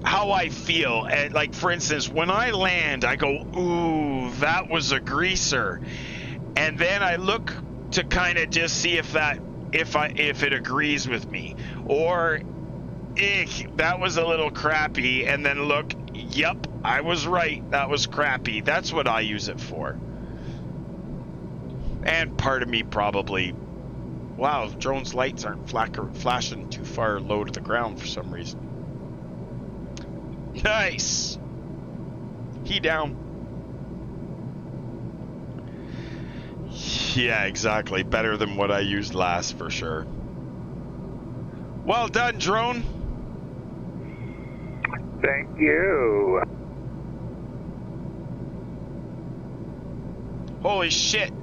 how I feel. And, like, for instance, when I land, I go, ooh, that was a greaser. And then I look to kind of just see if it agrees with me. Or, that was a little crappy. And then look, yep, I was right. That was crappy. That's what I use it for. And part of me probably, wow, drone's lights aren't flashing too far low to the ground for some reason. Nice. He down. Yeah, exactly. Better than what I used last for sure. Well done, drone. Thank you. Holy shit.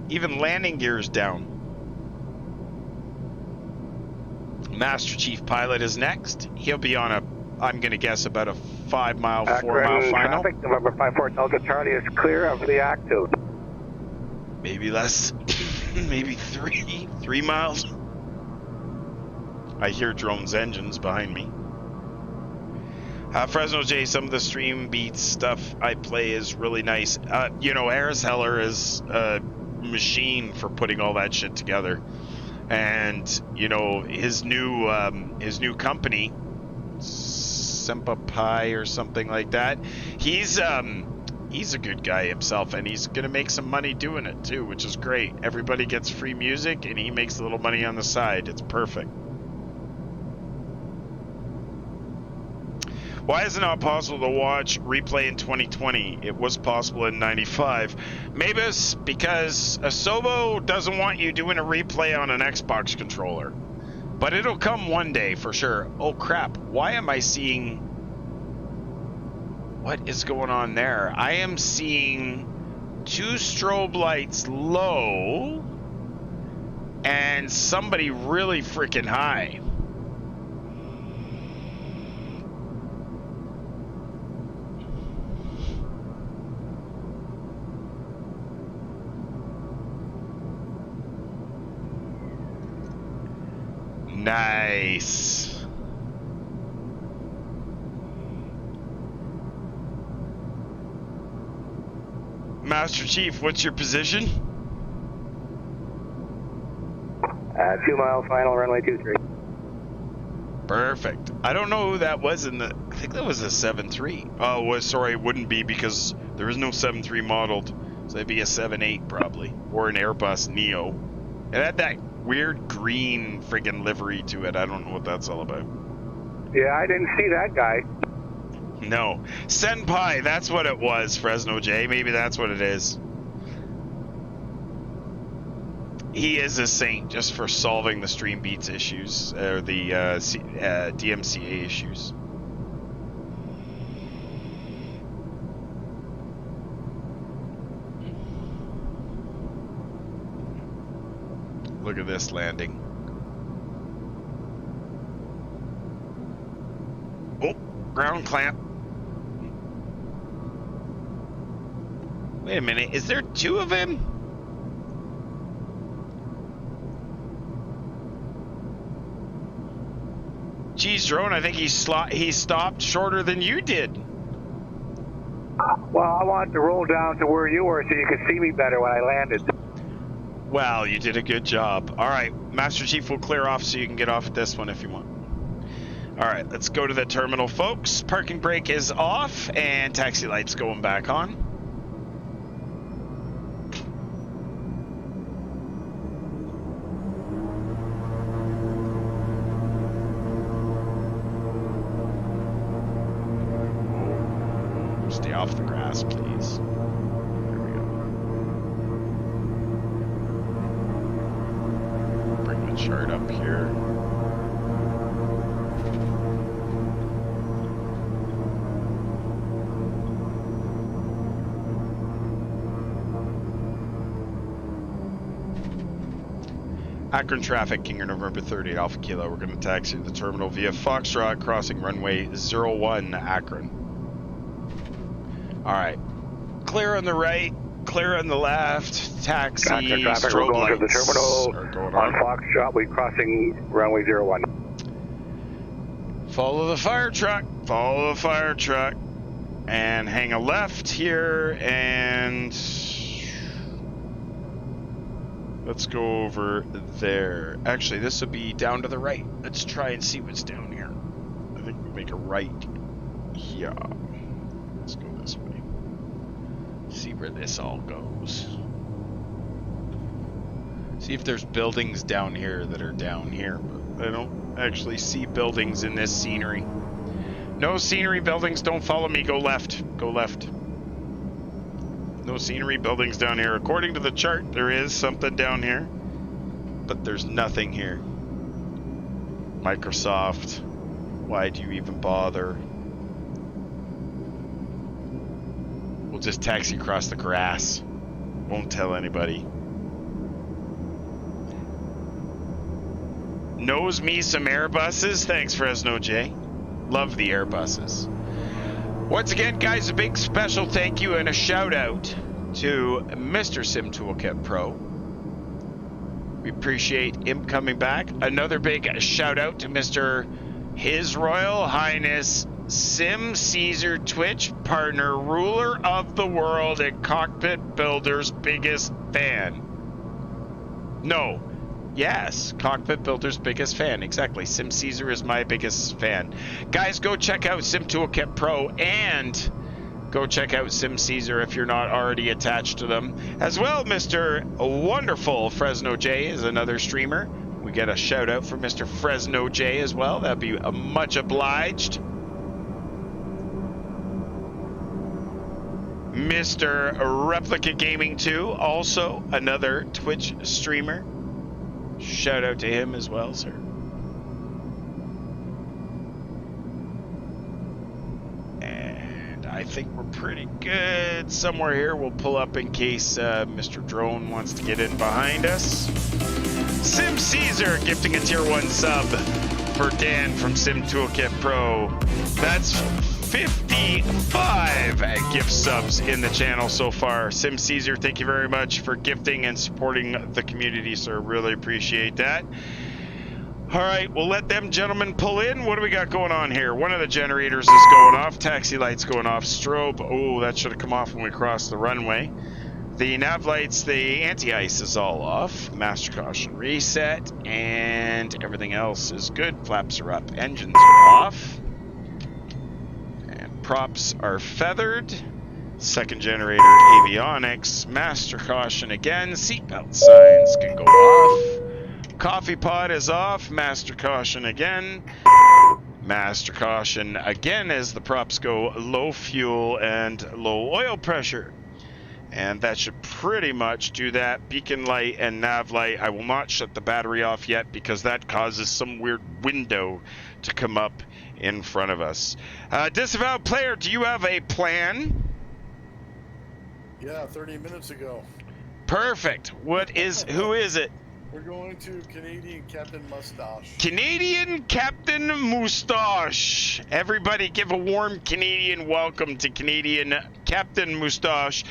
Even landing gear is down. Master Chief Pilot is next. He'll be on I'm going to guess about a 5 mile, 4 mile final. Traffic, November 54 Delta Charlie is clear of the active. Maybe less. Maybe 3 miles. I hear drones' engines behind me. Fresno J, some of the stream beats stuff I play is really nice. You know, Aris Heller is a machine for putting all that shit together. And, you know, his new company, Sempa Pi or something like that, he's a good guy himself, and he's gonna make some money doing it too, which is great. Everybody gets free music and he makes a little money on the side. It's perfect. Why is it not possible to watch replay in 2020? It was possible in 95. Maybe it's because Asobo doesn't want you doing a replay on an Xbox controller. But it'll come one day for sure. Oh crap, why am I seeing... What is going on there? I am seeing 2 strobe lights low and somebody really freaking high. Nice. Master Chief, what's your position? 2 mile final, runway 23. Perfect. I don't know who that was in the... I think that was a 7.3. Oh, well, sorry, it wouldn't be because there is no 7.3 modeled. So it'd be a 7.8 probably. Or an Airbus Neo. It had that weird green friggin' livery to it. I don't know what that's all about. Yeah, I didn't see that guy. No. Senpai, that's what it was, Fresno J. Maybe that's what it is. He is a saint just for solving the stream beats issues, or the DMCA issues. Look at this landing. Oh, ground clamp. Wait a minute, is there two of him? Geez, Drone, I think he stopped shorter than you did. Well, I wanted to roll down to where you were so you could see me better when I landed. Well, you did a good job. All right, Master Chief will clear off so you can get off at this one if you want. All right, let's go to the terminal, folks. Parking brake is off and taxi light's going back on. Stay off the grass, please. There we go. Bring the chart up here. Akron traffic, KingAir November 30, Alpha Kilo. We're going to taxi to the terminal via Foxtrot, crossing runway 01, Akron. All right, clear on the right, clear on the left, taxi, Traffic, we're strobe going to the lights terminal are going on on. Foxtrot. We're crossing runway 01. Follow the fire truck, and hang a left here, and let's go over there. Actually, this will be down to the right. Let's try and see what's down here. I think we'll make a right here. Let's go this way. See where this all goes. See if there's buildings down here that are down here, but I don't actually see buildings in this scenery. No scenery buildings, don't follow me, go left. Go left. No scenery buildings down here. According to the chart, there is something down here, but there's nothing here. Microsoft, why do you even bother? We'll just taxi across the grass. Won't tell anybody. Knows me some Airbuses? Thanks, Fresno J. Love the Airbuses. Once again, guys, a big special thank you and a shout out to Mr. Sim Toolkit Pro. We appreciate him coming back. Another big shout out to Mr. His Royal Highness Sim Caesar, Twitch partner, ruler of the world, and Cockpit Builders' biggest fan. No. Yes, Cockpit Builders' biggest fan. Exactly. Sim Caesar is my biggest fan. Guys, go check out Sim Toolkit Pro and go check out Sim Caesar if you're not already attached to them. As well, Mr. Wonderful Fresno J is another streamer. We get a shout out for Mr. Fresno J as well. That'd be much obliged. Mr. Replica Gaming 2, also another Twitch streamer. Shout out to him as well, sir. And I think we're pretty good. Somewhere here we'll pull up in case Mr. Drone wants to get in behind us. Sim Caesar gifting a tier 1 sub for Dan from Sim Toolkit Pro. That's 55 gift subs in the channel so far. Sim Caesar, thank you very much for gifting and supporting the community, sir. Really appreciate that. All right, we'll let them gentlemen pull in. What do we got going on here? One of the generators is going off. Taxi light's going off. Strobe, oh, that should have come off when we crossed the runway. The nav lights, the anti-ice is all off. Master caution reset, and everything else is good. Flaps are up, engines are off. And props are feathered. Second generator avionics. Master caution again. Seatbelt signs can go off. Coffee pot is off. Master caution again. Master caution again as the props go low fuel and low oil pressure. And that should pretty much do that. Beacon light and nav light. I will not shut the battery off yet because that causes some weird window to come up in front of us. Disavowed player, do you have a plan? Yeah, 30 minutes ago. Perfect. Who is it? We're going to Canadian Captain Mustache. Canadian Captain Moustache. Everybody give a warm Canadian welcome to Canadian Captain Moustache.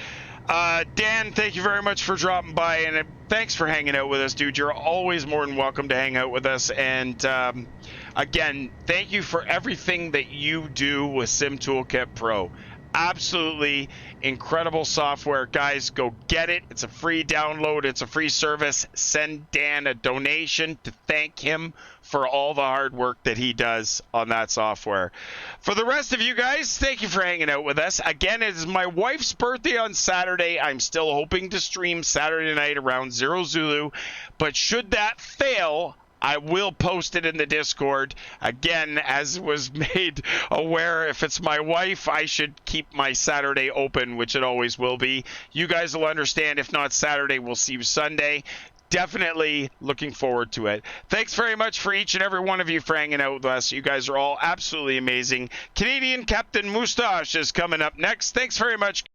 Dan, thank you very much for dropping by, and thanks for hanging out with us, dude. You're always more than welcome to hang out with us. And again, thank you for everything that you do with Sim Toolkit Pro. Absolutely incredible software. Guys, go get it. It's a free download. It's a free service. Send Dan a donation to thank him for all the hard work that he does on that software. For the rest of you guys, thank you for hanging out with us. Again, it is my wife's birthday on Saturday. I'm still hoping to stream Saturday night around 0 Zulu, but should that fail, I will post it in the Discord. Again, as was made aware, if it's my wife, I should keep my Saturday open, which it always will be. You guys will understand. If not Saturday, we'll see you Sunday. Definitely looking forward to it. Thanks very much for each and every one of you for hanging out with us. You guys are all absolutely amazing. Canadian Captain Moustache is coming up next. Thanks very much.